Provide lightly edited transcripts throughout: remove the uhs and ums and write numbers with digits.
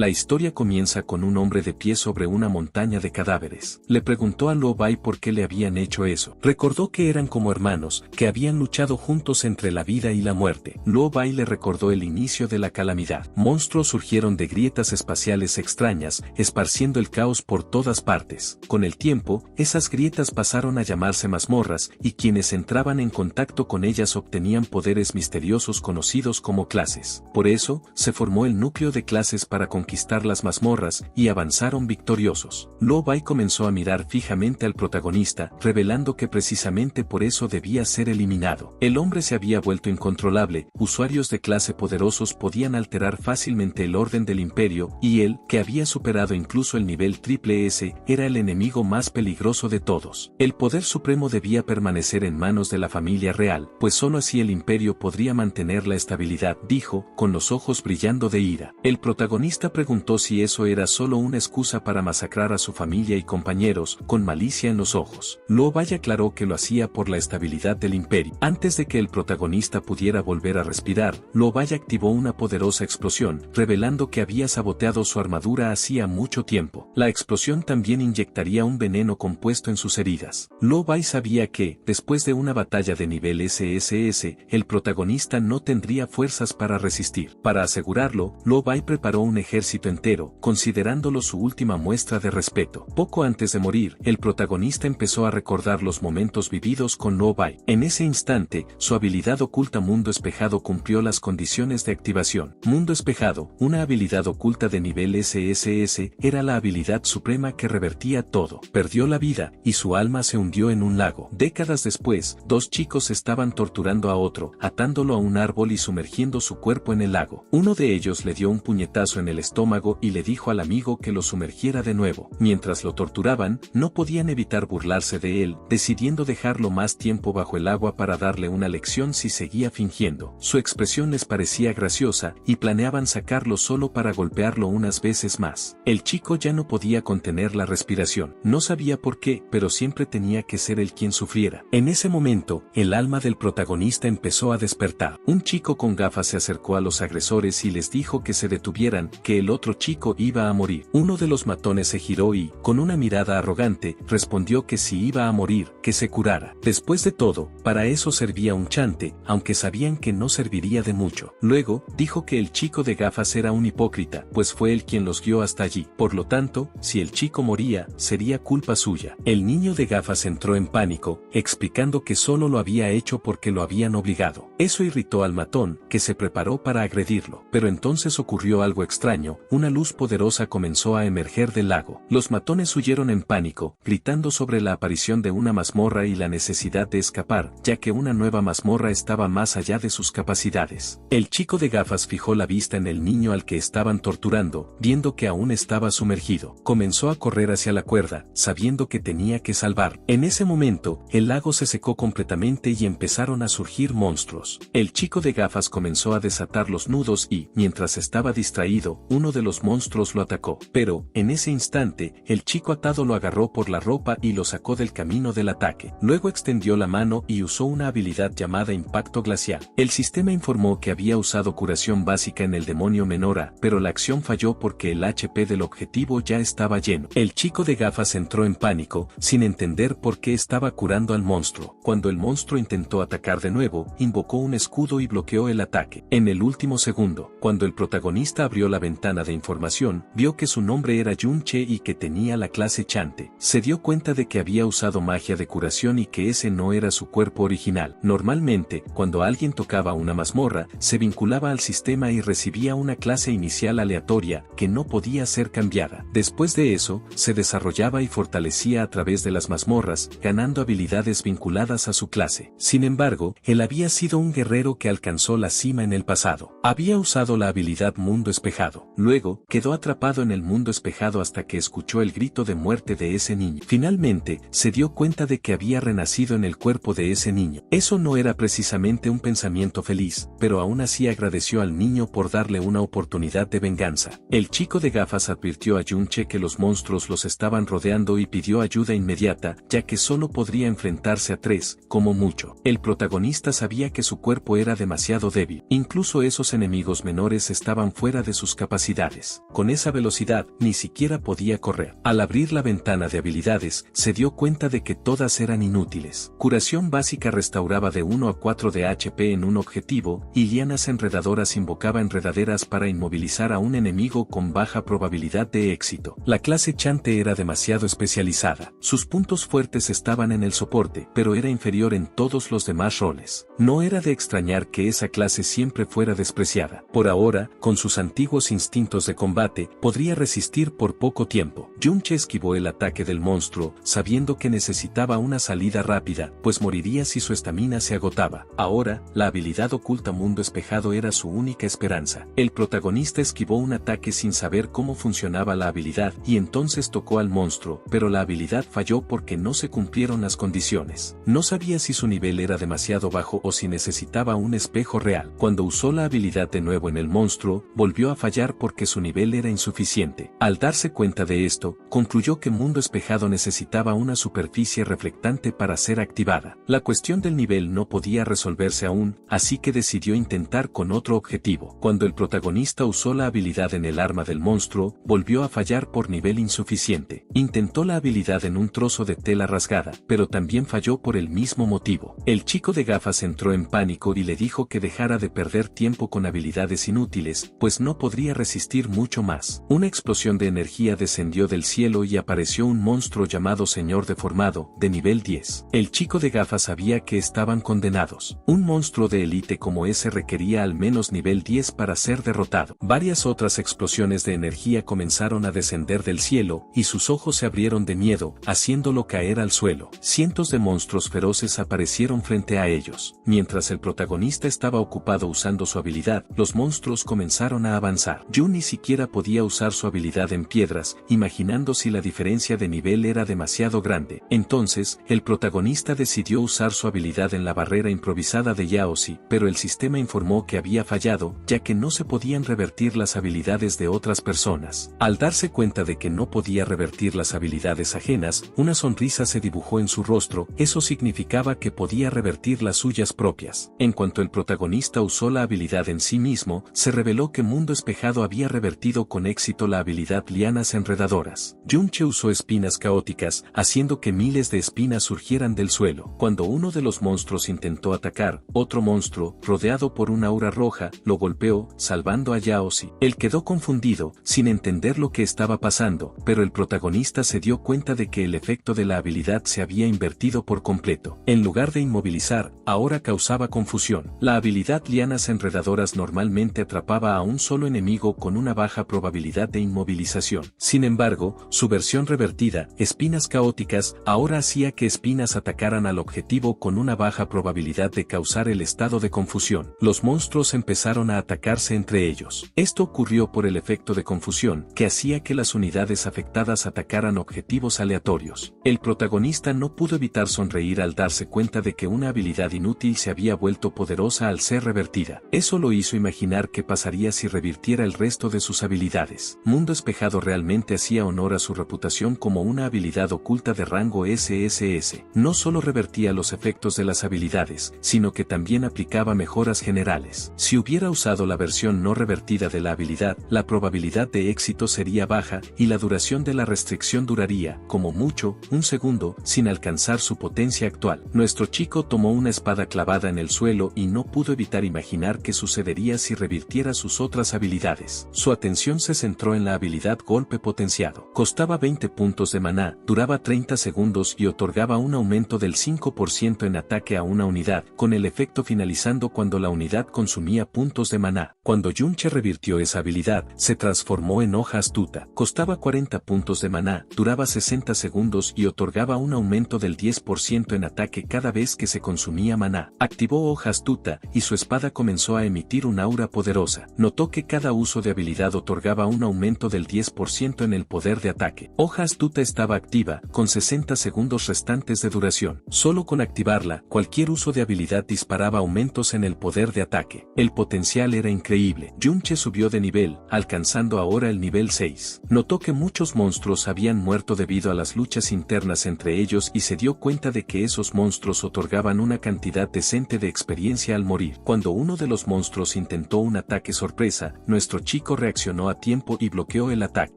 La historia comienza con un hombre de pie sobre una montaña de cadáveres. Le preguntó a Lo Bai por qué le habían hecho eso. Recordó que eran como hermanos, que habían luchado juntos entre la vida y la muerte. Lo Bai le recordó el inicio de la calamidad. Monstruos surgieron de grietas espaciales extrañas, esparciendo el caos por todas partes. Con el tiempo, esas grietas pasaron a llamarse mazmorras, y quienes entraban en contacto con ellas obtenían poderes misteriosos conocidos como clases. Por eso, se formó el núcleo de clases para conquistar las mazmorras, y avanzaron victoriosos. Lo Bai comenzó a mirar fijamente al protagonista, revelando que precisamente por eso debía ser eliminado. El hombre se había vuelto incontrolable, usuarios de clase poderosos podían alterar fácilmente el orden del imperio, y él, que había superado incluso el nivel triple S, era el enemigo más peligroso de todos. El poder supremo debía permanecer en manos de la familia real, pues solo así el imperio podría mantener la estabilidad, dijo, con los ojos brillando de ira. El protagonista preguntó si eso era solo una excusa para masacrar a su familia y compañeros, con malicia en los ojos. Lo Bai aclaró que lo hacía por la estabilidad del imperio. Antes de que el protagonista pudiera volver a respirar, Lo Bai activó una poderosa explosión, revelando que había saboteado su armadura hacía mucho tiempo. La explosión también inyectaría un veneno compuesto en sus heridas. Lo Bai sabía que, después de una batalla de nivel SSS, el protagonista no tendría fuerzas para resistir. Para asegurarlo, Lo Bai preparó un ejército entero, considerándolo su última muestra de respeto. Poco antes de morir, el protagonista empezó a recordar los momentos vividos con Lo Bai. En ese instante, su habilidad oculta Mundo Espejado cumplió las condiciones de activación. Mundo Espejado, una habilidad oculta de nivel SSS, era la habilidad suprema que revertía todo. Perdió la vida, y su alma se hundió en un lago. Décadas después, dos chicos estaban torturando a otro, atándolo a un árbol y sumergiendo su cuerpo en el lago. Uno de ellos le dio un puñetazo en el estómago y le dijo al amigo que lo sumergiera de nuevo. Mientras lo torturaban, no podían evitar burlarse de él, decidiendo dejarlo más tiempo bajo el agua para darle una lección si seguía fingiendo. Su expresión les parecía graciosa, y planeaban sacarlo solo para golpearlo unas veces más. El chico ya no podía contener la respiración. No sabía por qué, pero siempre tenía que ser él quien sufriera. En ese momento, el alma del protagonista empezó a despertar. Un chico con gafas se acercó a los agresores y les dijo que se detuvieran, que el otro chico iba a morir. Uno de los matones se giró y, con una mirada arrogante, respondió que si iba a morir, que se curara. Después de todo, para eso servía un chante, aunque sabían que no serviría de mucho. Luego, dijo que el chico de gafas era un hipócrita, pues fue él quien los guió hasta allí. Por lo tanto, si el chico moría, sería culpa suya. El niño de gafas entró en pánico, explicando que solo lo había hecho porque lo habían obligado. Eso irritó al matón, que se preparó para agredirlo. Pero entonces ocurrió algo extraño, una luz poderosa comenzó a emerger del lago. Los matones huyeron en pánico, gritando sobre la aparición de una mazmorra y la necesidad de escapar, ya que una nueva mazmorra estaba más allá de sus capacidades. El chico de gafas fijó la vista en el niño al que estaban torturando, viendo que aún estaba sumergido. Comenzó a correr hacia la cuerda, sabiendo que tenía que salvar. En ese momento, el lago se secó completamente y empezaron a surgir monstruos. El chico de gafas comenzó a desatar los nudos y, mientras estaba distraído, uno de los monstruos lo atacó. Pero, en ese instante, el chico atado lo agarró por la ropa y lo sacó del camino del ataque. Luego extendió la mano y usó una habilidad llamada Impacto Glacial. El sistema informó que había usado curación básica en el demonio Menora, pero la acción falló porque el HP del objetivo ya estaba lleno. El chico de gafas entró en pánico, sin entender por qué estaba curando al monstruo. Cuando el monstruo intentó atacar de nuevo, invocó un escudo y bloqueó el ataque. En el último segundo, cuando el protagonista abrió la ventana de información, vio que su nombre era Yunche y que tenía la clase Chante. Se dio cuenta de que había usado magia de curación y que ese no era su cuerpo original. Normalmente, cuando alguien tocaba una mazmorra, se vinculaba al sistema y recibía una clase inicial aleatoria que no podía ser cambiada. Después de eso, se desarrollaba y fortalecía a través de las mazmorras, ganando habilidades vinculadas a su clase. Sin embargo, él había sido un guerrero que alcanzó la cima en el pasado. Había usado la habilidad Mundo Espejado. Luego, quedó atrapado en el mundo espejado hasta que escuchó el grito de muerte de ese niño. Finalmente, se dio cuenta de que había renacido en el cuerpo de ese niño. Eso no era precisamente un pensamiento feliz, pero aún así agradeció al niño por darle una oportunidad de venganza. El chico de gafas advirtió a Yunche que los monstruos los estaban rodeando y pidió ayuda inmediata, ya que solo podría enfrentarse a 3, como mucho. El protagonista sabía que su cuerpo era demasiado débil. Incluso esos enemigos menores estaban fuera de sus capacidades. velocidades. Con esa velocidad, ni siquiera podía correr. Al abrir la ventana de habilidades, se dio cuenta de que todas eran inútiles. Curación básica restauraba de 1 a 4 de HP en un objetivo, y lianas enredadoras invocaba enredaderas para inmovilizar a un enemigo con baja probabilidad de éxito. La clase Chante era demasiado especializada. Sus puntos fuertes estaban en el soporte, pero era inferior en todos los demás roles. No era de extrañar que esa clase siempre fuera despreciada. Por ahora, con sus antiguos instintos de combate, podría resistir por poco tiempo. Yunche esquivó el ataque del monstruo, sabiendo que necesitaba una salida rápida, pues moriría si su estamina se agotaba. Ahora, la habilidad oculta Mundo Espejado era su única esperanza. El protagonista esquivó un ataque sin saber cómo funcionaba la habilidad, y entonces tocó al monstruo, pero la habilidad falló porque no se cumplieron las condiciones. No sabía si su nivel era demasiado bajo o si necesitaba un espejo real. Cuando usó la habilidad de nuevo en el monstruo, volvió a fallar porque su nivel era insuficiente. Al darse cuenta de esto, concluyó que Mundo Espejado necesitaba una superficie reflectante para ser activada. La cuestión del nivel no podía resolverse aún, así que decidió intentar con otro objetivo. Cuando el protagonista usó la habilidad en el arma del monstruo, volvió a fallar por nivel insuficiente. Intentó la habilidad en un trozo de tela rasgada, pero también falló por el mismo motivo. El chico de gafas entró en pánico y le dijo que dejara de perder tiempo con habilidades inútiles, pues no podría resistir mucho más. Una explosión de energía descendió del cielo y apareció un monstruo llamado Señor Deformado, de nivel 10. El chico de gafas sabía que estaban condenados. Un monstruo de élite como ese requería al menos nivel 10 para ser derrotado. Varias otras explosiones de energía comenzaron a descender del cielo, y sus ojos se abrieron de miedo, haciéndolo caer al suelo. Cientos de monstruos feroces aparecieron frente a ellos. Mientras el protagonista estaba ocupado usando su habilidad, los monstruos comenzaron a avanzar. Jun ni siquiera podía usar su habilidad en piedras, imaginando si la diferencia de nivel era demasiado grande. Entonces, el protagonista decidió usar su habilidad en la barrera improvisada de Yaozi, pero el sistema informó que había fallado, ya que no se podían revertir las habilidades de otras personas. Al darse cuenta de que no podía revertir las habilidades ajenas, una sonrisa se dibujó en su rostro. Eso significaba que podía revertir las suyas propias. En cuanto el protagonista usó la habilidad en sí mismo, se reveló que Mundo Espejado había revertido con éxito la habilidad Lianas Enredadoras. Yunche usó espinas caóticas, haciendo que miles de espinas surgieran del suelo. Cuando uno de los monstruos intentó atacar, otro monstruo, rodeado por una aura roja, lo golpeó, salvando a Yaozi. Él quedó confundido, sin entender lo que estaba pasando, pero el protagonista se dio cuenta de que el efecto de la habilidad se había invertido por completo. En lugar de inmovilizar, ahora causaba confusión. La habilidad Lianas Enredadoras normalmente atrapaba a un solo enemigo con una baja probabilidad de inmovilización. Sin embargo, su versión revertida, Espinas Caóticas, ahora hacía que espinas atacaran al objetivo con una baja probabilidad de causar el estado de confusión. Los monstruos empezaron a atacarse entre ellos. Esto ocurrió por el efecto de confusión, que hacía que las unidades afectadas atacaran objetivos aleatorios. El protagonista no pudo evitar sonreír al darse cuenta de que una habilidad inútil se había vuelto poderosa al ser revertida. Eso lo hizo imaginar qué pasaría si revirtiera el resto de sus habilidades. Mundo Espejado realmente hacía honor a su reputación como una habilidad oculta de rango SSS. No solo revertía los efectos de las habilidades, sino que también aplicaba mejoras generales. Si hubiera usado la versión no revertida de la habilidad, la probabilidad de éxito sería baja, y la duración de la restricción duraría, como mucho, un segundo, sin alcanzar su potencia actual. Nuestro chico tomó una espada clavada en el suelo y no pudo evitar imaginar qué sucedería si revirtiera sus otras habilidades. Su atención se centró en la habilidad Golpe Potenciado. Costaba 20 puntos de maná, duraba 30 segundos y otorgaba un aumento del 5% en ataque a una unidad, con el efecto finalizando cuando la unidad consumía puntos de maná. Cuando Yunche revirtió esa habilidad, se transformó en Hoja Astuta. Costaba 40 puntos de maná, duraba 60 segundos y otorgaba un aumento del 10% en ataque cada vez que se consumía maná. Activó Hoja Astuta, y su espada comenzó a emitir un aura poderosa. Notó que cada uso de habilidad otorgaba un aumento del 10% en el poder de ataque. Hoja Astuta estaba activa, con 60 segundos restantes de duración. Solo con activarla, cualquier uso de habilidad disparaba aumentos en el poder de ataque. El potencial era increíble. Yunche subió de nivel, alcanzando ahora el nivel 6. Notó que muchos monstruos habían muerto debido a las luchas internas entre ellos y se dio cuenta de que esos monstruos otorgaban una cantidad decente de experiencia al morir. Cuando uno de los monstruos intentó un ataque sorpresa, nuestro chico reaccionó a tiempo y bloqueó el ataque.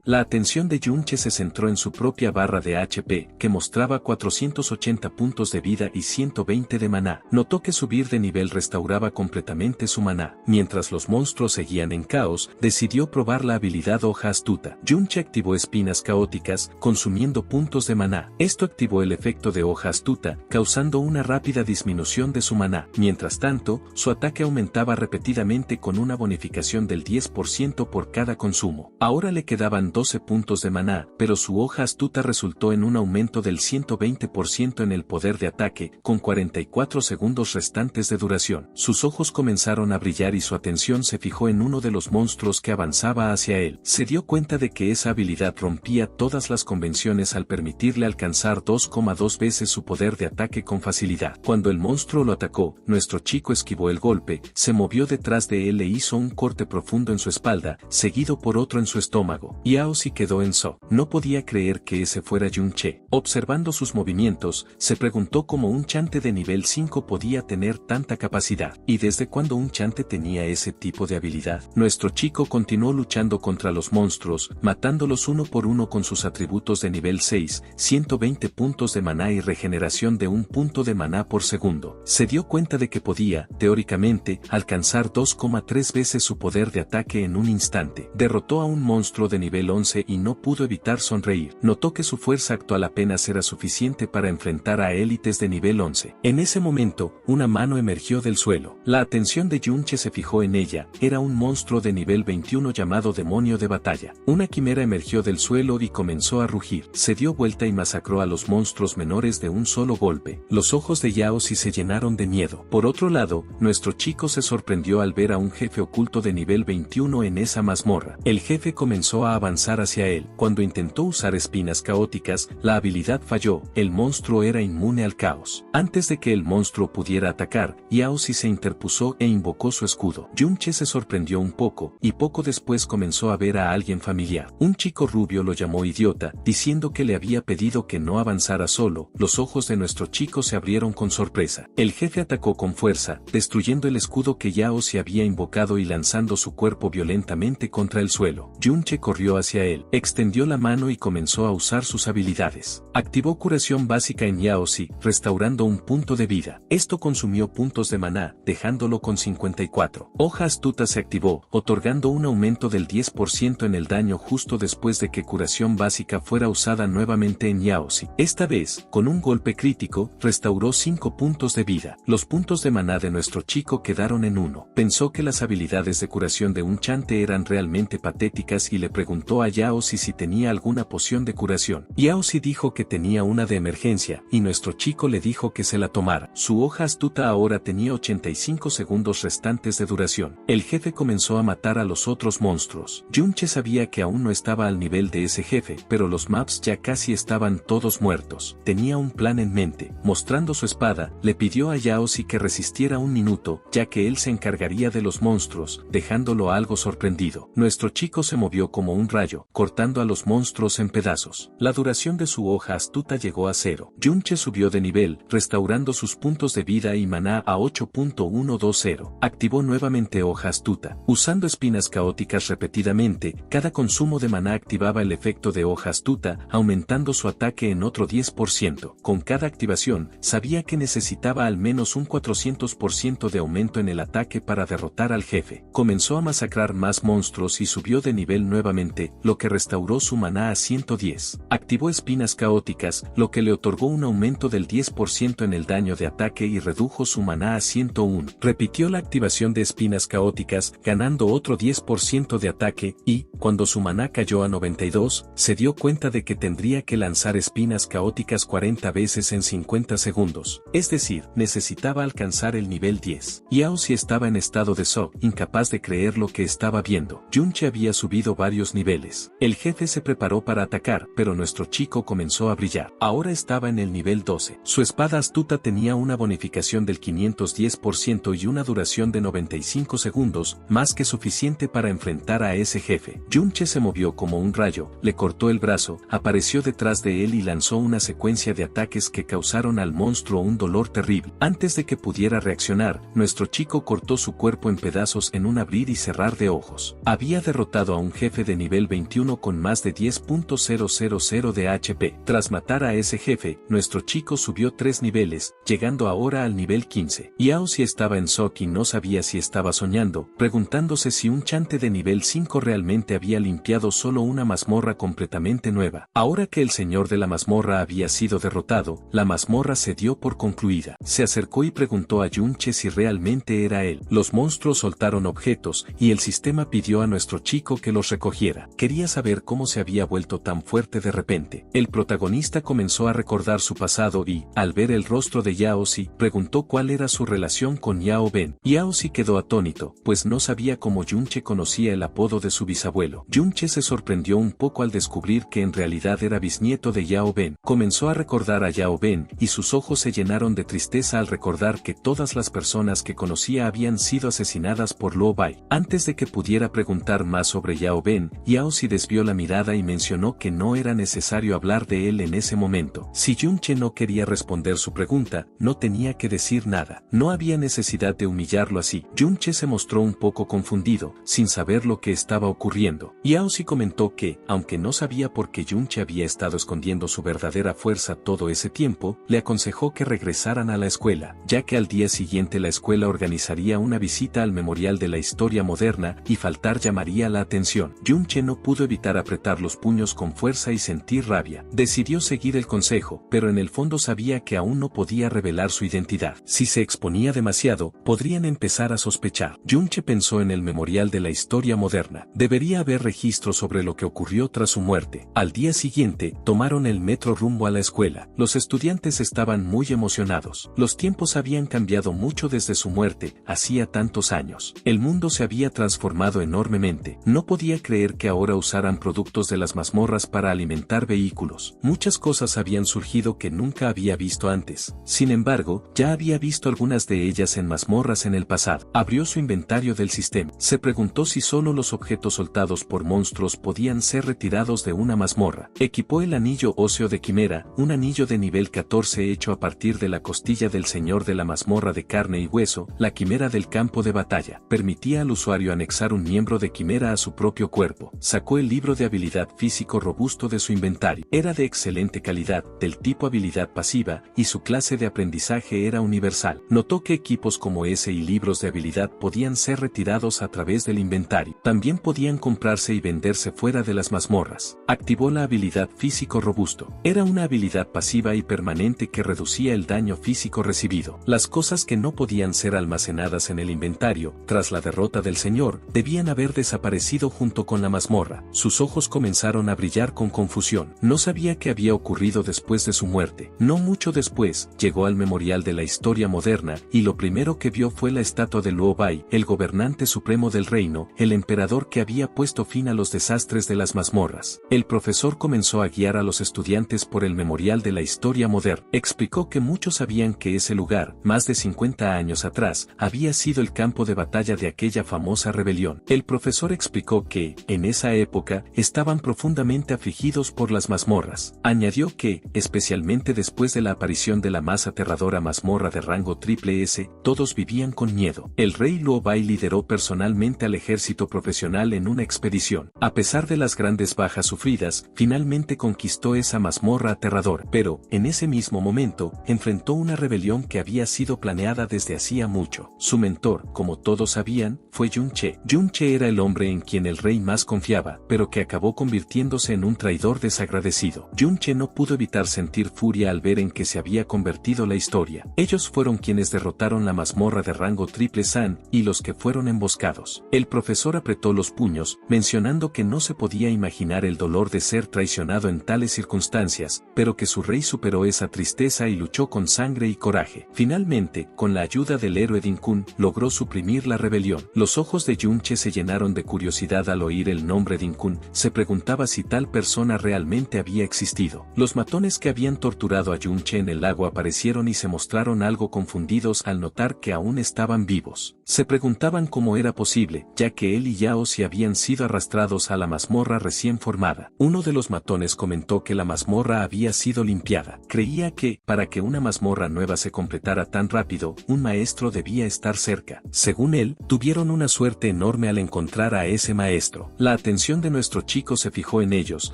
La atención de Yunche se centró en su propia barra de HP, que mostraba 480 puntos de vida y 120 de maná. Notó que subir de nivel restauraba completamente su maná. Mientras los monstruos seguían en caos, decidió probar la habilidad Hoja Astuta. Yunche activó espinas caóticas, consumiendo puntos de maná. Esto activó el efecto de Hoja Astuta, causando una rápida disminución de su maná. Mientras tanto, su ataque aumentaba repetidamente con una bonificación del 10% por cada consumo. Ahora le quedaban 12 puntos de maná, pero su Hoja Astuta resultó en un aumento del 120% en el poder de ataque, con 44 segundos restantes de duración. Sus ojos comenzaron a brillar y su atención se fijó en uno de los monstruos que avanzaba hacia él. Se dio cuenta de que esa habilidad rompía todas las convenciones al permitirle alcanzar 2,2 veces su poder de ataque con facilidad. Cuando el monstruo lo atacó, nuestro chico esquivó el golpe, se movió detrás de él e hizo un corte profundo en su espalda, seguido por otro en su estómago. Yao Si quedó en shock. No podía creer que ese fuera Yunche. Observando sus movimientos, se preguntó cómo un chante de nivel 5 podía tener tanta capacidad, y desde cuándo un chante tenía ese tipo de habilidad. Nuestro chico continuó luchando contra los monstruos, matándolos uno por uno con sus atributos de nivel 6, 120 puntos de maná y regeneración de un punto de maná por segundo. Se dio cuenta de que podía, teóricamente, alcanzar 2,3 veces su poder de ataque en un instante. Derrotó a un monstruo de nivel 11 y no pudo evitar sonreír. Notó que su fuerza actual apenas era suficiente para enfrentar a élites de nivel 11. En ese momento, una mano emergió del suelo. La atención de Yunche se fijó en ella. Era un monstruo de nivel 21 llamado Demonio de Batalla. Una quimera emergió del suelo y comenzó a rugir. Se dio vuelta y masacró a los monstruos menores de un solo golpe. Los ojos de Yao Si se llenaron de miedo. Por otro lado, nuestro chico se sorprendió al ver a un jefe oculto de nivel 21 en esa mazmorra. El jefe comenzó a avanzar hacia él. Cuando intentó usar espinas caóticas, la habilidad falló. El monstruo era inmune al caos. Antes de que el monstruo pudiera atacar, Yao Si se interpuso e invocó su escudo. Yunche se sorprendió un poco, y poco después comenzó a ver a alguien familiar. Un chico rubio lo llamó idiota, diciendo que le había pedido que no avanzara solo. Los ojos de nuestro chico se abrieron con sorpresa. El jefe atacó con fuerza, destruyendo el escudo que Yao Si había invocado y lanzando su cuerpo violentamente contra el suelo. Yunche corrió hacia él, extendió la mano y comenzó a usar sus habilidades. Activó curación básica en Yao Si, restaurando un punto de vida. Esto consumió puntos de maná, dejándolo con 54. Hoja Astuta se activó, otorgando un aumento del 10% en el daño justo después de que curación básica fuera usada nuevamente en Yao Si. Esta vez, con un golpe crítico, restauró 5 puntos de vida. Los puntos de maná de nuestro chico quedaron en 1. Pensó que las habilidades de curación de un chante eran realmente patéticas y le preguntó a Yao Si tenía alguna poción de curación. Yao Si dijo que tenía una de emergencia, y nuestro chico le dijo que se la tomara. Su hoja astuta ahora tenía 85 segundos restantes de duración. El jefe comenzó a matar a los otros monstruos. Yunche sabía que aún no estaba al nivel de ese jefe, pero los maps ya casi estaban todos muertos. Tenía un plan en mente. Mostrando su espada, le pidió a Yao Si que resistiera un minuto, ya que él se encargaría de los monstruos, dejándolo algo sorprendido. Nuestro chico se movió como un rayo, cortando a los monstruos en pedazos. La duración de su hoja astuta llegó a 0. Yunche subió de nivel, restaurando sus puntos de vida y maná a 8.120. Activó nuevamente hoja astuta. Usando espinas caóticas repetidamente, cada consumo de maná activaba el efecto de hoja astuta, aumentando su ataque en otro 10%. Con cada activación, sabía que necesitaba al menos un 400% de aumento en el ataque para derrotar al jefe. Comenzó a masacrar más monstruos y subió de nivel nuevamente, lo que restauró su maná a 110. Activó espinas caóticas, lo que le otorgó un aumento del 10% en el daño de ataque y redujo su maná a 101. Repitió la activación de espinas caóticas, ganando otro 10% de ataque, y, cuando su maná cayó a 92, se dio cuenta de que tendría que lanzar espinas caóticas 40 veces en 50 segundos. Es decir, necesitaba alcanzar el nivel 10. Yao Si estaba en estado de shock, incapaz de creer lo que estaba viendo. Yunche había subido varios niveles. El jefe se preparó para atacar, pero nuestro chico comenzó a brillar. Ahora estaba en el nivel 12. Su espada astuta tenía una bonificación del 510% y una duración de 95 segundos, más que suficiente para enfrentar a ese jefe. Yunche se movió como un rayo, le cortó el brazo, apareció detrás de él y lanzó una secuencia de ataques que causaron al monstruo un dolor terrible. Antes de que pudiera reaccionar, nuestro chico cortó su cuerpo en pedazos en un abrir y cerrar de ojos. ojos. Había derrotado a un jefe de nivel 21 con más de 10.000 de HP. Tras matar a ese jefe, nuestro chico subió 3 niveles, llegando ahora al nivel 15. Yao Si estaba en shock y no sabía si estaba soñando, preguntándose si un chante de nivel 5 realmente había limpiado solo una mazmorra completamente nueva. Ahora que el señor de la mazmorra había sido derrotado, la mazmorra se dio por concluida. Se acercó y preguntó a Yunche si realmente era él. Los monstruos soltaron objetos, y el sistema pidió a nuestro chico que los recogiera. Quería saber cómo se había vuelto tan fuerte de repente. El protagonista comenzó a recordar su pasado y, al ver el rostro de Yao Si, preguntó cuál era su relación con Yao Ben. Yao Si quedó atónito, pues no sabía cómo Yunche conocía el apodo de su bisabuelo. Yunche se sorprendió un poco al descubrir que en realidad era bisnieto de Yao Ben. Comenzó a recordar a Yao Ben, y sus ojos se llenaron de tristeza al recordar que todas las personas que conocía habían sido asesinadas por Luo Bai. Antes de que pudiera preguntar más sobre Yao Ben, Yao Si desvió la mirada y mencionó que no era necesario hablar de él en ese momento. Si Yunche no quería responder su pregunta, no tenía que decir nada. No había necesidad de humillarlo así. Yunche se mostró un poco confundido, sin saber lo que estaba ocurriendo. Yao Si comentó que, aunque no sabía por qué Yunche había estado escondiendo su verdadera fuerza todo ese tiempo, le aconsejó que regresaran a la escuela, ya que al día siguiente la escuela organizaría una visita al memorial de la historia moderna y faltar llamaría la atención. Yunche no pudo evitar apretar los puños con fuerza y sentir rabia. Decidió seguir el consejo, pero en el fondo sabía que aún no podía revelar su identidad. Si se exponía demasiado, podrían empezar a sospechar. Yunche pensó en el memorial de la historia moderna. Debería haber registro sobre lo que ocurrió tras su muerte. Al día siguiente, tomaron el metro rumbo a la escuela. Los estudiantes estaban muy emocionados. Los tiempos habían cambiado mucho desde su muerte, hacía tantos años. El mundo se había transformado enormemente. No podía creer que ahora usaran productos de las mazmorras para alimentar vehículos. Muchas cosas habían surgido que nunca había visto antes. Sin embargo, ya había visto algunas de ellas en mazmorras en el pasado. Abrió su inventario del sistema. Se preguntó si solo los objetos soltados por monstruos podían ser retirados de una mazmorra. Equipó el anillo óseo de Quimera, un anillo de nivel 14 hecho a partir de la costilla del señor de la mazmorra de carne y hueso, la quimera del campo de batalla. Permitía al usuario anexar un miembro de quimera a su propio cuerpo. Sacó el libro de habilidad físico robusto de su inventario. Era de excelente calidad, del tipo habilidad pasiva, y su clase de aprendizaje era universal. Notó que equipos como ese y libros de habilidad podían ser retirados a través del inventario. También podían comprarse y venderse fuera de las mazmorras. Activó la habilidad físico robusto. Era una habilidad pasiva y permanente que reducía el daño físico recibido. Las cosas que no podían ser almacenadas en el inventario, tras la derrota del señor, debían haber desaparecido junto con la mazmorra. Sus ojos comenzaron a brillar con confusión. No sabía qué había ocurrido después de su muerte. No mucho después, llegó al memorial de la historia moderna, y lo primero que vio fue la estatua de Luo Bai, el gobernante supremo del reino, el emperador que había puesto fin a los desastres de las mazmorras. El profesor comenzó a guiar a los estudiantes por el memorial de la historia moderna. Explicó que muchos sabían que ese lugar, más de 50 años atrás, había sido el campo de batalla de aquella famosa rebelión. El profesor explicó que, en esa época, estaban profundamente afligidos por las mazmorras. Añadió que, especialmente después de la aparición de la más aterradora mazmorra de rango triple S, todos vivían con miedo. El rey Luo Bai lideró personalmente al ejército profesional en una expedición. A pesar de las grandes bajas sufridas, finalmente conquistó esa mazmorra aterradora. Pero, en ese mismo momento, enfrentó una rebelión que había sido planeada desde hacía mucho. Su mentor, como todos sabían, fue Yunche. Yunche era el hombre en quien el rey más confiaba, pero que acabó convirtiéndose en un traidor desagradecido. Yunche no pudo evitar sentir furia al ver en que se había convertido la historia. Ellos fueron quienes derrotaron la mazmorra de rango triple San, y los que fueron emboscados. El profesor apretó los puños, mencionando que no se podía imaginar el dolor de ser traicionado en tales circunstancias, pero que su rey superó esa tristeza y luchó con sangre y coraje. Finalmente, con la ayuda del héroe Din Kun, logró suprimir la rebelión. Los ojos de Yunche se llenaron de curiosidad al oír el nombre Din Kun. Se preguntaba si tal persona realmente había existido. Los matones que habían torturado a Yunche en el lago aparecieron y se mostraron algo confundidos al notar que aún estaban vivos. Se preguntaban cómo era posible, ya que él y Yao Si habían sido arrastrados a la mazmorra recién formada. Uno de los matones comentó que la mazmorra había sido limpiada. Creía que, para que una mazmorra nueva se completara tan rápido, un maestro debía estar cerca. Según él, tuvieron una suerte enorme enorme al encontrar a ese maestro. La atención de nuestro chico se fijó en ellos,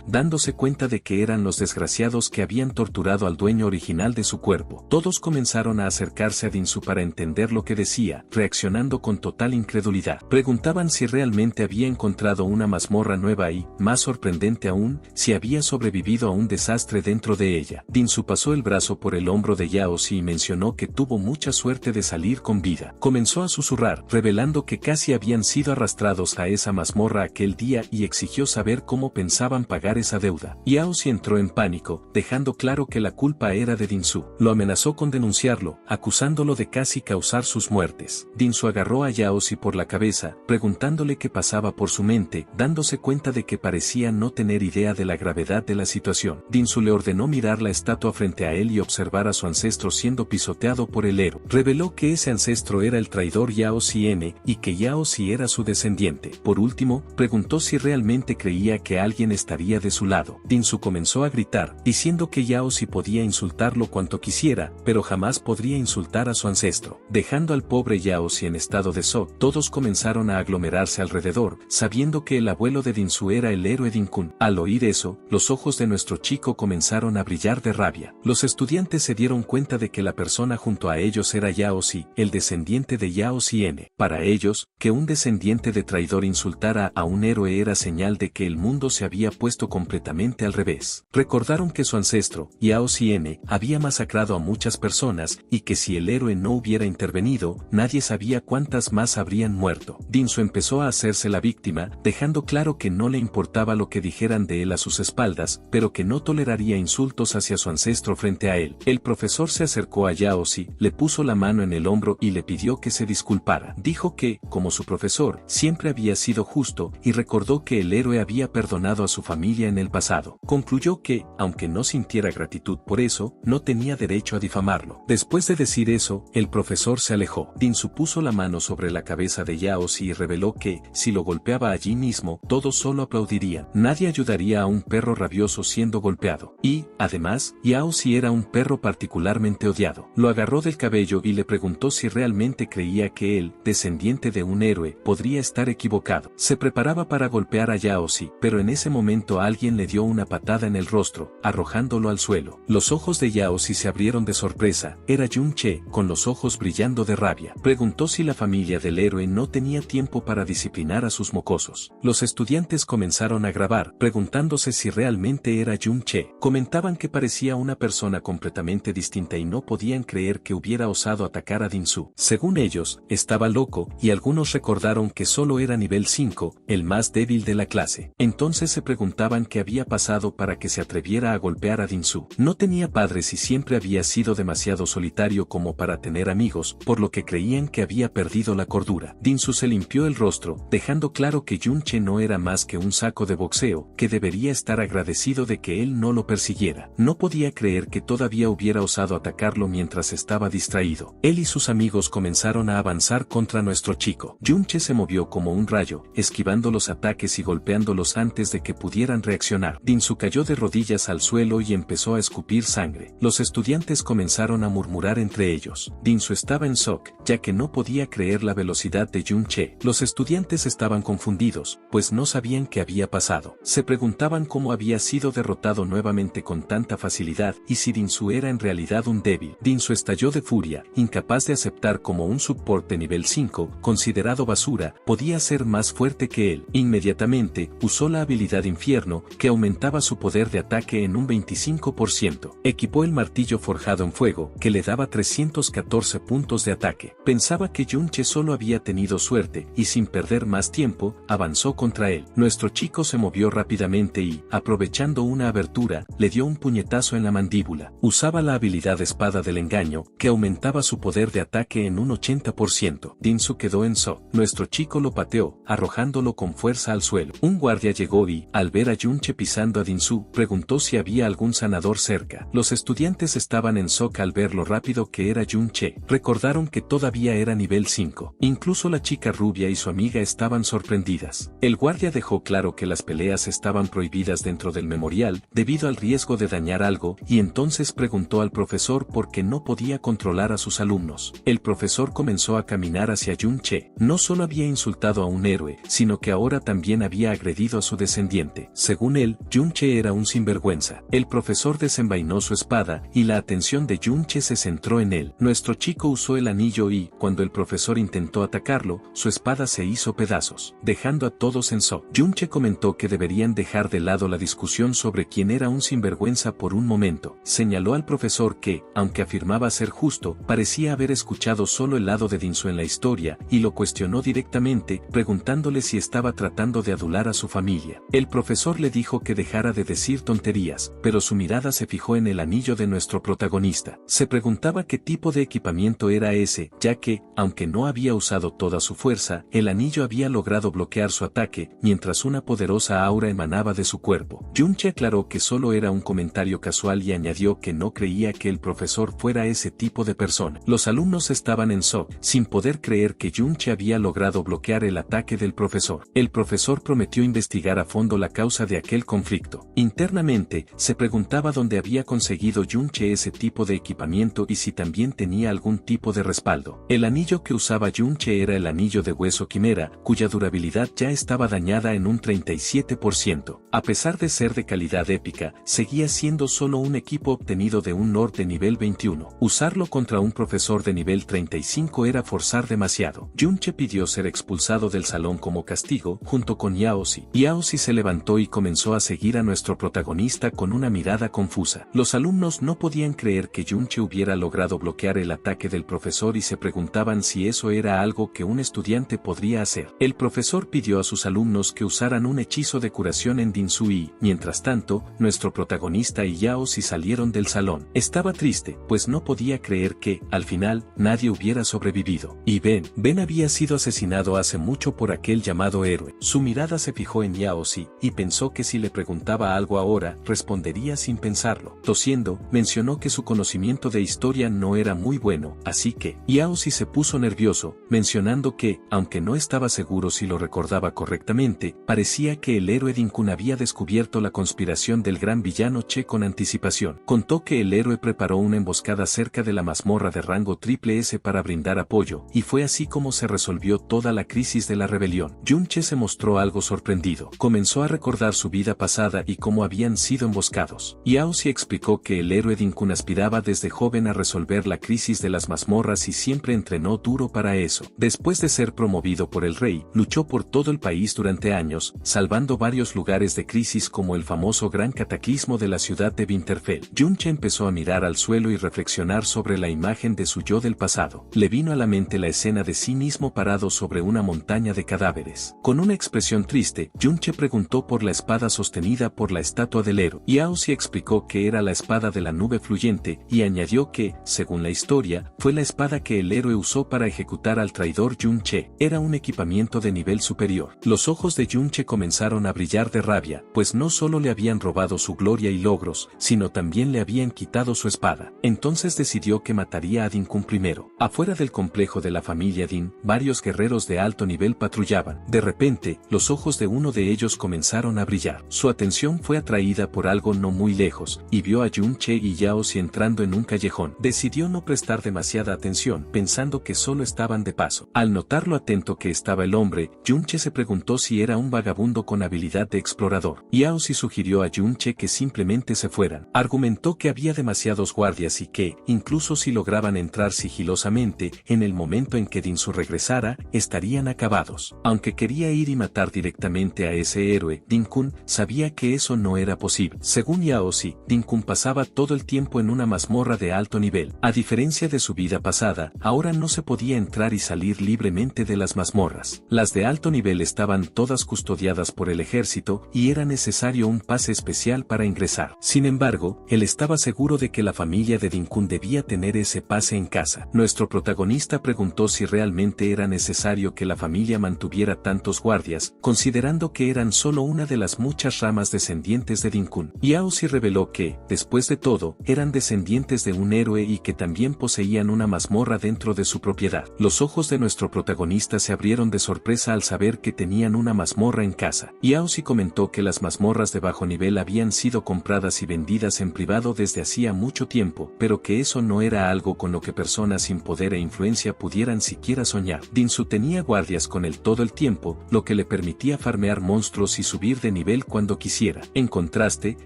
dándose cuenta de que eran los desgraciados que habían torturado al dueño original de su cuerpo. Todos comenzaron a acercarse a Dinsu para entender lo que decía, reaccionando con total incredulidad. Preguntaban si realmente había encontrado una mazmorra nueva y, más sorprendente aún, si había sobrevivido a un desastre dentro de ella. Dinsu pasó el brazo por el hombro de Yaozi y mencionó que tuvo mucha suerte de salir con vida. Comenzó a susurrar, revelando que casi habían sido arrastrados a esa mazmorra aquel día y exigió saber cómo pensaban pagar esa deuda. Yaozi entró en pánico, dejando claro que la culpa era de Dinsu. Lo amenazó con denunciarlo, acusándolo de casi causar sus muertes. Dinsu agarró a Yaozi por la cabeza, preguntándole qué pasaba por su mente, dándose cuenta de que parecía no tener idea de la gravedad de la situación. Dinsu le ordenó mirar la estatua frente a él y observar a su ancestro siendo pisoteado por el héroe. Reveló que ese ancestro era el traidor Yaozi M y que Yaozi era su descendiente. Por último, preguntó si realmente creía que alguien estaría de su lado. Dinsu comenzó a gritar, diciendo que Yaozi podía insultarlo cuanto quisiera, pero jamás podría insultar a su ancestro. Dejando al pobre Yaozi en estado de shock, todos comenzaron a aglomerarse alrededor, sabiendo que el abuelo de Dinsu era el héroe Dinkun. Al oír eso, los ojos de nuestro chico comenzaron a brillar de rabia. Los estudiantes se dieron cuenta de que la persona junto a ellos era Yaozi, el descendiente de Yaozi N. Para ellos, que un descendiente de traidor insultara a un héroe era señal de que el mundo se había puesto completamente al revés. Recordaron que su ancestro, Yaozi N, había masacrado a muchas personas y que si el héroe no hubiera intervenido, nadie sabía cuántas más habrían muerto. Dinsu empezó a hacerse la víctima, dejando claro que no le importaba lo que dijeran de él a sus espaldas, pero que no toleraría insultos hacia su ancestro frente a él. El profesor se acercó a Yaozi, le puso la mano en el hombro y le pidió que se disculpara. Dijo que, como su profesor, siempre había sido justo y recordó que el héroe había perdonado a su familia en el pasado. Concluyó que, aunque no sintiera gratitud por eso, no tenía derecho a difamarlo. Después de decir eso, el profesor se alejó. Dinsu puso la mano sobre la cabeza de Yaozi y reveló que, si lo golpeaba allí mismo, todos solo aplaudirían. Nadie ayudaría a un perro rabioso siendo golpeado. Y, además, Yaozi era un perro particularmente odiado. Lo agarró del cabello y le preguntó si realmente creía que él, descendiente de un héroe, podría estar equivocado. Se preparaba para golpear a Yaozi, pero en ese momento alguien le dio una patada en el rostro, arrojándolo al suelo. Los ojos de Yaozi se abrieron de sorpresa. Era Jun Che, con los ojos brillando de rabia. Preguntó si la familia del héroe no tenía tiempo para disciplinar a sus mocosos. Los estudiantes comenzaron a grabar, preguntándose si realmente era Jun Che. Comentaban que parecía una persona completamente distinta y no podían creer que hubiera osado atacar a Dinsu. Según ellos, estaba loco, y algunos recordaron que solo era nivel 5, el más débil de la clase. Entonces se preguntaban qué había pasado para que se atreviera a golpear a Dinsu. No tenía padres y siempre había sido demasiado solitario como para tener amigos, por lo que creían que había perdido la cordura. Dinsu se limpió el rostro, dejando claro que Jun Che no era más que un saco de boxeo, que debería estar agradecido de que él no lo persiguiera. No podía creer que todavía hubiera osado atacarlo mientras estaba distraído. Él y sus amigos comenzaron a avanzar contra nuestro chico. Jun Che se movió como un rayo, esquivando los ataques y golpeándolos antes de que pudieran reaccionar. Dinsu cayó de rodillas al suelo y empezó a escupir sangre. Los estudiantes comenzaron a murmurar entre ellos. Dinsu estaba en shock, ya que no podía creer la velocidad de Jun Che. Los estudiantes estaban confundidos, pues no sabían qué había pasado. Se preguntaban cómo había sido derrotado nuevamente con tanta facilidad y si Dinsu era en realidad un débil. Dinsu estalló de furia, incapaz de aceptar como un support de nivel 5, considerado basura, podía ser más fuerte que él. Inmediatamente, usó la habilidad Infierno, que aumentaba su poder de ataque en un 25%. Equipó el martillo forjado en fuego, que le daba 314 puntos de ataque. Pensaba que Jun Che solo había tenido suerte, y sin perder más tiempo, avanzó contra él. Nuestro chico se movió rápidamente y, aprovechando una abertura, le dio un puñetazo en la mandíbula. Usaba la habilidad Espada del Engaño, que aumentaba su poder de ataque en un 80%. Dinsu quedó en shock. Nuestro chico lo pateó, arrojándolo con fuerza al suelo. Un guardia llegó y, al ver a Jun Che pisando a Dinsu, preguntó si había algún sanador cerca. Los estudiantes estaban en shock al ver lo rápido que era Jun Che. Recordaron que todavía era nivel 5. Incluso la chica rubia y su amiga estaban sorprendidas. El guardia dejó claro que las peleas estaban prohibidas dentro del memorial, debido al riesgo de dañar algo, y entonces preguntó al profesor por qué no podía controlar a sus alumnos. El profesor comenzó a caminar hacia Jun Che. No solo había insultado a un héroe, sino que ahora también había agredido a su descendiente. Según él, Yunche era un sinvergüenza. El profesor desenvainó su espada, y la atención de Yunche se centró en él. Nuestro chico usó el anillo y, cuando el profesor intentó atacarlo, su espada se hizo pedazos, dejando a todos en shock. Yunche comentó que deberían dejar de lado la discusión sobre quién era un sinvergüenza por un momento. Señaló al profesor que, aunque afirmaba ser justo, parecía haber escuchado solo el lado de Dinsu en la historia, y lo cuestionó directamente, preguntándole si estaba tratando de adular a su familia. El profesor le dijo que dejara de decir tonterías, pero su mirada se fijó en el anillo de nuestro protagonista. Se preguntaba qué tipo de equipamiento era ese, ya que, aunque no había usado toda su fuerza, el anillo había logrado bloquear su ataque, mientras una poderosa aura emanaba de su cuerpo. Yunche aclaró que solo era un comentario casual y añadió que no creía que el profesor fuera ese tipo de persona. Los alumnos estaban en shock, sin poder creer que Yunche había logrado bloquear el ataque del profesor. El profesor prometió investigar a fondo la causa de aquel conflicto. Internamente, se preguntaba dónde había conseguido Yunche ese tipo de equipamiento y si también tenía algún tipo de respaldo. El anillo que usaba Yunche era el anillo de hueso quimera, cuya durabilidad ya estaba dañada en un 37%. A pesar de ser de calidad épica, seguía siendo solo un equipo obtenido de un Lord de nivel 21. Usarlo contra un profesor de nivel 35 era forzar demasiado. Yunche pidió ser expulsado del salón como castigo, junto con Yaoshi. Yaoshi se levantó y comenzó a seguir a nuestro protagonista con una mirada confusa. Los alumnos no podían creer que Yunche hubiera logrado bloquear el ataque del profesor y se preguntaban si eso era algo que un estudiante podría hacer. El profesor pidió a sus alumnos que usaran un hechizo de curación en Dinsu y, mientras tanto, nuestro protagonista y Yaoshi salieron del salón. Estaba triste, pues no podía creer que, al final, nadie hubiera sobrevivido. Y Ben había sido asesinado hace mucho por aquel llamado héroe. Su mirada se fijó en Yaoshi, y pensó que si le preguntaba algo ahora, respondería sin pensarlo. Tosiendo, mencionó que su conocimiento de historia no era muy bueno, así que, Yaoshi se puso nervioso, mencionando que, aunque no estaba seguro si lo recordaba correctamente, parecía que el héroe Dinkun había descubierto la conspiración del gran villano Che con anticipación. Contó que el héroe preparó una emboscada cerca de la mazmorra de rango triple S para brindar apoyo, y fue así como se resolvió toda la crisis de la rebelión. Yunche se mostró algo sorprendido. Comenzó a recordar su vida pasada y cómo habían sido emboscados. Yaoshi explicó que el héroe Dinkun aspiraba desde joven a resolver la crisis de las mazmorras y siempre entrenó duro para eso. Después de ser promovido por el rey, luchó por todo el país durante años, salvando varios lugares de crisis como el famoso gran cataclismo de la ciudad de Winterfell. Yunche empezó a mirar al suelo y reflexionar sobre la imagen de su yo del pasado. Le vino a la mente la escena de sí mismo parado sobre una montaña de cadáveres. Con una expresión triste, Yunche preguntó por la espada sostenida por la estatua del héroe. Yaoshi explicó que era la espada de la nube fluyente y añadió que, según la historia, fue la espada que el héroe usó para ejecutar al traidor Yunche. Era un equipamiento de nivel superior. Los ojos de Yunche comenzaron a brillar de rabia, pues no solo le habían robado su gloria y logros, sino también le habían quitado su espada. Entonces decidió que mataría a Dinkun primero. Afuera del complejo de la familia Din, varios guerreros de alto nivel patrullaban. De repente, los ojos de uno de ellos comenzaron a brillar. Su atención fue atraída por algo no muy lejos, y vio a Yunche y Yaoshi entrando en un callejón. Decidió no prestar demasiada atención, pensando que solo estaban de paso. Al notar lo atento que estaba el hombre, Yunche se preguntó si era un vagabundo con habilidad de explorador. Yaoshi sugirió a Yunche que simplemente se fueran. Argumentó que había demasiados guardias y que, incluso si lograban entrar sigilosamente, en el momento en que Dinsu regresara, estarían acabados. Aunque quería ir y matar directamente a ese héroe, Dinkun sabía que eso no era posible. Según Yaoshi, Dinkun pasaba todo el tiempo en una mazmorra de alto nivel. A diferencia de su vida pasada, ahora no se podía entrar y salir libremente de las mazmorras. Las de alto nivel estaban todas custodiadas por el ejército y era necesario un pase especial para ingresar. Sin embargo, él estaba seguro de que la familia de Dinkun debía tener ese pase en casa. Nuestro protagonista preguntó si realmente era necesario que la familia mantuviera tantos guardias, considerando que eran solo una de las muchas ramas descendientes de Dinkun. Yaoshi reveló que, después de todo, eran descendientes de un héroe y que también poseían una mazmorra dentro de su propiedad. Los ojos de nuestro protagonista se abrieron de sorpresa al saber que tenían una mazmorra en casa. Yaoshi comentó que las mazmorras de bajo nivel habían sido compradas y vendidas en privado desde hacía mucho tiempo, pero que eso no era algo con lo que personas sin poder e influencia pudieran siquiera soñar. Dinsu tenía tenía guardias con él todo el tiempo, lo que le permitía farmear monstruos y subir de nivel cuando quisiera. En contraste,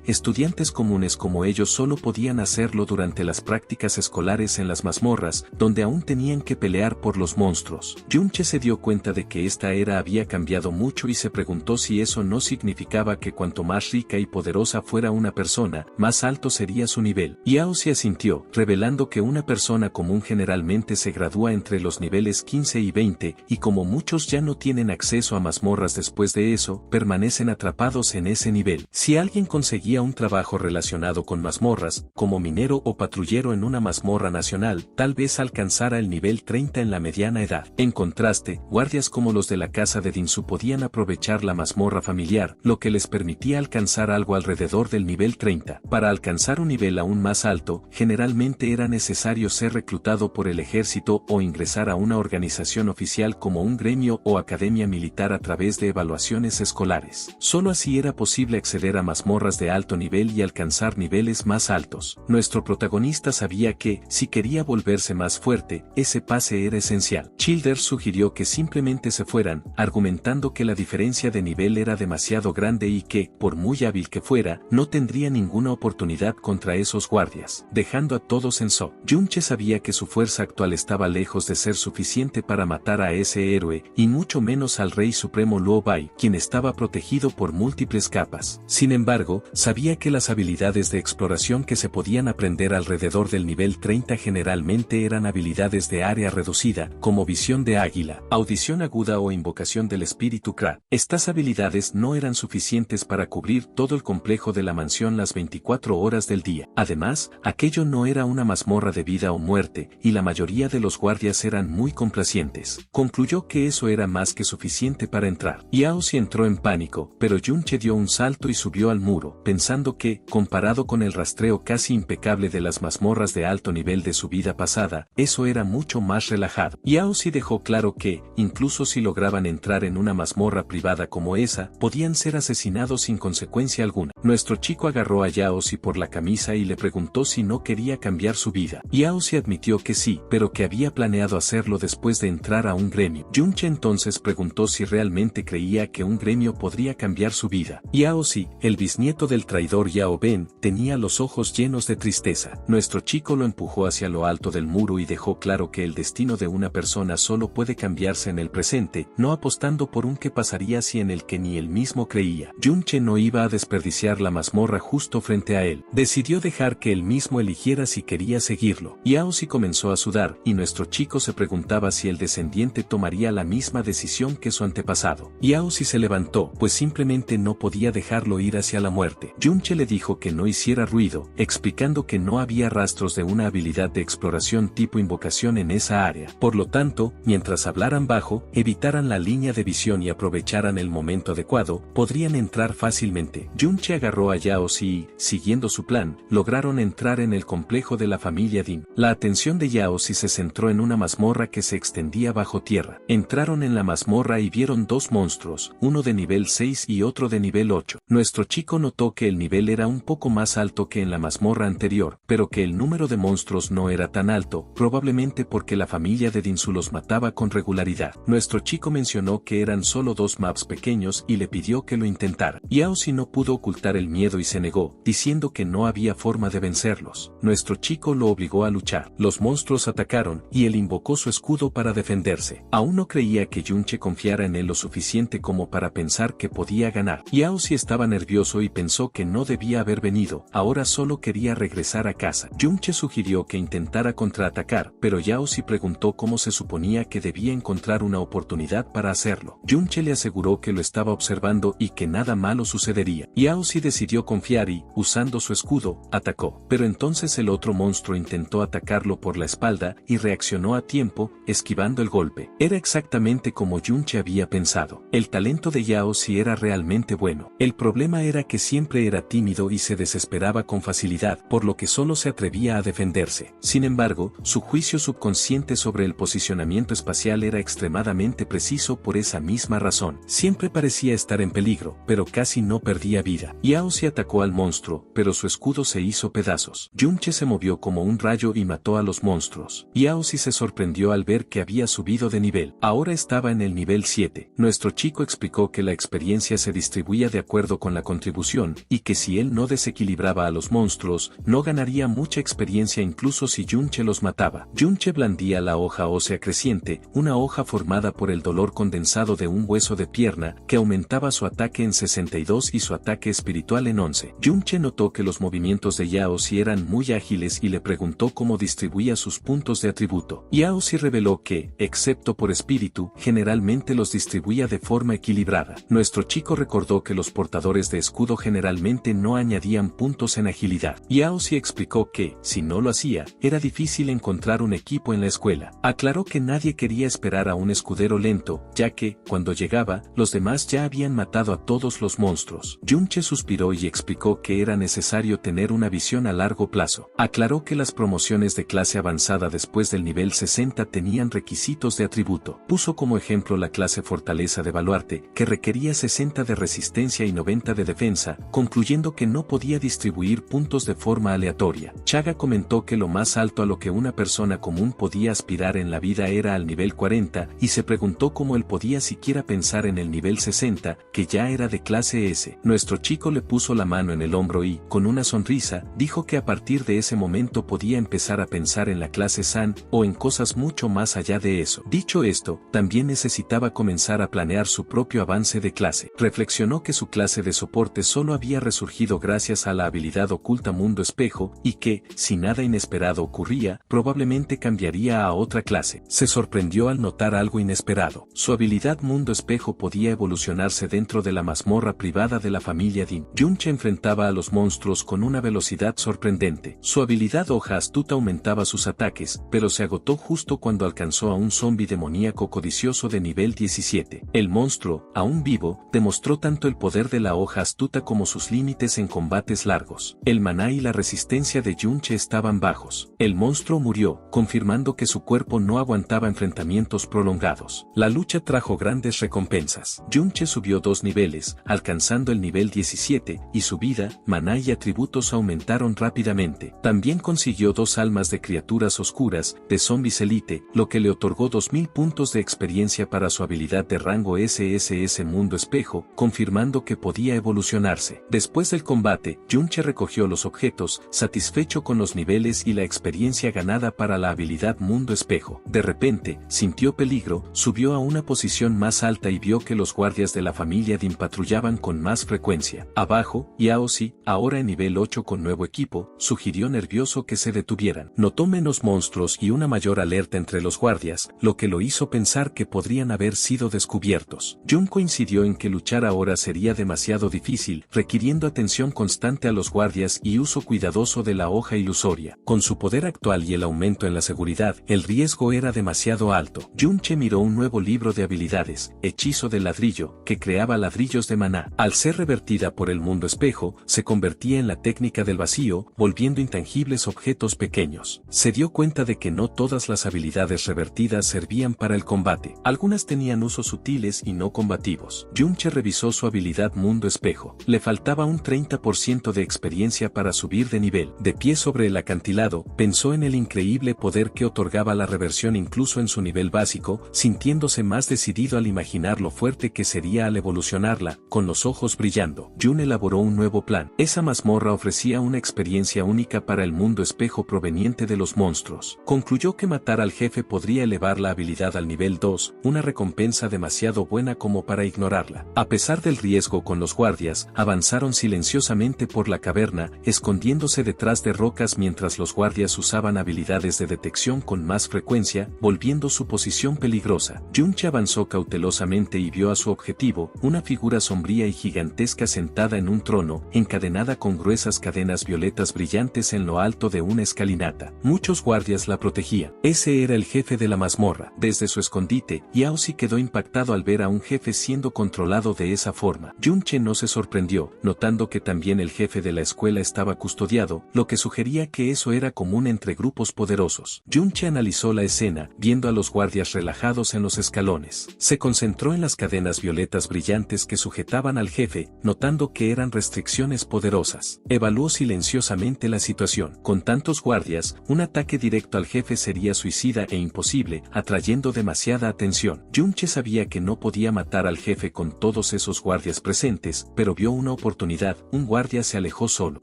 estudiantes comunes como ellos solo podían hacerlo durante las prácticas escolares en las mazmorras, donde aún tenían que pelear por los monstruos. Yunche se dio cuenta de que esta era había cambiado mucho y se preguntó si eso no significaba que cuanto más rica y poderosa fuera una persona, más alto sería su nivel. Yao se asintió, revelando que una persona común generalmente se gradúa entre los niveles 15 y 20, y como muchos ya no tienen acceso a mazmorras después de eso, permanecen atrapados en ese nivel. Si alguien conseguía un trabajo relacionado con mazmorras, como minero o patrullero en una mazmorra nacional, tal vez alcanzara el nivel 30 en la mediana edad. En contraste, guardias como los de la casa de Dinsu podían aprovechar la mazmorra familiar, lo que les permitía alcanzar algo alrededor del nivel 30. Para alcanzar un nivel aún más alto, generalmente era necesario ser reclutado por el ejército o ingresar a una organización oficial como un gremio o academia militar a través de evaluaciones escolares. Solo así era posible acceder a mazmorras de alto nivel y alcanzar niveles más altos. Nuestro protagonista sabía que, si quería volverse más fuerte, ese pase era esencial. Childers sugirió que simplemente se fueran, argumentando que la diferencia de nivel era demasiado grande y que, por muy hábil que fuera, no tendría ninguna oportunidad contra esos guardias, dejando a todos en shock. Yunche sabía que su fuerza actual estaba lejos de ser suficiente para matar a ese héroe, y mucho menos al Rey Supremo Luo Bai, quien estaba protegido por múltiples capas. Sin embargo, sabía que las habilidades de exploración que se podían aprender alrededor del nivel 30 generalmente eran habilidades de área reducida, como visión de águila, audición aguda o invocación del espíritu Kra. Estas habilidades no eran suficientes para cubrir todo el complejo de la mansión las 24 horas del día. Además, aquello no era una mazmorra de vida o muerte, y la mayoría de los guardias eran muy complacientes. Concluyó que eso era más que suficiente para entrar. Yao sí entró en pánico, pero Yunche dio un salto y subió al muro, pensando que, comparado con el rastreo casi impecable de las mazmorras de alto nivel de su vida pasada, eso era mucho más relajado. Yao sí dejó claro que, incluso si lograban entrar en una mazmorra privada como esa, podían ser asesinados sin consecuencia alguna. Nuestro chico agarró a Yaosi por la camisa y le preguntó si no quería cambiar su vida. Yaosi admitió que sí, pero que había planeado hacerlo después de entrar a un gremio. Yunche entonces preguntó si realmente creía que un gremio podría cambiar su vida. Yaosi, el bisnieto del traidor Yao Ben, tenía los ojos llenos de tristeza. Nuestro chico lo empujó hacia lo alto del muro y dejó claro que el destino de una persona solo puede cambiarse en el presente, no apostando por un qué pasaría si en el que ni él mismo creía. Yunche no iba a desperdiciar la mazmorra justo frente a él. Decidió dejar que él mismo eligiera si quería seguirlo. Yaosi comenzó a sudar, y nuestro chico se preguntaba si el descendiente tomaría la misma decisión que su antepasado. Yaosi se levantó, pues simplemente no podía dejarlo ir hacia la muerte. Yunche le dijo que no hiciera ruido, explicando que no había rastros de una habilidad de exploración tipo invocación en esa área. Por lo tanto, mientras hablaran bajo, evitaran la línea de visión y aprovecharan el momento adecuado, podrían entrar fácilmente. Yunche agarró a Yaosi y, siguiendo su plan, lograron entrar en el complejo de la familia Dim. La atención de Yaosi se centró en una mazmorra que se extendía bajo tierra. Entraron en la mazmorra y vieron dos monstruos, uno de nivel 6 y otro de nivel 8. Nuestro chico notó que el nivel era un poco más alto que en la mazmorra anterior, pero que el número de monstruos no era tan alto, probablemente porque la familia de Dinsu los mataba con regularidad. Nuestro chico mencionó que eran solo dos maps pequeños y le pidió que lo intentara. Yaosi no pudo ocultar el miedo y se negó, diciendo que no había forma de vencerlos. Nuestro chico lo obligó a luchar. Los monstruos atacaron, y él invocó su escudo para defenderse. Aún no creía que Yunche confiara en él lo suficiente como para pensar que podía ganar. Yaosi estaba nervioso y pensó que no debía haber venido, ahora solo quería regresar a casa. Yunche sugirió que intentara contraatacar, pero Yaosi preguntó cómo se suponía que debía encontrar una oportunidad para hacerlo. Yunche le aseguró que lo estaba observando y que nada malo sucedería. Yaosi decidió confiar y, usando su escudo, atacó. Pero entonces el otro monstruo intentó atacarlo por la espalda y reaccionó a tiempo, esquivando el golpe. Era exactamente como Yunche había pensado. El talento de Yaosi era realmente bueno. El problema era que siempre era tímido y se desesperaba con facilidad, por lo que solo se atrevía a defenderse. Sin embargo, su juicio subconsciente sobre el posicionamiento espacial era extremadamente preciso por esa misma razón. Siempre parecía estar en peligro, pero casi no perdía vida. Yaosi atacó al monstruo, pero su escudo se hizo pedazos. Yunche se movió como un rayo y mató a los monstruos. Yaosi se sorprendió al ver que había subido de nivel. nivel. Ahora estaba en el nivel 7. Nuestro chico explicó que la experiencia se distribuía de acuerdo con la contribución, y que si él no desequilibraba a los monstruos, no ganaría mucha experiencia incluso si Junche los mataba. Junche blandía la hoja ósea creciente, una hoja formada por el dolor condensado de un hueso de pierna, que aumentaba su ataque en 62 y su ataque espiritual en 11. Junche notó que los movimientos de Yaozi eran muy ágiles y le preguntó cómo distribuía sus puntos de atributo. Yaozi reveló que, excepto por espíritu, generalmente los distribuía de forma equilibrada. Nuestro chico recordó que los portadores de escudo generalmente no añadían puntos en agilidad. Yaozi explicó que, si no lo hacía, era difícil encontrar un equipo en la escuela. Aclaró que nadie quería esperar a un escudero lento, ya que, cuando llegaba, los demás ya habían matado a todos los monstruos. Junche suspiró y explicó que era necesario tener una visión a largo plazo. Aclaró que las promociones de clase avanzada después del nivel 60 tenían requisitos de atributo. Puso como ejemplo la clase Fortaleza de Baluarte, que requería 60 de resistencia y 90 de defensa, concluyendo que no podía distribuir puntos de forma aleatoria. Chaga comentó que lo más alto a lo que una persona común podía aspirar en la vida era al nivel 40, y se preguntó cómo él podía siquiera pensar en el nivel 60, que ya era de clase S. Nuestro chico le puso la mano en el hombro y, con una sonrisa, dijo que a partir de ese momento podía empezar a pensar en la clase San, o en cosas mucho más allá de eso. Dicho esto, también necesitaba comenzar a planear su propio avance de clase. Reflexionó que su clase de soporte solo había resurgido gracias a la habilidad oculta Mundo Espejo, y que, si nada inesperado ocurría, probablemente cambiaría a otra clase. Se sorprendió al notar algo inesperado. Su habilidad Mundo Espejo podía evolucionarse dentro de la mazmorra privada de la familia Dim. Junche enfrentaba a los monstruos con una velocidad sorprendente. Su habilidad Hoja Astuta aumentaba sus ataques, pero se agotó justo cuando alcanzó a un zombi demoníaco codicioso de nivel 17. El monstruo, aún vivo, demostró tanto el poder de la Hoja Astuta como sus límites en combates largos. El maná y la resistencia de Junche estaban bajos. El monstruo murió, confirmando que su cuerpo no aguantaba enfrentamientos prolongados. La lucha trajo grandes recompensas. Junche subió 2 niveles, alcanzando el nivel 17, y su vida, maná y atributos aumentaron rápidamente. También consiguió 2 almas de criaturas oscuras, de zombies elite, lo que le otorgó 2000 puntos de experiencia para su habilidad de rango SSS Mundo Espejo, confirmando que podía evolucionarse. Después del combate, Junche recogió los objetos, satisfecho con los niveles y la experiencia ganada para la habilidad Mundo Espejo. De repente, sintió peligro, subió a una posición más alta y vio que los guardias de la familia Dim patrullaban con más frecuencia. Abajo, Yaozi, ahora en nivel 8 con nuevo equipo, sugirió nervioso que se detuvieran. Notó menos monstruos y una mayor alerta entre los guardias, lo que lo hizo pensar que podrían haber sido descubiertos. Jun coincidió en que luchar ahora sería demasiado difícil, requiriendo atención constante a los guardias y uso cuidadoso de la hoja ilusoria. Con su poder actual y el aumento en la seguridad, el riesgo era demasiado alto. Junche miró un nuevo libro de habilidades, Hechizo de Ladrillo, que creaba ladrillos de maná. Al ser revertida por el Mundo Espejo, se convertía en la técnica del vacío, volviendo intangibles objetos pequeños. Se dio cuenta de que no todas las habilidades revertidas servían para el combate. Algunas tenían usos sutiles y no combativos. Junche revisó su habilidad Mundo Espejo. Le faltaba un 30% de experiencia para subir de nivel. De pie sobre el acantilado, pensó en el increíble poder que otorgaba la reversión incluso en su nivel básico, sintiéndose más decidido al imaginar lo fuerte que sería al evolucionarla, con los ojos brillando. Jun elaboró un nuevo plan. Esa mazmorra ofrecía una experiencia única para el Mundo Espejo proveniente de los monstruos. Concluyó que matar al jefe podría elevar la habilidad al nivel 2, una recompensa demasiado buena como para ignorarla. A pesar del riesgo con los guardias, avanzaron silenciosamente por la caverna, escondiéndose detrás de rocas mientras los guardias usaban habilidades de detección con más frecuencia, volviendo su posición peligrosa. Junche avanzó cautelosamente y vio a su objetivo, una figura sombría y gigantesca sentada en un trono, encadenada con gruesas cadenas violetas brillantes en lo alto de una escalinata. Muchos guardias la protegían. Ese era el jefe de la mazmorra. Desde su escondite, Yaozi quedó impactado al ver a un jefe siendo controlado de esa forma. Junche no se sorprendió, notando que también el jefe de la escuela estaba custodiado, lo que sugería que eso era común entre grupos poderosos. Junche analizó la escena, viendo a los guardias relajados en los escalones. Se concentró en las cadenas violetas brillantes que sujetaban al jefe, notando que eran restricciones poderosas. Evaluó silenciosamente la situación. Con tantos guardias, un ataque directo al jefe sería suicida e imposible, atrayendo poniendo demasiada atención. Junche sabía que no podía matar al jefe con todos esos guardias presentes, pero vio una oportunidad. Un guardia se alejó solo.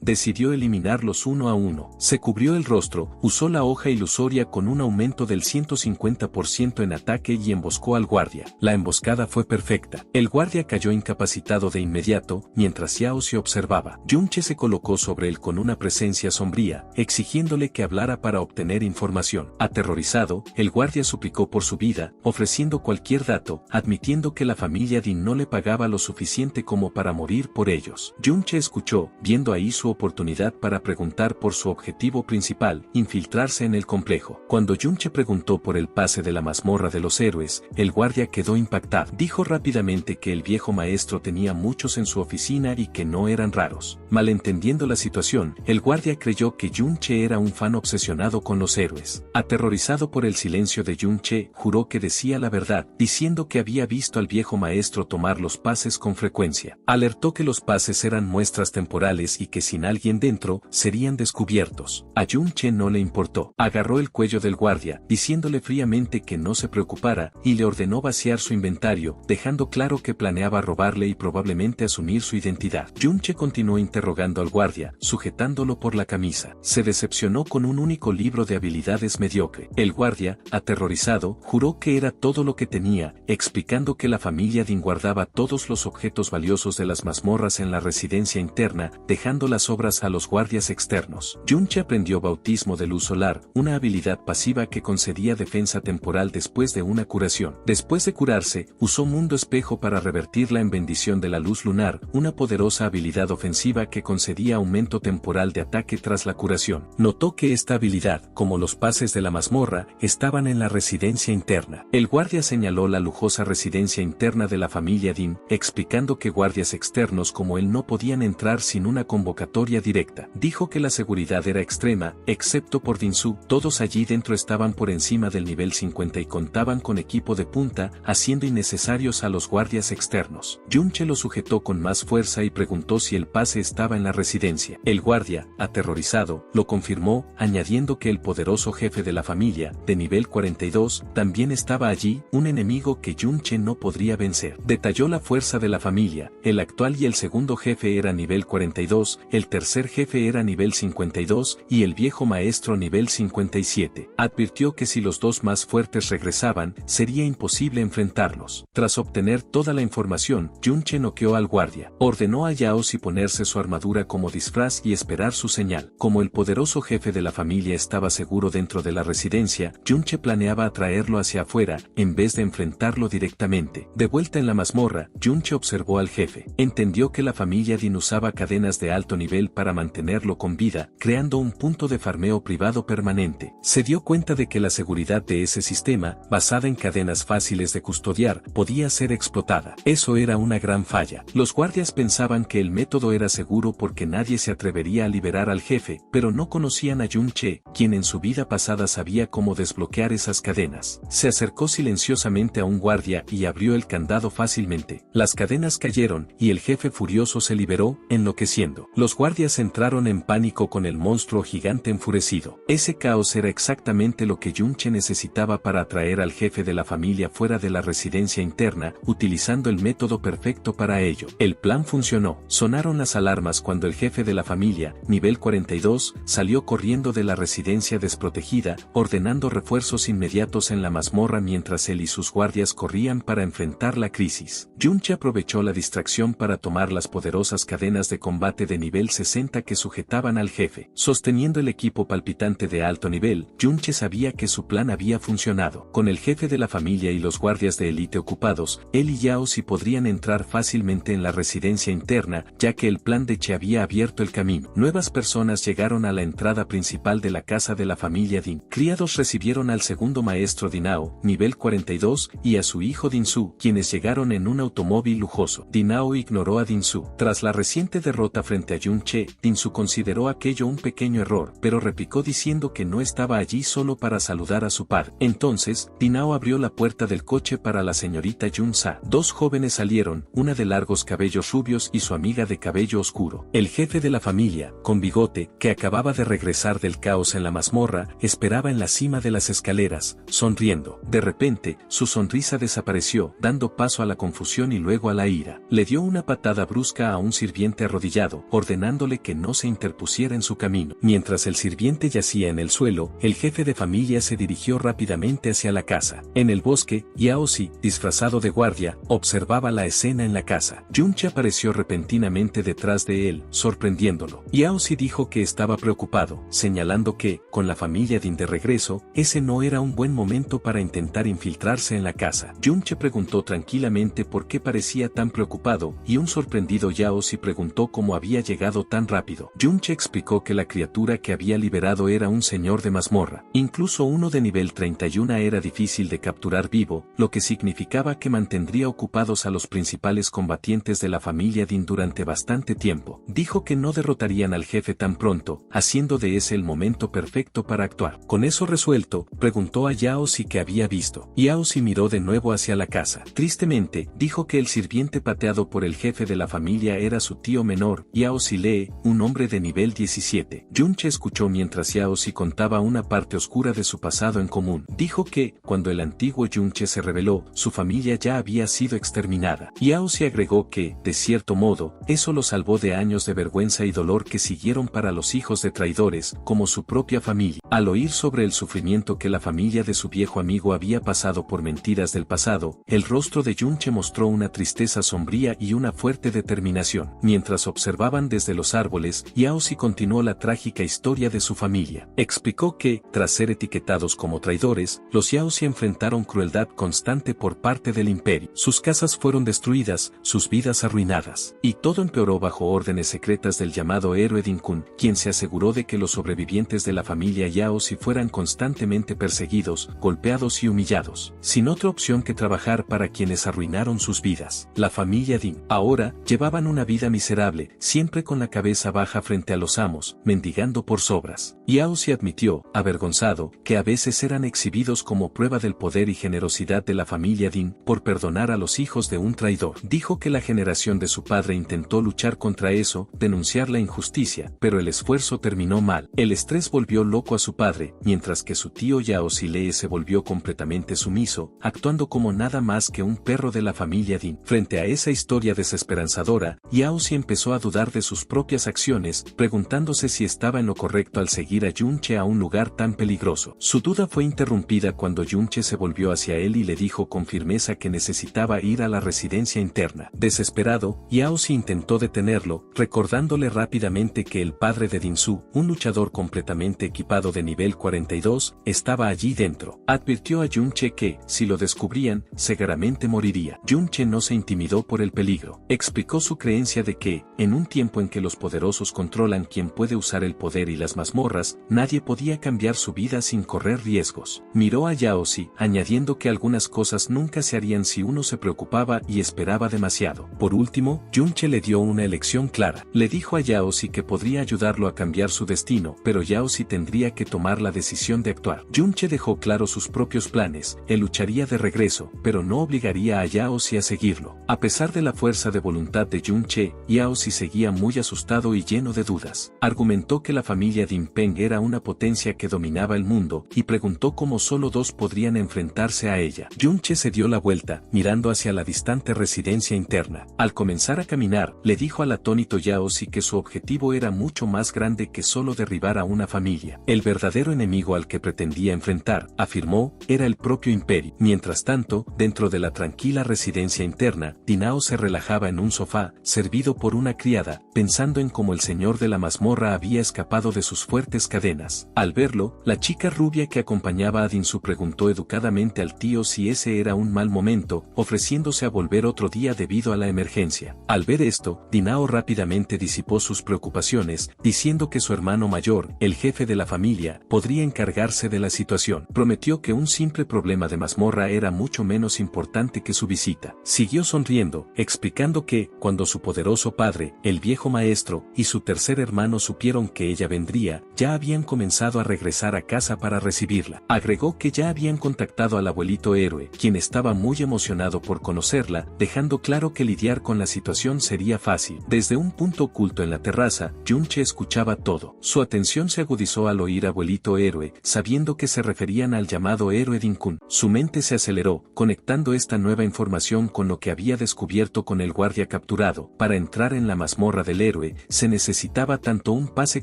Decidió eliminarlos uno a uno. Se cubrió el rostro, usó la hoja ilusoria con un aumento del 150% en ataque y emboscó al guardia. La emboscada fue perfecta. El guardia cayó incapacitado de inmediato, mientras Xiao se observaba. Junche se colocó sobre él con una presencia sombría, exigiéndole que hablara para obtener información. Aterrorizado, el guardia suplicó por su vida, ofreciendo cualquier dato, admitiendo que la familia Din no le pagaba lo suficiente como para morir por ellos. Junche escuchó, viendo ahí su oportunidad para preguntar por su objetivo principal, infiltrarse en el complejo. Cuando Junche preguntó por el pase de la mazmorra de los héroes, el guardia quedó impactado. Dijo rápidamente que el viejo maestro tenía muchos en su oficina y que no eran raros. Malentendiendo la situación, el guardia creyó que Junche era un fan obsesionado con los héroes. Aterrorizado por el silencio de Junche, juró que decía la verdad, diciendo que había visto al viejo maestro tomar los pases con frecuencia. Alertó que los pases eran muestras temporales y que sin alguien dentro, serían descubiertos. A Junche no le importó. Agarró el cuello del guardia, diciéndole fríamente que no se preocupara, y le ordenó vaciar su inventario, dejando claro que planeaba robarle y probablemente asumir su identidad. Junche continuó interrogando al guardia, sujetándolo por la camisa. Se decepcionó con un único libro de habilidades mediocre. El guardia, aterrorizado, juró que era todo lo que tenía, explicando que la familia Din guardaba todos los objetos valiosos de las mazmorras en la residencia interna, dejando las obras a los guardias externos. Junche aprendió bautismo de luz solar, una habilidad pasiva que concedía defensa temporal después de una curación. Después de curarse, usó mundo espejo para revertirla en bendición de la luz lunar, una poderosa habilidad ofensiva que concedía aumento temporal de ataque tras la curación. Notó que esta habilidad, como los pases de la mazmorra, estaban en la residencia interna. El guardia señaló la lujosa residencia interna de la familia Din, explicando que guardias externos como él no podían entrar sin una convocatoria directa. Dijo que la seguridad era extrema, excepto por Dinsu. Todos allí dentro estaban por encima del nivel 50 y contaban con equipo de punta, haciendo innecesarios a los guardias externos. Junche lo sujetó con más fuerza y preguntó si el pase estaba en la residencia. El guardia, aterrorizado, lo confirmó, añadiendo que el poderoso jefe de la familia, de nivel 42, también estaba allí, un enemigo que Junche no podría vencer. Detalló la fuerza de la familia. El actual y el segundo jefe era nivel 42, el tercer jefe era nivel 52 y el viejo maestro nivel 57. Advirtió que si los dos más fuertes regresaban, sería imposible enfrentarlos. Tras obtener toda la información, Junche noqueó al guardia. Ordenó a Yao Si ponerse su armadura como disfraz y esperar su señal. Como el poderoso jefe de la familia estaba seguro dentro de la residencia, Junche planeaba atraerlo hacia afuera, en vez de enfrentarlo directamente. De vuelta en la mazmorra, Junche observó al jefe. Entendió que la familia Din usaba cadenas de alto nivel para mantenerlo con vida, creando un punto de farmeo privado permanente. Se dio cuenta de que la seguridad de ese sistema, basada en cadenas fáciles de custodiar, podía ser explotada. Eso era una gran falla. Los guardias pensaban que el método era seguro porque nadie se atrevería a liberar al jefe, pero no conocían a Junche, quien en su vida pasada sabía cómo desbloquear esas cadenas. Se acercó silenciosamente a un guardia y abrió el candado fácilmente. Las cadenas cayeron, y el jefe furioso se liberó, enloqueciendo. Los guardias entraron en pánico con el monstruo gigante enfurecido. Ese caos era exactamente lo que Junche necesitaba para atraer al jefe de la familia fuera de la residencia interna, utilizando el método perfecto para ello. El plan funcionó. Sonaron las alarmas cuando el jefe de la familia, nivel 42, salió corriendo de la residencia desprotegida, ordenando refuerzos inmediatos en la mazmorra mientras él y sus guardias corrían para enfrentar la crisis. Junche aprovechó la distracción para tomar las poderosas cadenas de combate de nivel 60 que sujetaban al jefe. Sosteniendo el equipo palpitante de alto nivel, Junche sabía que su plan había funcionado. Con el jefe de la familia y los guardias de élite ocupados, él y Yao Si podrían entrar fácilmente en la residencia interna, ya que el plan de Che había abierto el camino. Nuevas personas llegaron a la entrada principal de la casa de la familia Din. Criados recibieron al segundo maestro Dinao, nivel 42, y a su hijo Dinsu, quienes llegaron en un automóvil lujoso. Dinao ignoró a Dinsu. Tras la reciente derrota frente a Junche, Dinsu consideró aquello un pequeño error, pero replicó diciendo que no estaba allí solo para saludar a su padre. Entonces, Dinao abrió la puerta del coche para la señorita Junsa. Dos jóvenes salieron, una de largos cabellos rubios y su amiga de cabello oscuro. El jefe de la familia, con bigote, que acababa de regresar del caos en la mazmorra, esperaba en la cima de las escaleras, sonriendo. sonriendo. De repente, su sonrisa desapareció, dando paso a la confusión y luego a la ira. Le dio una patada brusca a un sirviente arrodillado, ordenándole que no se interpusiera en su camino. Mientras el sirviente yacía en el suelo, el jefe de familia se dirigió rápidamente hacia la casa. En el bosque, Yaozi, disfrazado de guardia, observaba la escena en la casa. Junche apareció repentinamente detrás de él, sorprendiéndolo. Yaozi dijo que estaba preocupado, señalando que, con la familia Din de regreso, ese no era un buen momento para intentar infiltrarse en la casa. Junche preguntó tranquilamente por qué parecía tan preocupado, y un sorprendido Yaozi preguntó cómo había llegado tan rápido. Junche explicó que la criatura que había liberado era un señor de mazmorra. Incluso uno de nivel 31 era difícil de capturar vivo, lo que significaba que mantendría ocupados a los principales combatientes de la familia Din durante bastante tiempo. Dijo que no derrotarían al jefe tan pronto, haciendo de ese el momento perfecto para actuar. Con eso resuelto, preguntó a Yaozi qué había visto. Yaozi miró de nuevo hacia la casa. Tristemente, dijo que el sirviente pateado por el jefe de la familia era su tío menor, Yaozi Lee, un hombre de nivel 17. Junche escuchó mientras Yaozi contaba una parte oscura de su pasado en común. Dijo que, cuando el antiguo Junche se rebeló, su familia ya había sido exterminada. Yaozi agregó que, de cierto modo, eso lo salvó de años de vergüenza y dolor que siguieron para los hijos de traidores, como su propia familia. Al oír sobre el sufrimiento que la familia de su viejo amigo había pasado por mentiras del pasado, el rostro de Junche mostró una tristeza sombría y una fuerte determinación. Mientras observaban desde los árboles, Yaozi continuó la trágica historia de su familia. Explicó que, tras ser etiquetados como traidores, los Yaozi enfrentaron crueldad constante por parte del imperio. Sus casas fueron destruidas, sus vidas arruinadas, y todo empeoró bajo órdenes secretas del llamado héroe Din Kun, quien se aseguró de que los sobrevivientes de la familia Yaozi fueran constantemente perseguidos, golpeados y humillados, sin otra opción que trabajar para quienes arruinaron sus vidas. La familia Din, ahora, llevaban una vida miserable, siempre con la cabeza baja frente a los amos, mendigando por sobras. Yaozi admitió, avergonzado, que a veces eran exhibidos como prueba del poder y generosidad de la familia Din por perdonar a los hijos de un traidor. Dijo que la generación de su padre intentó luchar contra eso, denunciar la injusticia, pero el esfuerzo terminó mal. El estrés volvió loco a su padre, mientras que su tío Yaozi Lee se volvió completamente sumiso, actuando como nada más que un perro de la familia Din. Frente a esa historia desesperanzadora, Yaozi empezó a dudar de sus propias acciones, preguntándose si estaba en lo correcto al seguir a Junche a un lugar tan peligroso. Su duda fue interrumpida cuando Junche se volvió hacia él y le dijo con firmeza que necesitaba ir a la residencia interna. Desesperado, Yaozi intentó detenerlo, recordándole rápidamente que el padre de Dinsu, un luchador completamente equipado de nivel 42, estaba allí dentro. Advirtió a Junche que, si lo descubrían, seguramente moriría. Junche no se intimidó por el peligro. Explicó su creencia de que, en un tiempo en que los poderosos controlan quién puede usar el poder y las mazmorras, nadie podía cambiar su vida sin correr riesgos. Miró a Yaozi, añadiendo que algunas cosas nunca se harían si uno se preocupaba y esperaba demasiado. Por último, Junche le dio una elección clara. Le dijo a Yaozi que podría ayudarlo a cambiar su destino, pero Yaozi tendría que tomar la decisión de actuar. Junche dejó claro sus propios planes. Él lucharía de regreso, pero no obligaría a Yaozi a seguirlo. A pesar de la fuerza de voluntad de Junche, Yaozi seguía muy asustado y lleno de dudas. Argumentó que la familia Din Peng era una potencia que dominaba el mundo, y preguntó cómo solo dos podrían enfrentarse a ella. Junche se dio la vuelta, mirando hacia la distante residencia interna. Al comenzar a caminar, le dijo al atónito Yaozi que su objetivo era mucho más grande que solo derribar a una familia. El verdadero enemigo al que pretendía enfrentar, afirmó, era el propio imperio. Mientras tanto, dentro de la tranquila residencia interna, Dinao se relajaba en un sofá, servido por una criada, pensando en cómo el señor de la mazmorra había escapado de sus fuertes cadenas. Al verlo, la chica rubia que acompañaba a Dinsu preguntó educadamente al tío si ese era un mal momento, ofreciéndose a volver otro día debido a la emergencia. Al ver esto, Dinao rápidamente disipó sus preocupaciones, diciendo que su hermano mayor, el jefe de la familia, podría encargarse de la situación. Prometió que un simple problema de mazmorra era mucho menos importante que su visita. Siguió sonriendo, explicando que, cuando su poderoso padre, el viejo maestro, y su tercer hermano supieron que ella vendría, ya habían comenzado a regresar a casa para recibirla. Agregó que ya habían contactado al abuelito héroe, quien estaba muy emocionado por conocerla, dejando claro que lidiar con la situación sería fácil. Desde un punto oculto en la terraza, Junche escuchaba todo. Su atención se agudizó al oír abuelito héroe, sabiendo que se referían al llamado llamado héroe Din-kun. Su mente se aceleró, conectando esta nueva información con lo que había descubierto con el guardia capturado. Para entrar en la mazmorra del héroe, se necesitaba tanto un pase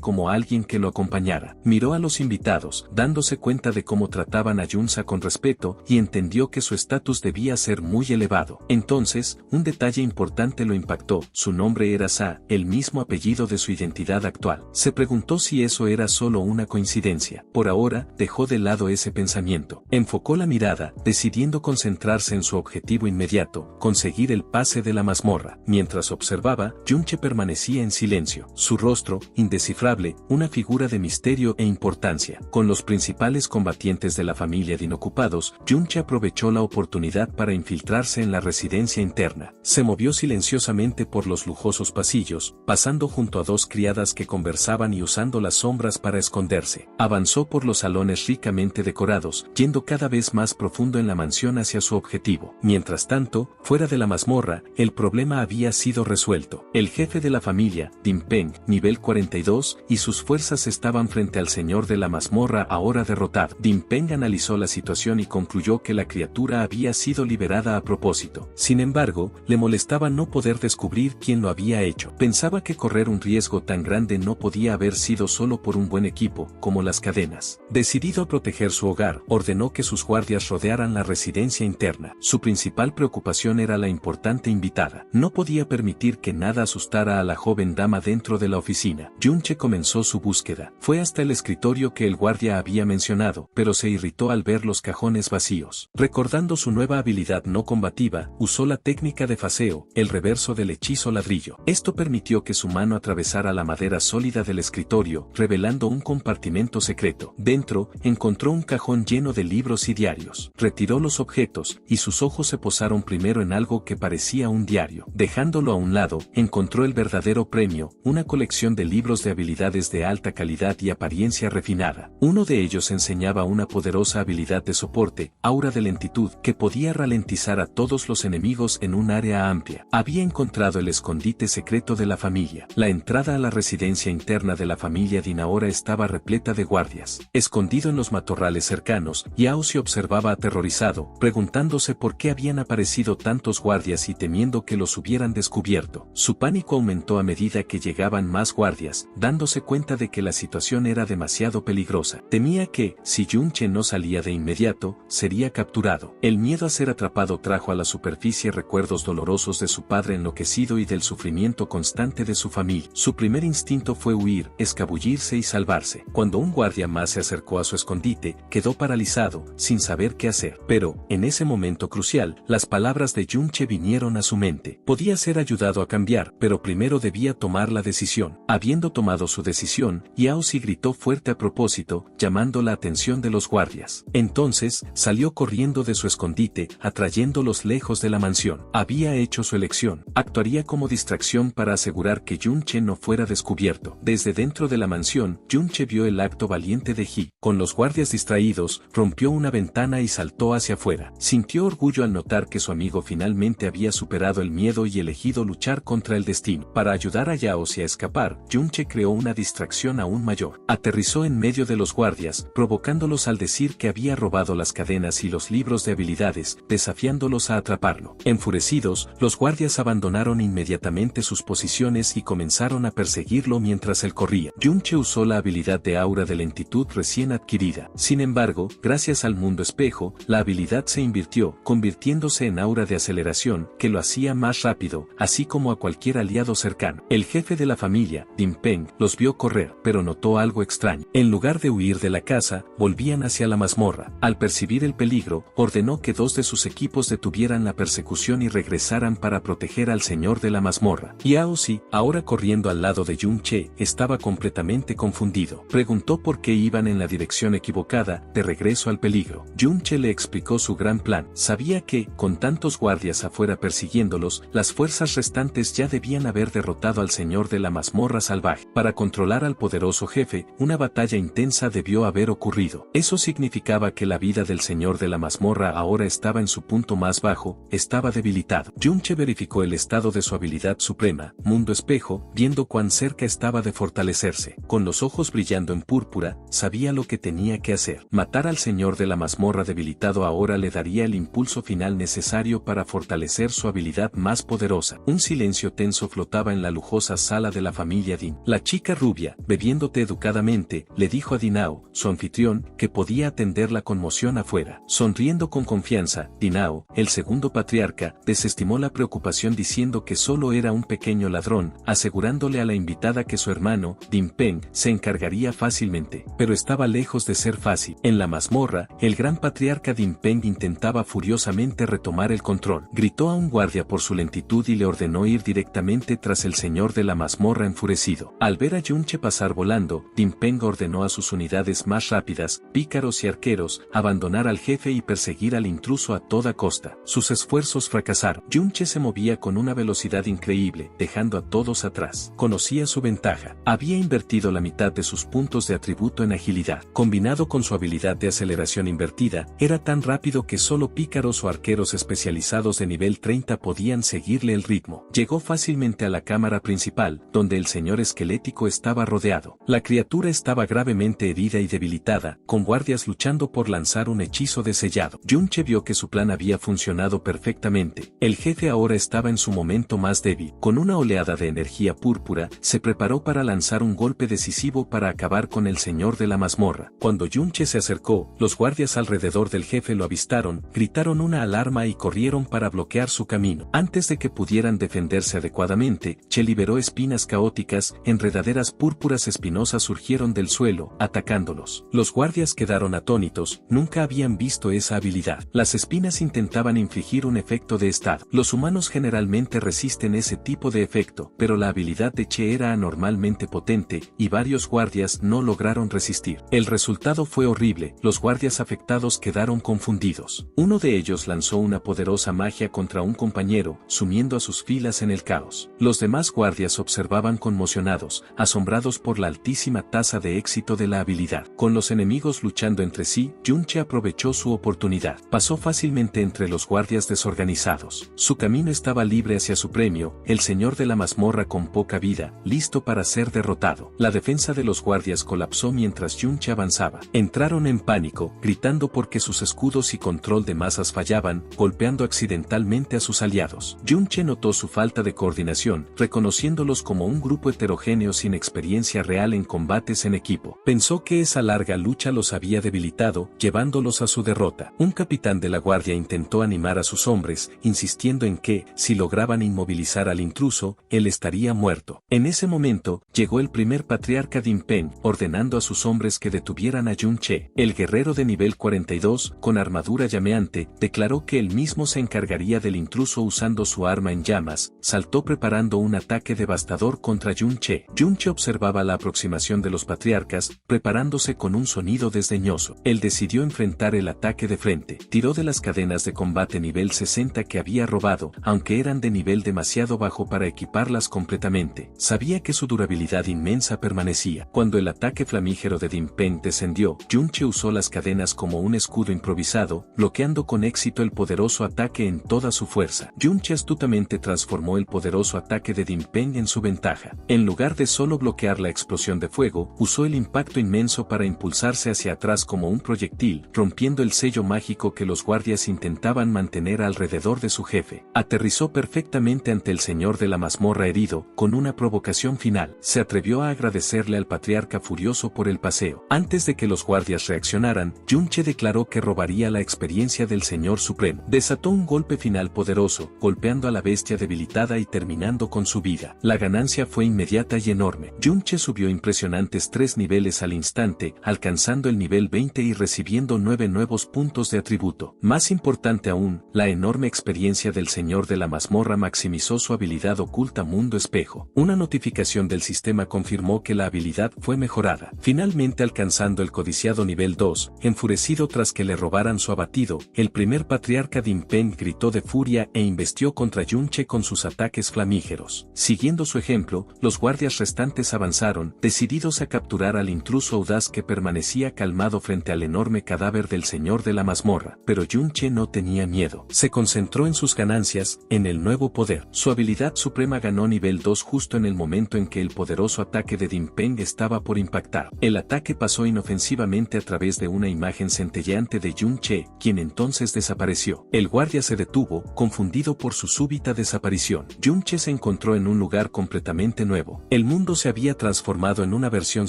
como alguien que lo acompañara. Miró a los invitados, dándose cuenta de cómo trataban a Yunsa con respeto, y entendió que su estatus debía ser muy elevado. Entonces, un detalle importante lo impactó: su nombre era Sa, el mismo apellido de su identidad actual. Se preguntó si eso era solo una coincidencia. Por ahora, dejó de lado ese pensamiento. Enfocó la mirada, decidiendo concentrarse en su objetivo inmediato: conseguir el pase de la mazmorra. Mientras observaba, Junche permanecía en silencio. Su rostro, indescifrable, una figura de misterio e importancia. Con los principales combatientes de la familia de inocupados, Junche aprovechó la oportunidad para infiltrarse en la residencia interna. Se movió silenciosamente por los lujosos pasillos, pasando junto a dos criadas que conversaban y usando las sombras para esconderse. Avanzó por los salones ricamente decorados, yendo cada vez más profundo en la mansión hacia su objetivo. Mientras tanto, fuera de la mazmorra, el problema había sido resuelto. El jefe de la familia, Din Peng, nivel 42, y sus fuerzas estaban frente al señor de la mazmorra ahora derrotado. Din Peng analizó la situación y concluyó que la criatura había sido liberada a propósito. Sin embargo, le molestaba no poder descubrir quién lo había hecho. Pensaba que correr un riesgo tan grande no podía haber sido solo por un buen equipo, como las cadenas. Decidido a proteger su hogar, ordenó que sus guardias rodearan la residencia interna. Su principal preocupación era la importante invitada. No podía permitir que nada asustara a la joven dama dentro de la oficina. Junche comenzó su búsqueda. Fue hasta el escritorio que el guardia había mencionado, pero se irritó al ver los cajones vacíos. Recordando su nueva habilidad no combativa, usó la técnica de faseo, el reverso del hechizo ladrillo. Esto permitió que su mano atravesara la madera sólida del escritorio, revelando un compartimento secreto. Dentro, encontró un cajón lleno de libros y diarios. Retiró los objetos, y sus ojos se posaron primero en algo que parecía un diario. Dejándolo a un lado, encontró el verdadero premio, una colección de libros de habilidades de alta calidad y apariencia refinada. Uno de ellos enseñaba una poderosa habilidad de soporte, aura de lentitud, que podía ralentizar a todos los enemigos en un área amplia. Había encontrado el escondite secreto de la familia. La entrada a la residencia interna de la familia Din ahora estaba repleta de guardias. Escondido en los matorrales cercanos, Yao se observaba aterrorizado, preguntándose por qué habían aparecido tantos guardias y temiendo que los hubieran descubierto. Su pánico aumentó a medida que llegaban más guardias, dándose cuenta de que la situación era demasiado peligrosa. Temía que, si Junche no salía de inmediato, sería capturado. El miedo a ser atrapado trajo a la superficie recuerdos dolorosos de su padre enloquecido y del sufrimiento constante de su familia. Su primer instinto fue huir, escabullirse y salvarse. Cuando un guardia más se acercó a su escondite, quedó paralizado, sin saber qué hacer. Pero, en ese momento crucial, las palabras de Junche vinieron a su mente. Podía ser ayudado a cambiar, pero primero debía tomar la decisión. Habiendo tomado su decisión, Yao Si gritó fuerte a propósito, llamando la atención de los guardias. Entonces, salió corriendo de su escondite, atrayéndolos lejos de la mansión. Había hecho su elección. Actuaría como distracción para asegurar que Junche no fuera descubierto. Desde dentro de la mansión, Junche vio el acto valiente de Ji. Con los guardias distraídos, rompió una ventana y saltó hacia afuera. Sintió orgullo al notar que su amigo finalmente había superado el miedo y elegido luchar contra el destino. Para ayudar a Yao Si a escapar, Junche creó una distracción aún mayor. Aterrizó en medio de los guardias, provocándolos al decir que había robado las cadenas y los libros de habilidades, desafiándolos a atraparlo. Enfurecidos, los guardias abandonaron inmediatamente sus posiciones y comenzaron a perseguirlo mientras él corría. Junche usó la habilidad de aura de lentitud recién adquirida. Sin embargo, gracias al mundo espejo, la habilidad se invirtió, convirtiéndose en aura de aceleración, que lo hacía más rápido, así como a cualquier aliado cercano. El jefe de la familia, Din Peng, los vio correr, pero notó algo extraño. En lugar de huir de la casa, volvían hacia la mazmorra. Al percibir el peligro, ordenó que dos de sus equipos detuvieran la persecución y regresaran para proteger al señor de la mazmorra. Yao Si, ahora corriendo al lado de Junche, estaba completamente confundido. Preguntó por qué iban en la dirección equivocada, de regreso al peligro. Junche le explicó su gran plan. Sabía que, con tantos guardias afuera persiguiéndolos, las fuerzas restantes ya debían haber derrotado al señor de la mazmorra salvaje. Para controlar al poderoso jefe, una batalla intensa debió haber ocurrido. Eso significaba que la vida del señor de la mazmorra ahora estaba en su punto más bajo, estaba debilitado. Junche verificó el estado de su habilidad suprema, mundo espejo, viendo cuán cerca estaba de fortalecerse. Con los ojos brillando en púrpura, sabía lo que tenía que hacer: matar al señor señor de la mazmorra debilitado ahora le daría el impulso final necesario para fortalecer su habilidad más poderosa. Un silencio tenso flotaba en la lujosa sala de la familia Dean. La chica rubia, bebiendo té educadamente, le dijo a Dinao, su anfitrión, que podía atender la conmoción afuera. Sonriendo con confianza, Dinao, el segundo patriarca, desestimó la preocupación diciendo que solo era un pequeño ladrón, asegurándole a la invitada que su hermano, Din Peng, se encargaría fácilmente. Pero estaba lejos de ser fácil. En la mazmorra, el gran patriarca Din Peng intentaba furiosamente retomar el control. Gritó a un guardia por su lentitud y le ordenó ir directamente tras el señor de la mazmorra enfurecido. Al ver a Yunche pasar volando, Din Peng ordenó a sus unidades más rápidas, pícaros y arqueros, abandonar al jefe y perseguir al intruso a toda costa. Sus esfuerzos fracasaron. Yunche se movía con una velocidad increíble, dejando a todos atrás. Conocía su ventaja. Había invertido la mitad de sus puntos de atributo en agilidad. Combinado con su habilidad de aceleración invertida, era tan rápido que solo pícaros o arqueros especializados de nivel 30 podían seguirle el ritmo. Llegó fácilmente a la cámara principal, donde el señor esquelético estaba rodeado. La criatura estaba gravemente herida y debilitada, con guardias luchando por lanzar un hechizo de sellado. Yunche vio que su plan había funcionado perfectamente. El jefe ahora estaba en su momento más débil. Con una oleada de energía púrpura, se preparó para lanzar un golpe decisivo para acabar con el señor de la mazmorra. Cuando Yunche se acercó, los guardias alrededor del jefe lo avistaron, gritaron una alarma y corrieron para bloquear su camino. Antes de que pudieran defenderse adecuadamente, Che liberó espinas caóticas, enredaderas púrpuras espinosas surgieron del suelo, atacándolos. Los guardias quedaron atónitos, nunca habían visto esa habilidad. Las espinas intentaban infligir un efecto de estado. Los humanos generalmente resisten ese tipo de efecto, pero la habilidad de Che era anormalmente potente, y varios guardias no lograron resistir. El resultado fue horrible, los guardias afectados quedaron confundidos. Uno de ellos lanzó una poderosa magia contra un compañero, sumiendo a sus filas en el caos. Los demás guardias observaban conmocionados, asombrados por la altísima tasa de éxito de la habilidad. Con los enemigos luchando entre sí, Yunche aprovechó su oportunidad. Pasó fácilmente entre los guardias desorganizados. Su camino estaba libre hacia su premio, el señor de la mazmorra con poca vida, listo para ser derrotado. La defensa de los guardias colapsó mientras Yunche avanzaba. Entraron en pánico, gritando porque sus escudos y control de masas fallaban, golpeando accidentalmente a sus aliados. Yunche notó su falta de coordinación, reconociéndolos como un grupo heterogéneo sin experiencia real en combates en equipo. Pensó que esa larga lucha los había debilitado, llevándolos a su derrota. Un capitán de la guardia intentó animar a sus hombres, insistiendo en que, si lograban inmovilizar al intruso, él estaría muerto. En ese momento, llegó el primer patriarca Din Peng, ordenando a sus hombres que detuvieran a Yunche. El guerrero de nivel 42, con armadura llameante, declaró que él mismo se encargaría del intruso usando su arma en llamas, saltó preparando un ataque devastador contra Yunche. Yunche observaba la aproximación de los patriarcas, preparándose con un sonido desdeñoso. Él decidió enfrentar el ataque de frente. Tiró de las cadenas de combate nivel 60 que había robado, aunque eran de nivel demasiado bajo para equiparlas completamente. Sabía que su durabilidad inmensa permanecía. Cuando el ataque flamígero de Din Peng descendió, Yunche usó las cadenas como un escudo improvisado, bloqueando con éxito el poderoso ataque en toda su fuerza. Yunche astutamente transformó el poderoso ataque de Din Peng en su ventaja. En lugar de solo bloquear la explosión de fuego, usó el impacto inmenso para impulsarse hacia atrás como un proyectil, rompiendo el sello mágico que los guardias intentaban mantener alrededor de su jefe. Aterrizó perfectamente ante el señor de la mazmorra herido, con una provocación final. Se atrevió a agradecerle al patriarca furioso por el paseo. Antes de que los guardias reaccionaran, Yunche declaró que robaría la experiencia del señor supremo. Desató un golpe final poderoso, golpeando a la bestia debilitada y terminando con su vida. La ganancia fue inmediata y enorme. Yunche subió impresionantes 3 niveles al instante, alcanzando el nivel 20 y recibiendo 9 nuevos puntos de atributo. Más importante aún, la enorme experiencia del señor de la mazmorra maximizó su habilidad oculta Mundo Espejo. Una notificación del sistema confirmó que la habilidad fue mejorada. Finalmente alcanzando el codiciado nivel 2, enfurecido tras que le robaran su abatido, el primer patriarca Din Peng gritó de furia e investió contra Yunche con sus ataques flamígeros. Siguiendo su ejemplo, los guardias restantes avanzaron, decididos a capturar al intruso audaz que permanecía calmado frente al enorme cadáver del señor de la mazmorra. Pero Yunche no tenía miedo. Se concentró en sus ganancias, en el nuevo poder. Su habilidad suprema ganó nivel 2 justo en el momento en que el poderoso ataque de Din Peng estaba por impactar. El ataque pasó inofensivamente a través de de una imagen centelleante de Yun-che, quien entonces desapareció. El guardia se detuvo, confundido por su súbita desaparición. Yun-che se encontró en un lugar completamente nuevo. El mundo se había transformado en una versión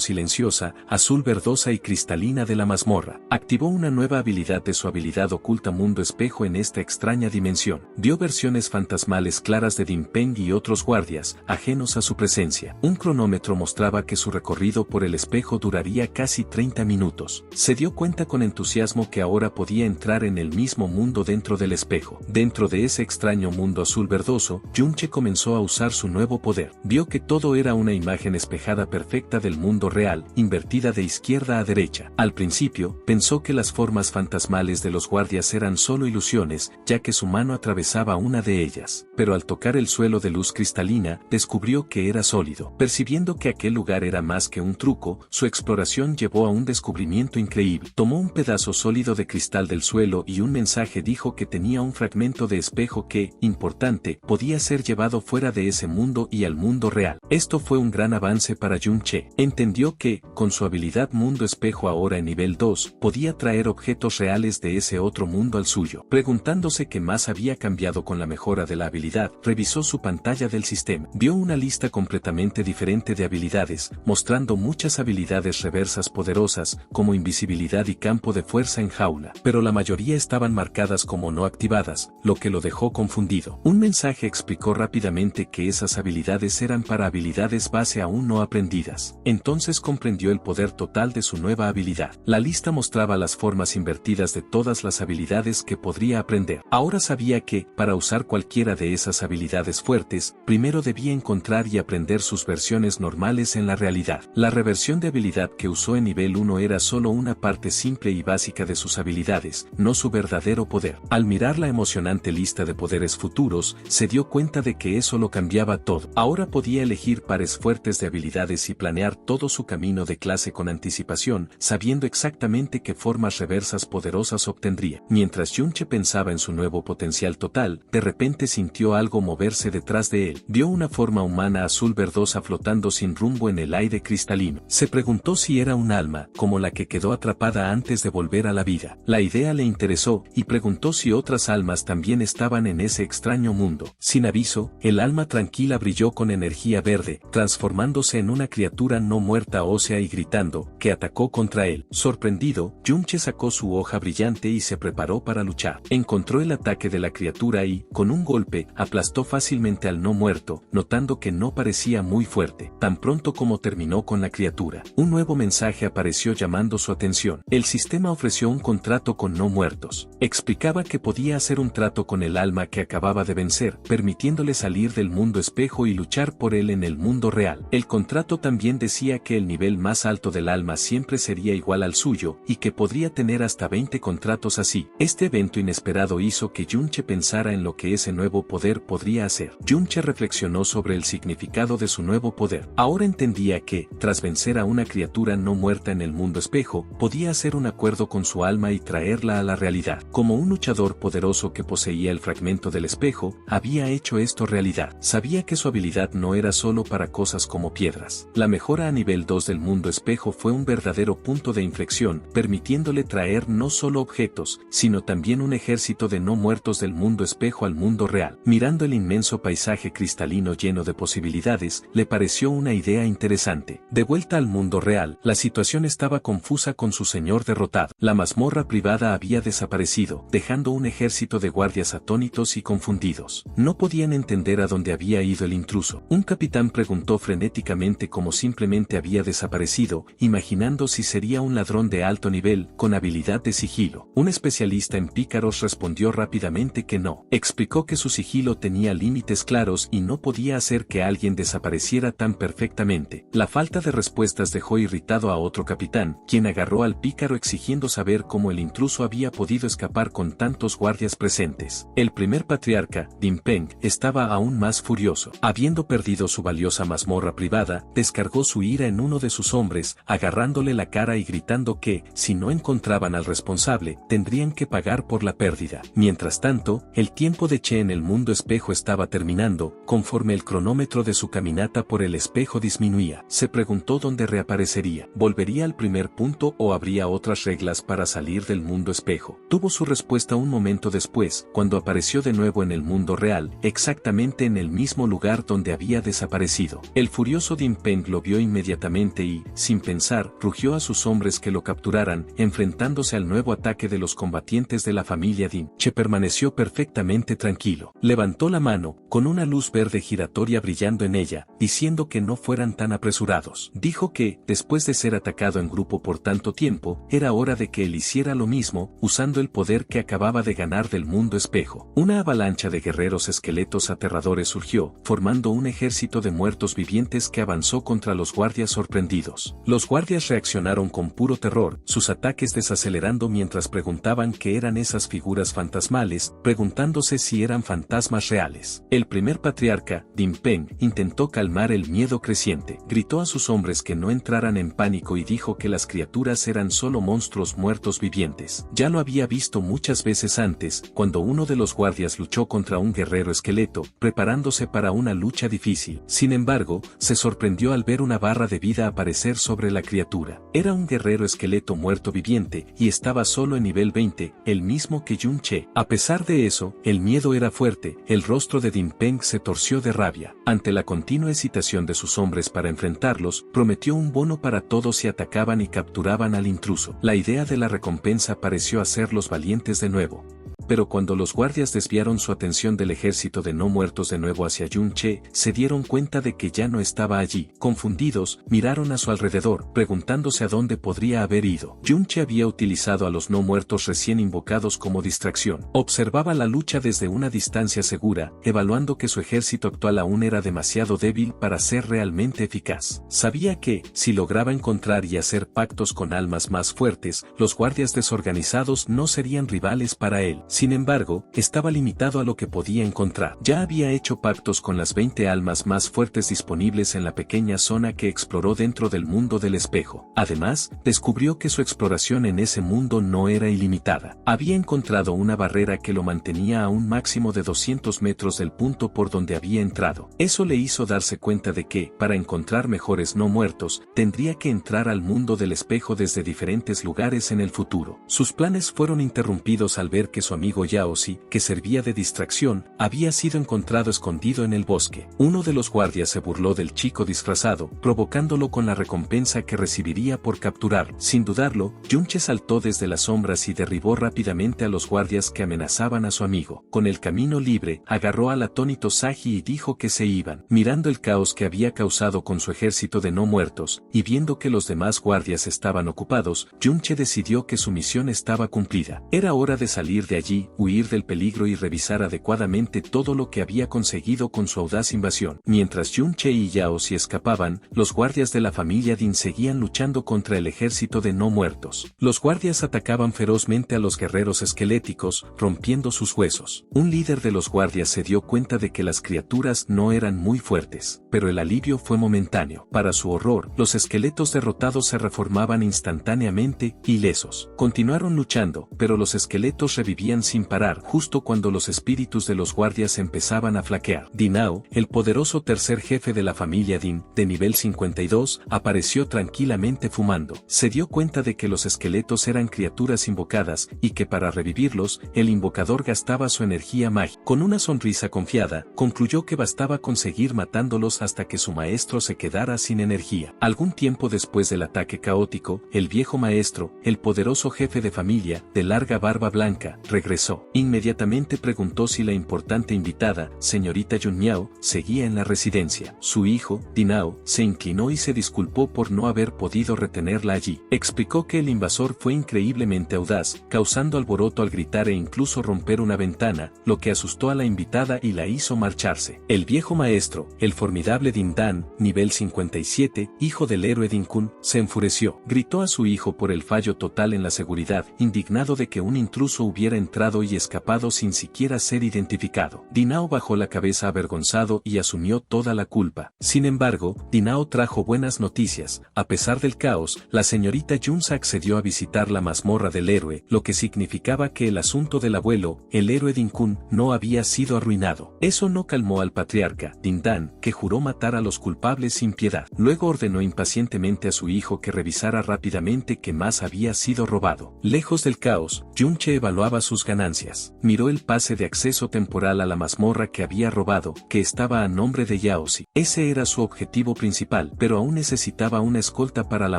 silenciosa, azul verdosa y cristalina de la mazmorra. Activó una nueva habilidad de su habilidad oculta mundo espejo en esta extraña dimensión. Vio versiones fantasmales claras de Dimpeng y otros guardias, ajenos a su presencia. Un cronómetro mostraba que su recorrido por el espejo duraría casi 30 minutos. Se dio cuenta con entusiasmo que ahora podía entrar en el mismo mundo dentro del espejo. Dentro de ese extraño mundo azul verdoso, Yun-che comenzó a usar su nuevo poder. Vio que todo era una imagen espejada perfecta del mundo real, invertida de izquierda a derecha. Al principio, pensó que las formas fantasmales de los guardias eran solo ilusiones, ya que su mano atravesaba una de ellas. Pero al tocar el suelo de luz cristalina, descubrió que era sólido. Percibiendo que aquel lugar era más que un truco, su exploración llevó a un descubrimiento increíble. Tomó un pedazo sólido de cristal del suelo y un mensaje dijo que tenía un fragmento de espejo que, importante, podía ser llevado fuera de ese mundo y al mundo real. Esto fue un gran avance para Yun-che. Entendió que, con su habilidad mundo espejo ahora en nivel 2, podía traer objetos reales de ese otro mundo al suyo. Preguntándose qué más había cambiado con la mejora de la habilidad, revisó su pantalla del sistema. Vio una lista completamente diferente de habilidades, mostrando muchas habilidades reversas poderosas, como invisibilidad y campo de fuerza en jaula, pero la mayoría estaban marcadas como no activadas, lo que lo dejó confundido. Un mensaje explicó rápidamente que esas habilidades eran para habilidades base aún no aprendidas. Entonces comprendió el poder total de su nueva habilidad. La lista mostraba las formas invertidas de todas las habilidades que podría aprender. Ahora sabía que, para usar cualquiera de esas habilidades fuertes, primero debía encontrar y aprender sus versiones normales en la realidad. La reversión de habilidad que usó en nivel 1 era solo una parte simple y básica de sus habilidades, no su verdadero poder. Al mirar la emocionante lista de poderes futuros, se dio cuenta de que eso lo cambiaba todo. Ahora podía elegir pares fuertes de habilidades y planear todo su camino de clase con anticipación, sabiendo exactamente qué formas reversas poderosas obtendría. Mientras Yun-che pensaba en su nuevo potencial total, de repente sintió algo moverse detrás de él. Vio una forma humana azul verdosa flotando sin rumbo en el aire cristalino. Se preguntó si era un alma, como la que quedó atrapada antes de volver a la vida. La idea le interesó, y preguntó si otras almas también estaban en ese extraño mundo. Sin aviso, el alma tranquila brilló con energía verde, transformándose en una criatura no muerta ósea y gritando, que atacó contra él. Sorprendido, Yun-che sacó su hoja brillante y se preparó para luchar. Encontró el ataque de la criatura y, con un golpe, aplastó fácilmente al no muerto, notando que no parecía muy fuerte. Tan pronto como terminó con la criatura, un nuevo mensaje apareció llamando su atención. El sistema ofreció un contrato con no muertos. Explicaba que podía hacer un trato con el alma que acababa de vencer, permitiéndole salir del mundo espejo y luchar por él en el mundo real. El contrato también decía que el nivel más alto del alma siempre sería igual al suyo, y que podría tener hasta 20 contratos así. Este evento inesperado hizo que Yun-che pensara en lo que ese nuevo poder podría hacer. Yun-che reflexionó sobre el significado de su nuevo poder. Ahora entendía que, tras vencer a una criatura no muerta en el mundo espejo, podía hacer un acuerdo con su alma y traerla a la realidad. Como un luchador poderoso que poseía el fragmento del espejo, había hecho esto realidad. Sabía que su habilidad no era solo para cosas como piedras. La mejora a nivel 2 del mundo espejo fue un verdadero punto de inflexión, permitiéndole traer no solo objetos, sino también un ejército de no muertos del mundo espejo al mundo real. Mirando el inmenso paisaje cristalino lleno de posibilidades, le pareció una idea interesante. De vuelta al mundo real, la situación estaba confusa con su señor derrotado. La mazmorra privada había desaparecido, dejando un ejército de guardias atónitos y confundidos. No podían entender a dónde había ido el intruso. Un capitán preguntó frenéticamente cómo simplemente había desaparecido, imaginando si sería un ladrón de alto nivel, con habilidad de sigilo. Un especialista en pícaros respondió rápidamente que no. Explicó que su sigilo tenía límites claros y no podía hacer que alguien desapareciera tan perfectamente. La falta de respuestas dejó irritado a otro capitán, quien agarró al pícaro exigiendo saber cómo el intruso había podido escapar con tantos guardias presentes. El primer patriarca, Dimpeng, estaba aún más furioso. Habiendo perdido su valiosa mazmorra privada, descargó su ira en uno de sus hombres, agarrándole la cara y gritando que, si no encontraban al responsable, tendrían que pagar por la pérdida. Mientras tanto, el tiempo de Che en el mundo espejo estaba terminando, conforme el cronómetro de su caminata por el espejo disminuía. Se preguntó dónde reaparecería. ¿Volvería al primer punto o habría habría otras reglas para salir del mundo espejo. Tuvo su respuesta un momento después, cuando apareció de nuevo en el mundo real, exactamente en el mismo lugar donde había desaparecido. El furioso Din Peng lo vio inmediatamente y, sin pensar, rugió a sus hombres que lo capturaran, enfrentándose al nuevo ataque de los combatientes de la familia Din. Che permaneció perfectamente tranquilo. Levantó la mano, con una luz verde giratoria brillando en ella, diciendo que no fueran tan apresurados. Dijo que, después de ser atacado en grupo por tanto tiempo, era hora de que él hiciera lo mismo, usando el poder que acababa de ganar del mundo espejo. Una avalancha de guerreros esqueletos aterradores surgió, formando un ejército de muertos vivientes que avanzó contra los guardias sorprendidos. Los guardias reaccionaron con puro terror, sus ataques desacelerando mientras preguntaban qué eran esas figuras fantasmales, preguntándose si eran fantasmas reales. El primer patriarca, Din Peng, intentó calmar el miedo creciente. Gritó a sus hombres que no entraran en pánico y dijo que las criaturas eran solo monstruos muertos vivientes. Ya lo había visto muchas veces antes, cuando uno de los guardias luchó contra un guerrero esqueleto, preparándose para una lucha difícil. Sin embargo, se sorprendió al ver una barra de vida aparecer sobre la criatura. Era un guerrero esqueleto muerto viviente, y estaba solo en nivel 20, el mismo que Yun Che. A pesar de eso, el miedo era fuerte, el rostro de Din Peng se torció de rabia. Ante la continua hesitación de sus hombres para enfrentarlos, prometió un bono para todos si atacaban y capturaban al intruso. La idea de la recompensa pareció hacerlos valientes de nuevo. Pero cuando los guardias desviaron su atención del ejército de no muertos de nuevo hacia Yun Che, se dieron cuenta de que ya no estaba allí. Confundidos, miraron a su alrededor, preguntándose a dónde podría haber ido. Yun Che había utilizado a los no muertos recién invocados como distracción. Observaba la lucha desde una distancia segura, evaluando que su ejército actual aún era demasiado débil para ser realmente eficaz. Sabía que, si lograba encontrar y hacer pactos con almas más fuertes, los guardias desorganizados no serían rivales para él. Sin embargo, estaba limitado a lo que podía encontrar. Ya había hecho pactos con las 20 almas más fuertes disponibles en la pequeña zona que exploró dentro del mundo del espejo. Además, descubrió que su exploración en ese mundo no era ilimitada. Había encontrado una barrera que lo mantenía a un máximo de 200 metros del punto por donde había entrado. Eso le hizo darse cuenta de que, para encontrar mejores no muertos, tendría que entrar al mundo del espejo desde diferentes lugares en el futuro. Sus planes fueron interrumpidos al ver que su amigo Yao Si, que servía de distracción, había sido encontrado escondido en el bosque. Uno de los guardias se burló del chico disfrazado, provocándolo con la recompensa que recibiría por capturar. Sin dudarlo, Yun Che saltó desde las sombras y derribó rápidamente a los guardias que amenazaban a su amigo. Con el camino libre, agarró al atónito Saji y dijo que se iban. Mirando el caos que había causado con su ejército de no muertos, y viendo que los demás guardias estaban ocupados, Yun Che decidió que su misión estaba cumplida. Era hora de salir de allí, huir del peligro y revisar adecuadamente todo lo que había conseguido con su audaz invasión. Mientras Yun Che y Yao Si escapaban, los guardias de la familia Din seguían luchando contra el ejército de no muertos. Los guardias atacaban ferozmente a los guerreros esqueléticos, rompiendo sus huesos. Un líder de los guardias se dio cuenta de que las criaturas no eran muy fuertes, pero el alivio fue momentáneo. Para su horror, los esqueletos derrotados se reformaban instantáneamente, ilesos. Continuaron luchando, pero los esqueletos revivían sin parar justo cuando los espíritus de los guardias empezaban a flaquear. Dinao, el poderoso tercer jefe de la familia Din, de nivel 52, apareció tranquilamente fumando. Se dio cuenta de que los esqueletos eran criaturas invocadas, y que para revivirlos, el invocador gastaba su energía mágica. Con una sonrisa confiada, concluyó que bastaba conseguir matándolos hasta que su maestro se quedara sin energía. Algún tiempo después del ataque caótico, el viejo maestro, el poderoso jefe de familia, de larga barba blanca, regresó. Inmediatamente preguntó si la importante invitada, señorita Yun Miao, seguía en la residencia. Su hijo, Dinao, se inclinó y se disculpó por no haber podido retenerla allí. Explicó que el invasor fue increíblemente audaz, causando alboroto al gritar e incluso romper una ventana, lo que asustó a la invitada y la hizo marcharse. El viejo maestro, el formidable Din Dan, nivel 57, hijo del héroe Din Kun, se enfureció. Gritó a su hijo por el fallo total en la seguridad, indignado de que un intruso hubiera entrado entrado y escapado sin siquiera ser identificado. Dinao bajó la cabeza avergonzado y asumió toda la culpa. Sin embargo, Dinao trajo buenas noticias. A pesar del caos, la señorita Junsa accedió a visitar la mazmorra del héroe, lo que significaba que el asunto del abuelo, el héroe Din-kun, no había sido arruinado. Eso no calmó al patriarca, Din-dan, que juró matar a los culpables sin piedad. Luego ordenó impacientemente a su hijo que revisara rápidamente qué más había sido robado. Lejos del caos, Junche evaluaba sus ganancias. Miró el pase de acceso temporal a la mazmorra que había robado, que estaba a nombre de Yaoshi. Ese era su objetivo principal, pero aún necesitaba una escolta para la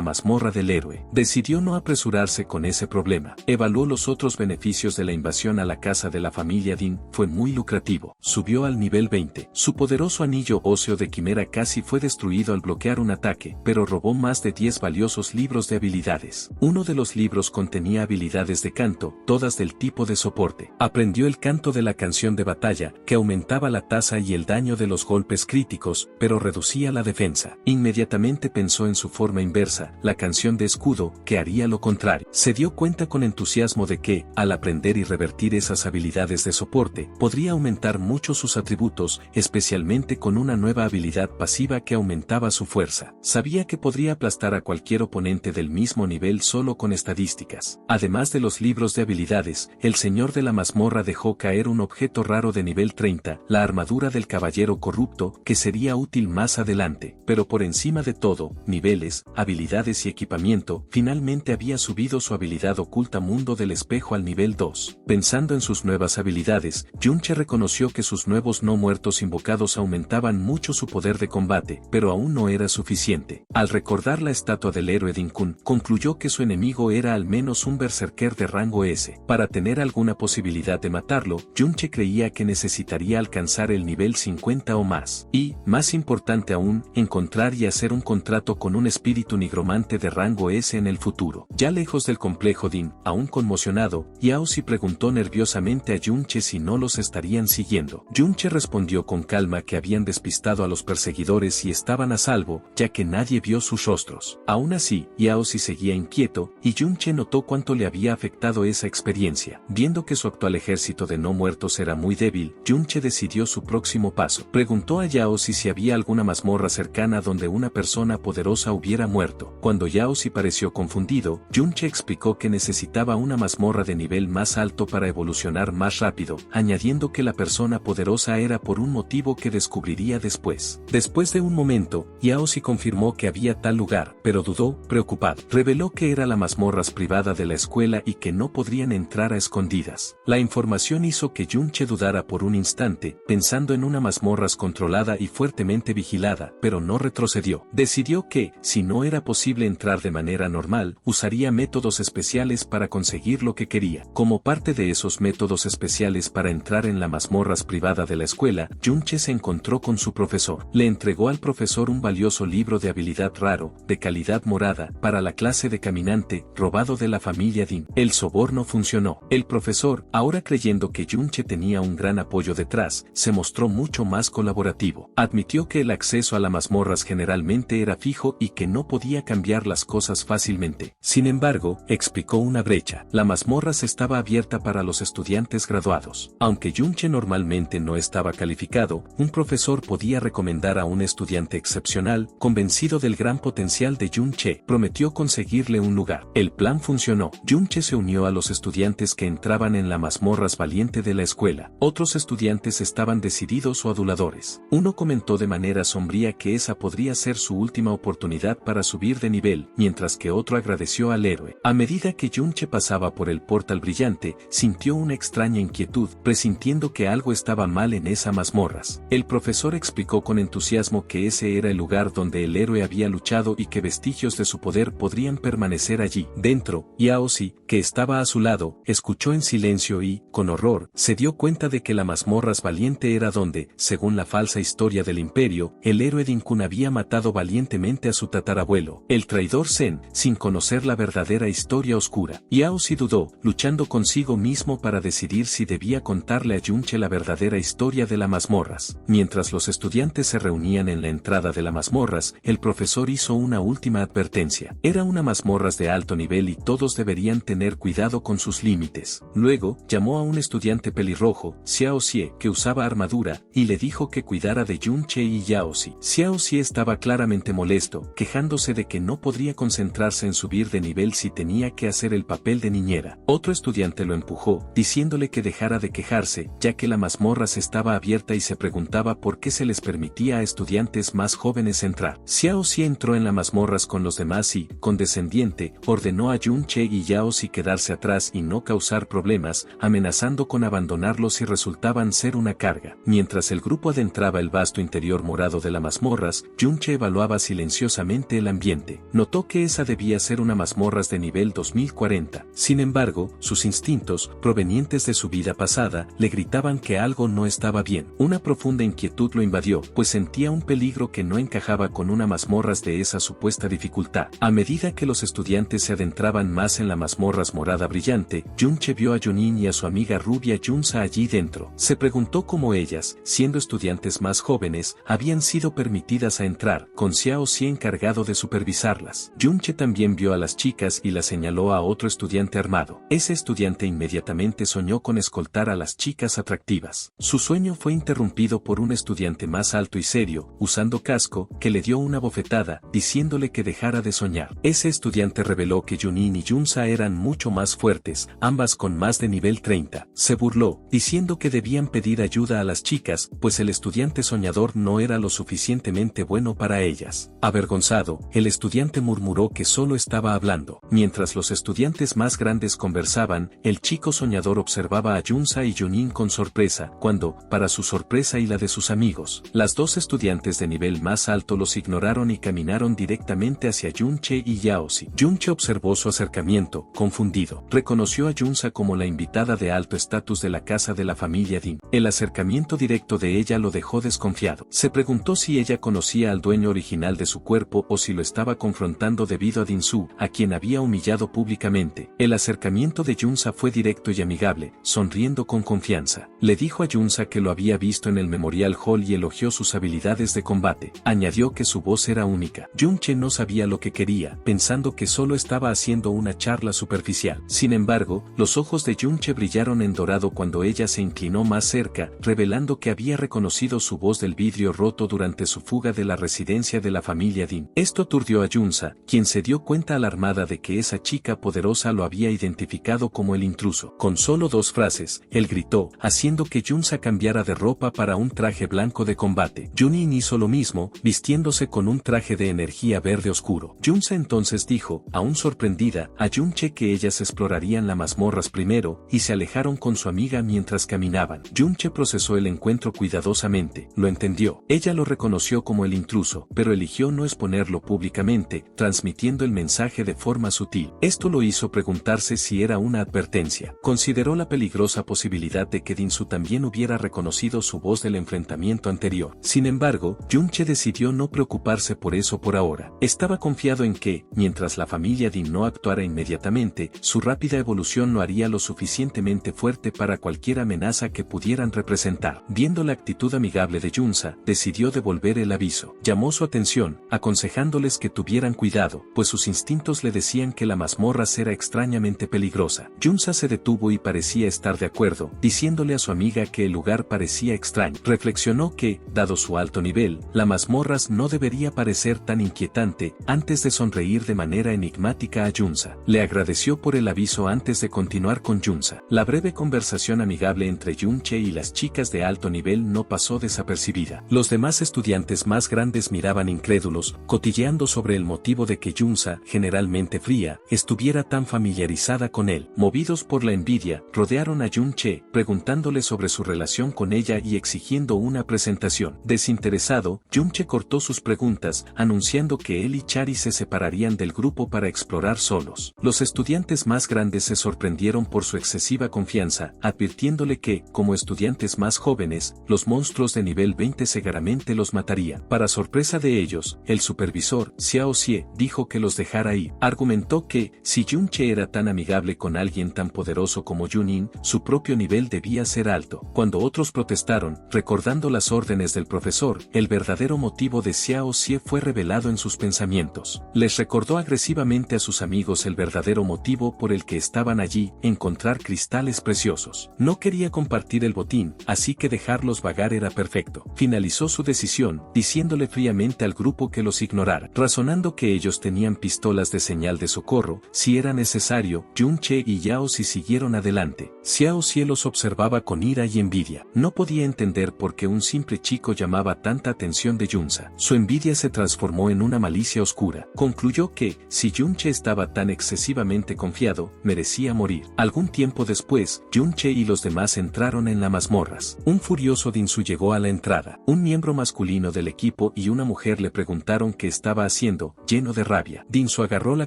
mazmorra del héroe. Decidió no apresurarse con ese problema. Evaluó los otros beneficios de la invasión a la casa de la familia Din. Fue muy lucrativo. Subió al nivel 20. Su poderoso anillo óseo de quimera casi fue destruido al bloquear un ataque, pero robó más de 10 valiosos libros de habilidades. Uno de los libros contenía habilidades de canto, todas del tipo de soporte. Aprendió el canto de la canción de batalla, que aumentaba la tasa y el daño de los golpes críticos, pero reducía la defensa. Inmediatamente pensó en su forma inversa, la canción de escudo, que haría lo contrario. Se dio cuenta con entusiasmo de que, al aprender y revertir esas habilidades de soporte, podría aumentar mucho sus atributos, especialmente con una nueva habilidad pasiva que aumentaba su fuerza. Sabía que podría aplastar a cualquier oponente del mismo nivel solo con estadísticas. Además de los libros de habilidades, el señor de la mazmorra dejó caer un objeto raro de nivel 30, la armadura del caballero corrupto, que sería útil más adelante, pero por encima de todo, niveles, habilidades y equipamiento, finalmente había subido su habilidad oculta mundo del espejo al nivel 2. Pensando en sus nuevas habilidades, Junche reconoció que sus nuevos no muertos invocados aumentaban mucho su poder de combate, pero aún no era suficiente. Al recordar la estatua del héroe Din-kun, concluyó que su enemigo era al menos un berserker de rango S. Para tener alguna posibilidad de matarlo, Junche creía que necesitaría alcanzar el nivel 50 o más. Y, más importante aún, encontrar y hacer un contrato con un espíritu nigromante de rango S en el futuro. Ya lejos del complejo Din, aún conmocionado, Yaoshi preguntó nerviosamente a Junche si no los estarían siguiendo. Junche respondió con calma que habían despistado a los perseguidores y estaban a salvo, ya que nadie vio sus rostros. Aún así, Yaoshi seguía inquieto, y Junche notó cuánto le había afectado esa experiencia. Viendo que su actual ejército de no muertos era muy débil, Junche decidió su próximo paso. Preguntó a Yaoshi si había alguna mazmorra cercana donde una persona poderosa hubiera muerto. Cuando Yaoshi pareció confundido, Junche explicó que necesitaba una mazmorra de nivel más alto para evolucionar más rápido, añadiendo que la persona poderosa era por un motivo que descubriría después. Después de un momento, Yaoshi confirmó que había tal lugar, pero dudó, preocupado. Reveló que era la mazmorra privada de la escuela y que no podrían entrar a escondidas. La información hizo que Junche dudara por un instante, pensando en una mazmorra controlada y fuertemente vigilada, pero no retrocedió. Decidió que, si no era posible entrar de manera normal, usaría métodos especiales para conseguir lo que quería. Como parte de esos métodos especiales para entrar en la mazmorra privada de la escuela, Junche se encontró con su profesor. Le entregó al profesor un valioso libro de habilidad raro, de calidad morada, para la clase de caminante, robado de la familia Din. El soborno funcionó. El profesor, ahora creyendo que Junche tenía un gran apoyo detrás, se mostró mucho más colaborativo. Admitió que el acceso a las mazmorras generalmente era fijo y que no podía cambiar las cosas fácilmente. Sin embargo, explicó una brecha. La mazmorra estaba abierta para los estudiantes graduados. Aunque Junche normalmente no estaba calificado, un profesor podía recomendar a un estudiante excepcional, convencido del gran potencial de Junche, prometió conseguirle un lugar. El plan funcionó. Junche se unió a los estudiantes que entraban en la mazmorras valiente de la escuela. Otros estudiantes estaban decididos o aduladores. Uno comentó de manera sombría que esa podría ser su última oportunidad para subir de nivel, mientras que otro agradeció al héroe. A medida que Junche pasaba por el portal brillante, sintió una extraña inquietud, presintiendo que algo estaba mal en esas mazmorras. El profesor explicó con entusiasmo que ese era el lugar donde el héroe había luchado y que vestigios de su poder podrían permanecer allí. Dentro, Yaoshi, que estaba a su lado, escuchó en silencio y, con horror, se dio cuenta de que la mazmorras valiente era donde, según la falsa historia del imperio, el héroe Din-kun había matado valientemente a su tatarabuelo, el traidor Zen, sin conocer la verdadera historia oscura. Yaoshi dudó, luchando consigo mismo para decidir si debía contarle a Junche la verdadera historia de las mazmorras. Mientras los estudiantes se reunían en la entrada de las mazmorras, el profesor hizo una última advertencia. Era una mazmorras de alto nivel y todos deberían tener cuidado con sus límites. Luego, llamó a un estudiante pelirrojo, Xiao Xie, que usaba armadura, y le dijo que cuidara de Yun Che y Yao Xi. Xiao Xie estaba claramente molesto, quejándose de que no podría concentrarse en subir de nivel si tenía que hacer el papel de niñera. Otro estudiante lo empujó, diciéndole que dejara de quejarse, ya que la mazmorra estaba abierta y se preguntaba por qué se les permitía a estudiantes más jóvenes entrar. Xiao Xi entró en la mazmorras con los demás y, condescendiente, ordenó a Yun Che y Yao Xi quedarse atrás y no causar problemas, amenazando con abandonarlos si resultaban ser una carga. Mientras el grupo adentraba el vasto interior morado de las mazmorras, Yun Che evaluaba silenciosamente el ambiente. Notó que esa debía ser una mazmorras de nivel 2040. Sin embargo, sus instintos, provenientes de su vida pasada, le gritaban que algo no estaba bien. Una profunda inquietud lo invadió, pues sentía un peligro que no encajaba con una mazmorras de esa supuesta dificultad. A medida que los estudiantes se adentraban más en la mazmorras morada brillante, Yun Che vio a Junin y a su amiga rubia Junsa allí dentro. Se preguntó cómo ellas, siendo estudiantes más jóvenes, habían sido permitidas a entrar, con Xiao Xi encargado de supervisarlas. Yun Che también vio a las chicas y las señaló a otro estudiante armado. Ese estudiante inmediatamente soñó con escoltar a las chicas atractivas. Su sueño fue interrumpido por un estudiante más alto y serio, usando casco, que le dio una bofetada, diciéndole que dejara de soñar. Ese estudiante reveló que Junin y Junsa eran mucho más fuertes, ambas con más de nivel 30. Se burló, diciendo que debían pedir ayuda a las chicas, pues el estudiante soñador no era lo suficientemente bueno para ellas. Avergonzado, el estudiante murmuró que solo estaba hablando. Mientras los estudiantes más grandes conversaban, el chico soñador observaba a Junsa y Junin con sorpresa, cuando, para su sorpresa y la de sus amigos, las dos estudiantes de nivel más alto los ignoraron y caminaron directamente hacia Yun Che y Yao Xi. Yun Che observó su acercamiento, confundido. Reconoció a Junsa como la invitada de alto estatus de la casa de la familia Din. El acercamiento directo de ella lo dejó desconfiado. Se preguntó si ella conocía al dueño original de su cuerpo o si lo estaba confrontando debido a Din Su, a quien había humillado públicamente. El acercamiento de Junsa fue directo y amigable, sonriendo con confianza. Le dijo a Junsa que lo había visto en el Memorial Hall y elogió sus habilidades de combate. Añadió que su voz era única. Yun Che no sabía lo que quería, pensando que solo estaba haciendo una charla superficial. Sin embargo, los ojos de Yun Che brillaron en dorado cuando ella se inclinó más cerca, revelando que había reconocido su voz del vidrio roto durante su fuga de la residencia de la familia Din. Esto aturdió a Junsa, quien se dio cuenta alarmada de que esa chica poderosa lo había identificado como el intruso. Con solo 2 frases, él gritó, haciendo que Junsa cambiara de ropa para un traje blanco de combate. Junin hizo lo mismo, vistiéndose con un traje de energía verde oscuro. Junsa entonces dijo, aún sorprendida, a Yun Che que ellas explorarían las mazmorras primero, y se alejaron con su amiga mientras caminaban. Yun Che procesó el encuentro cuidadosamente, lo entendió. Ella lo reconoció como el intruso, pero eligió no exponerlo públicamente, transmitiendo el mensaje de forma sutil. Esto lo hizo preguntarse si era una advertencia. Consideró la peligrosa posibilidad de que Din Su también hubiera reconocido su voz del enfrentamiento anterior. Sin embargo, Yun Che decidió no preocuparse por eso por ahora. Estaba confiado en que, mientras la familia Din no actuara inmediatamente, su rápida evolución lo haría lo suficientemente fuerte para cualquier amenaza que pudieran representar. Viendo la actitud amigable de Junsa, decidió devolver el aviso. Llamó su atención, aconsejándoles que tuvieran cuidado, pues sus instintos le decían que la mazmorra era extrañamente peligrosa. Junsa se detuvo y parecía estar de acuerdo, diciéndole a su amiga que el lugar parecía extraño. Reflexionó que, dado su alto nivel, la mazmorras no debería parecer tan inquietante, antes de sonreír de manera enigmática a Junsa. Le agradeció por el aviso antes de continuar con Junsa. La breve conversación amigable entre Yun Che y las chicas de alto nivel no pasó desapercibida. Los demás estudiantes más grandes miraban incrédulos, cotilleando sobre el motivo de que Junsa, generalmente fría, estuviera tan familiarizada con él. Movidos por la envidia, rodearon a Yun Che, preguntándole sobre su relación con ella y exigiendo una presentación. Desinteresado, Yun Che cortó sus preguntas, anunciando que él y Chari se separarían del grupo para explorar solos. Los estudiantes más grandes se sorprendieron por su excesiva confianza, advirtiéndole que, como estudiantes más jóvenes, los monstruos de nivel 20 seguramente los mataría. Para sorpresa de ellos, el supervisor, Xiao Xie, dijo que los dejara ir. Argumentó que, si Yun Che era tan amigable con alguien tan poderoso como Junin, su propio nivel debía ser alto. Cuando otros protestaron, recordando las órdenes del profesor, el verdadero motivo de Xiao Xie fue revelado en sus pensamientos. Les recordó agresivamente a sus amigos el verdadero motivo por el que estaban allí, en encontrar cristales preciosos. No quería compartir el botín, así que dejarlos vagar era perfecto. Finalizó su decisión, diciéndole fríamente al grupo que los ignorara, razonando que ellos tenían pistolas de señal de socorro, si era necesario. Yun-che y Yao Si siguieron adelante. Xiao Xie los observaba con ira y envidia. No podía entender por qué un simple chico llamaba tanta atención de Yunsa. Su envidia se transformó en una malicia oscura. Concluyó que, si Yun-che estaba tan excesivamente confiado, merecía morir. Algún tiempo después, Yun-che y los demás entraron en las mazmorras. Un furioso Dinsu llegó a la entrada. Un miembro masculino del equipo y una mujer le preguntaron qué estaba haciendo, lleno de rabia. Dinsu agarró la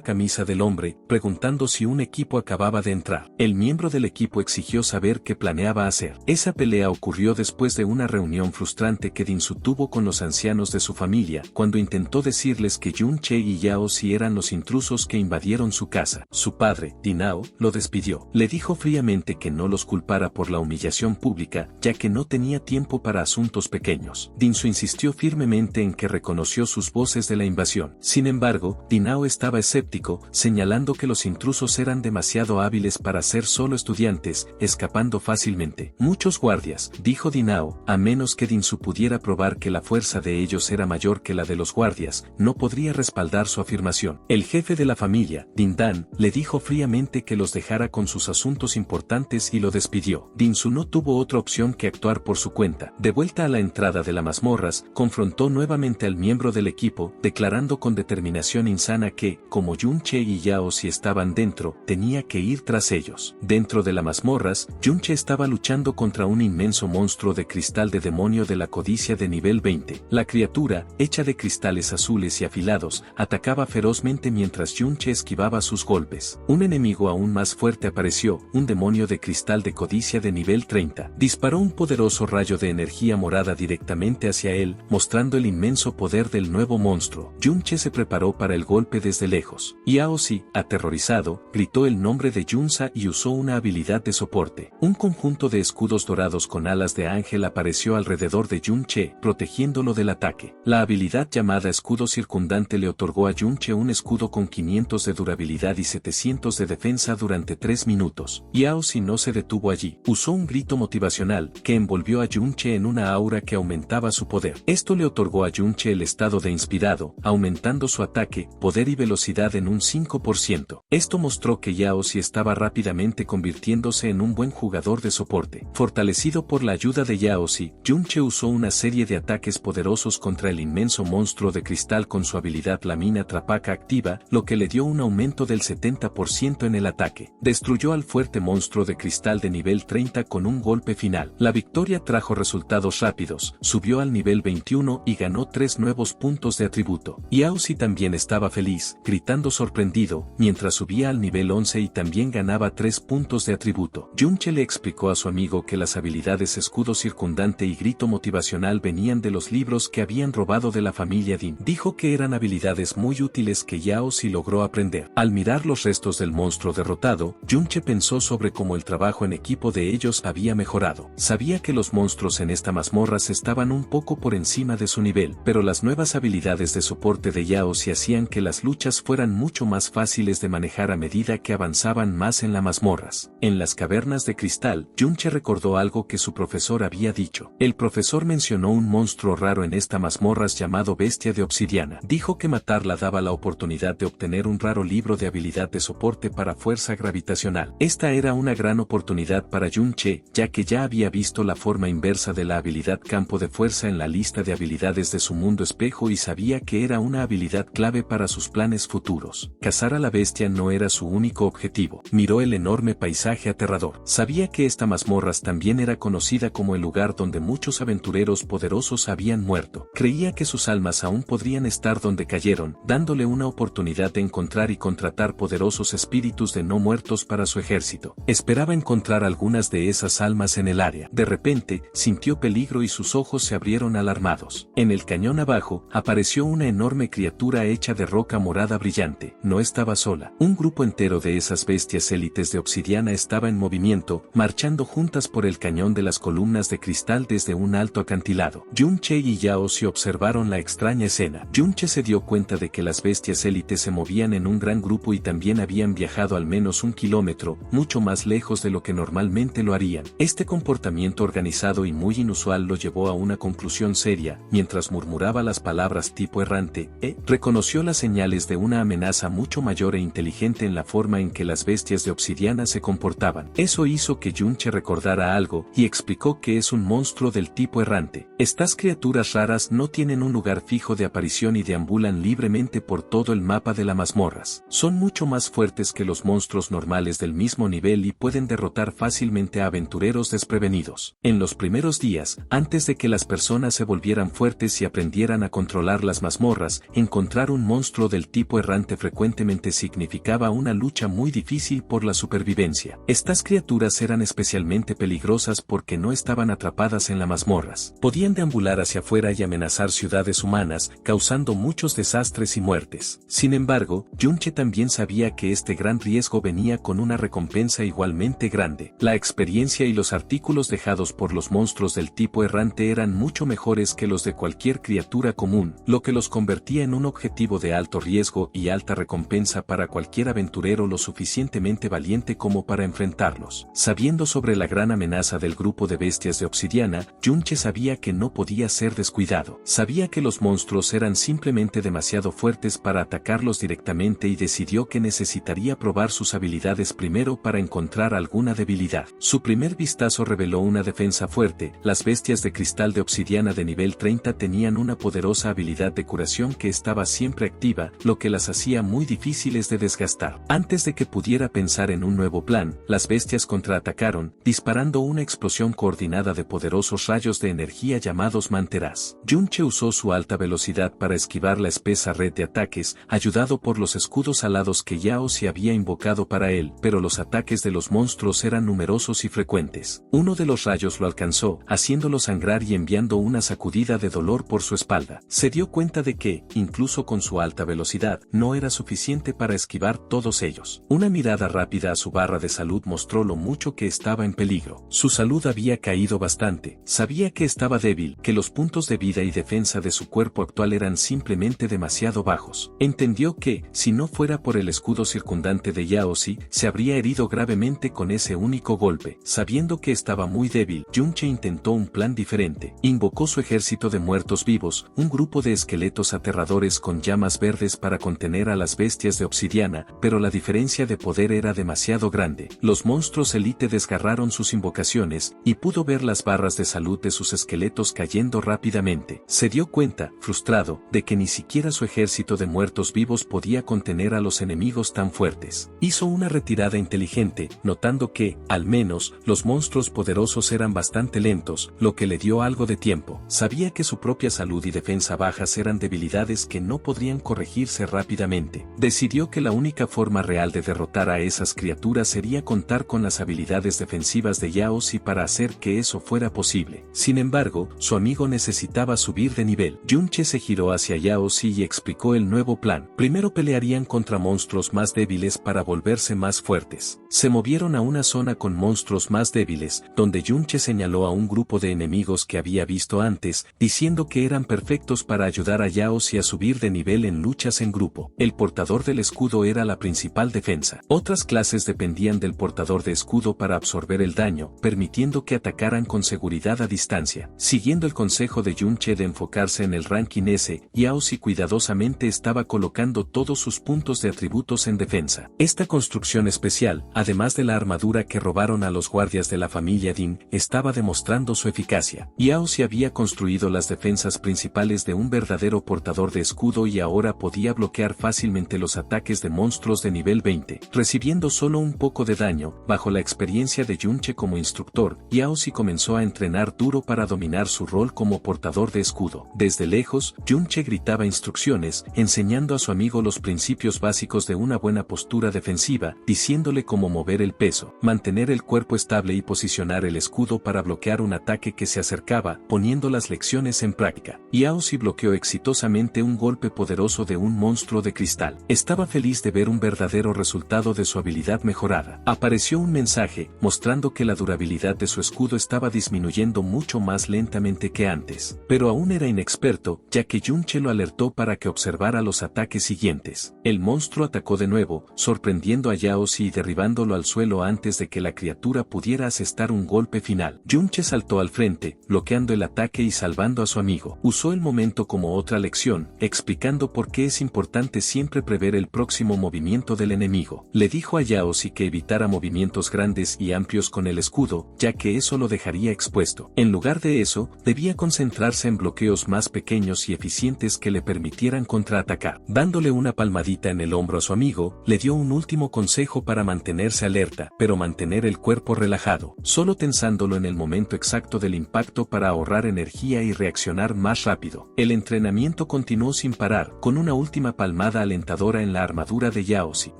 camisa del hombre, preguntando si un equipo acababa de entrar. El miembro del equipo exigió saber qué planeaba hacer. Esa pelea ocurrió después de una reunión frustrante que Dinsu tuvo con los ancianos de su familia, cuando intentó decirles que Yun-che y Yao Si eran los intrusos que invadieron su casa. Su padre, Dinao, lo despidió. Le dijo fríamente que no los culpara por la humillación pública, ya que no tenía tiempo para asuntos pequeños. Dinsu insistió firmemente en que reconoció sus voces de la invasión. Sin embargo, Dinao estaba escéptico, señalando que los intrusos eran demasiado hábiles para ser solo estudiantes, escapando fácilmente. Muchos guardias, dijo Dinao, a menos que Dinsu pudiera probar que la fuerza de ellos era mayor que la de los guardias, no podría respaldar su afirmación. El jefe de la familia, Dindan, le dijo fríamente que los dejara con sus asuntos importantes y lo despidió. Dinsu no tuvo otra opción que actuar por su cuenta. De vuelta a la entrada de las mazmorras, confrontó nuevamente al miembro del equipo, declarando con determinación insana que, como Yun-che y Yao Si estaban dentro, tenía que ir tras ellos. Dentro de las mazmorras, Yun-che estaba luchando contra un inmenso monstruo de cristal de demonio de la codicia de nivel 20. La criatura, hecha de cristales azules y afilados, atacaba ferozmente mientras Yun-che esquivaba sus golpes. Un enemigo aún más fuerte apareció, un demonio de cristal de codicia de nivel 30. Disparó un poderoso rayo de energía morada directamente hacia él, mostrando el inmenso poder del nuevo monstruo. Yun-che se preparó para el golpe desde lejos. Yao Si, aterrorizado, gritó el nombre de Yunsa y usó una habilidad de soporte. Un conjunto de escudos dorados con alas de ángel apareció alrededor de Yun-che, protegiéndolo del ataque. La habilidad llamada escudo circundante le otorgó a Yun-che un escudo con 500 de durabilidad y 700 de defensa durante 3 minutos. Yao Si no se detuvo allí. Usó un grito motivacional, que envolvió a Yun-che en una aura que aumentaba su poder. Esto le otorgó a Yun-che el estado de inspirado, aumentando su ataque, poder y velocidad en un 5%. Esto mostró que Yao Si estaba rápidamente convirtiéndose en un buen jugador de soporte. Fortalecido por la ayuda de Yao Si, Yun-che usó una serie de ataques poderosos contra el inmenso monstruo de cristal con su habilidad Lamina Trapaka activa, lo que le dio un aumento del 70% en el ataque. Destruyó al fuerte monstruo de cristal de nivel 30 con un golpe final. La victoria trajo resultados rápidos, subió al nivel 21 y ganó 3 nuevos puntos de atributo. Yao Si también estaba feliz, gritando sorprendido, mientras subía al nivel 11 y también ganaba 3 puntos de atributo. Yun-che le explicó a su amigo que las habilidades escudo circundante y grito motivacional venían de los libros que habían robado de la familia Din. Dijo que eran habilidades muy útiles que Yao Si logró aprender. Al mirar los restos del monstruo derrotado, Yun-che pensó sobre cómo el trabajo en equipo de ellos había mejorado. Sabía que los monstruos en esta mazmorras estaban un poco por encima de su nivel, pero las nuevas habilidades de soporte de Yao Si hacían que las luchas fueran mucho más fáciles de manejar a medida que avanzaban más en las mazmorras. En las cavernas de cristal, Yun-che recordó algo que su profesor había dicho. El profesor mencionó un monstruo raro en esta mazmorras llamado bestia de obsidiana. Dijo que matarla daba la oportunidad de obtener un raro libro de habilidad de soporte para fuerza gravitacional. Esta era una gran oportunidad para Yun-che, ya que ya había visto la forma inversa de la habilidad campo de fuerza en la lista de habilidades de su mundo espejo y sabía que era una habilidad clave para sus planes futuros. Cazar a la bestia no era su único objetivo. Miró el enorme paisaje aterrador. Sabía que esta mazmorras también era conocida como el lugar donde muchos aventureros poderosos habían muerto. Creía que sus almas aún podrían estar donde cayeron, dándole una oportunidad de encontrar y contratar poderosos espíritus de no muertos para su ejército. Esperaba encontrar algunas de esas almas en el área. De repente, sintió peligro y sus ojos se abrieron alarmados. En el cañón abajo, apareció una enorme criatura hecha de roca morada brillante. No estaba sola. Un grupo entero de esas bestias élites de obsidiana estaba en movimiento, marchando juntas por el cañón de las columnas de cristal desde un alto acantilado. Yun-che y Yao Si observaron la extraña escena. Yun-che se dio cuenta de que las bestias élites se movían en un gran grupo y también habían viajado al menos 1 kilómetro perímetro, mucho más lejos de lo que normalmente lo harían. Este comportamiento organizado y muy inusual lo llevó a una conclusión seria. Mientras murmuraba las palabras tipo errante, reconoció las señales de una amenaza mucho mayor e inteligente en la forma en que las bestias de obsidiana se comportaban. Eso hizo que Yunche recordara algo y explicó que es un monstruo del tipo errante. Estas criaturas raras no tienen un lugar fijo de aparición y deambulan libremente por todo el mapa de las mazmorras. Son mucho más fuertes que los monstruos normales del mismo nivel y pueden derrotar fácilmente a aventureros desprevenidos. En los primeros días, antes de que las personas se volvieran fuertes y aprendieran a controlar las mazmorras, encontrar un monstruo del tipo errante frecuentemente significaba una lucha muy difícil por la supervivencia. Estas criaturas eran especialmente peligrosas porque no estaban atrapadas en las mazmorras. Podían deambular hacia afuera y amenazar ciudades humanas, causando muchos desastres y muertes. Sin embargo, Yunche también sabía que este gran riesgo venía con una recompensa igualmente grande. La experiencia y los artículos dejados por los monstruos del tipo errante eran mucho mejores que los de cualquier criatura común, lo que los convertía en un objetivo de alto riesgo y alta recompensa para cualquier aventurero lo suficientemente valiente como para enfrentarlos. Sabiendo sobre la gran amenaza del grupo de bestias de obsidiana, Yunche sabía que no podía ser descuidado. Sabía que los monstruos eran simplemente demasiado fuertes para atacarlos directamente y decidió que necesitaría probar sus habilidades primero para encontrar alguna debilidad. Su primer vistazo reveló una defensa fuerte. Las bestias de cristal de obsidiana de nivel 30 tenían una poderosa habilidad de curación que estaba siempre activa, lo que las hacía muy difíciles de desgastar. Antes de que pudiera pensar en un nuevo plan, las bestias contraatacaron, disparando una explosión coordinada de poderosos rayos de energía llamados manteras. Yunche usó su alta velocidad para esquivar la espesa red de ataques, ayudado por los escudos alados que Yao se había invocado para él, pero los ataques de los monstruos eran numerosos y frecuentes. Uno de los rayos lo alcanzó, haciéndolo sangrar y enviando una sacudida de dolor por su espalda. Se dio cuenta de que, incluso con su alta velocidad, no era suficiente para esquivar todos ellos. Una mirada rápida a su barra de salud mostró lo mucho que estaba en peligro. Su salud había caído bastante. Sabía que estaba débil, que los puntos de vida y defensa de su cuerpo actual eran simplemente demasiado bajos. Entendió que, si no fuera por el escudo circundante de Yaozi, se habría herido gravemente con ese único golpe. Sabiendo que estaba muy débil, Yunche intentó un plan diferente. Invocó su ejército de muertos vivos, un grupo de esqueletos aterradores con llamas verdes para contener a las bestias de obsidiana, pero la diferencia de poder era demasiado grande. Los monstruos élite desgarraron sus invocaciones, y pudo ver las barras de salud de sus esqueletos cayendo rápidamente. Se dio cuenta, frustrado, de que ni siquiera su ejército de muertos vivos podía contener a los enemigos tan fuertes. Hizo una retirada inteligente, notando que, al menos, los monstruos poderosos eran bastante lentos, lo que le dio algo de tiempo. Sabía que su propia salud y defensa bajas eran debilidades que no podrían corregirse rápidamente. Decidió que la única forma real de derrotar a esas criaturas sería contar con las habilidades defensivas de Yaozi para hacer que eso fuera posible. Sin embargo, su amigo necesitaba subir de nivel. Yunche se giró hacia Yaozi y explicó el nuevo plan. Primero pelearían contra monstruos más débiles para volverse más fuertes. Se movieron a una zona con monstruos más débiles, donde Yunche señaló a un grupo de enemigos que había visto antes, diciendo que eran perfectos para ayudar a Yaozi a subir de nivel en luchas en grupo. El portador del escudo era la principal defensa. Otras clases dependían del portador de escudo para absorber el daño, permitiendo que atacaran con seguridad a distancia. Siguiendo el consejo de Yunche de enfocarse en el ranking S, Yaozi cuidadosamente estaba colocando todos sus puntos de atributos en defensa. Esta construcción especial, además de la armadura que robaron a los guardias de la familia Din, estaba demostrando su eficacia. Yaozi había construido las defensas principales de un verdadero portador de escudo y ahora podía bloquear fácilmente los ataques de monstruos de nivel 20, recibiendo solo un poco de daño. Bajo la experiencia de Yunche como instructor, Yaozi comenzó a entrenar duro para dominar su rol como portador de escudo. Desde lejos, Yunche gritaba instrucciones, enseñando a su amigo los principios básicos de una buena postura defensiva, diciéndole cómo mover el peso, mantener el cuerpo estable y posicionar el escudo para bloquear un ataque que se acercaba, poniendo las lecciones en práctica. Yaozi bloqueó exitosamente un golpe poderoso de un monstruo de cristal. Estaba feliz de ver un verdadero resultado de su habilidad mejorada. Apareció un mensaje, mostrando que la durabilidad de su escudo estaba disminuyendo mucho más lentamente que antes. Pero aún era inexperto, ya que Yunche lo alertó para que observara los ataques siguientes. El monstruo atacó de nuevo, sorprendiendo a Yaozi y derribándolo al suelo antes de que la criatura pudiera asestar un golpe final. Junche saltó al frente, bloqueando el ataque y salvando a su amigo. Usó el momento como otra lección, explicando por qué es importante siempre prever el próximo movimiento del enemigo. Le dijo a Yaozi que evitara movimientos grandes y amplios con el escudo, ya que eso lo dejaría expuesto. En lugar de eso, debía concentrarse en bloqueos más pequeños y eficientes que le permitieran contraatacar. Dándole una palmadita en el hombro a su amigo, le dio un último consejo para mantenerse alerta, pero mantener el cuerpo relajado, solo tensándolo en el momento exacto del impacto para ahorrar energía y reaccionar más rápido. El entrenamiento continuó sin parar, con una última palmada alentadora en la armadura de Yaozi.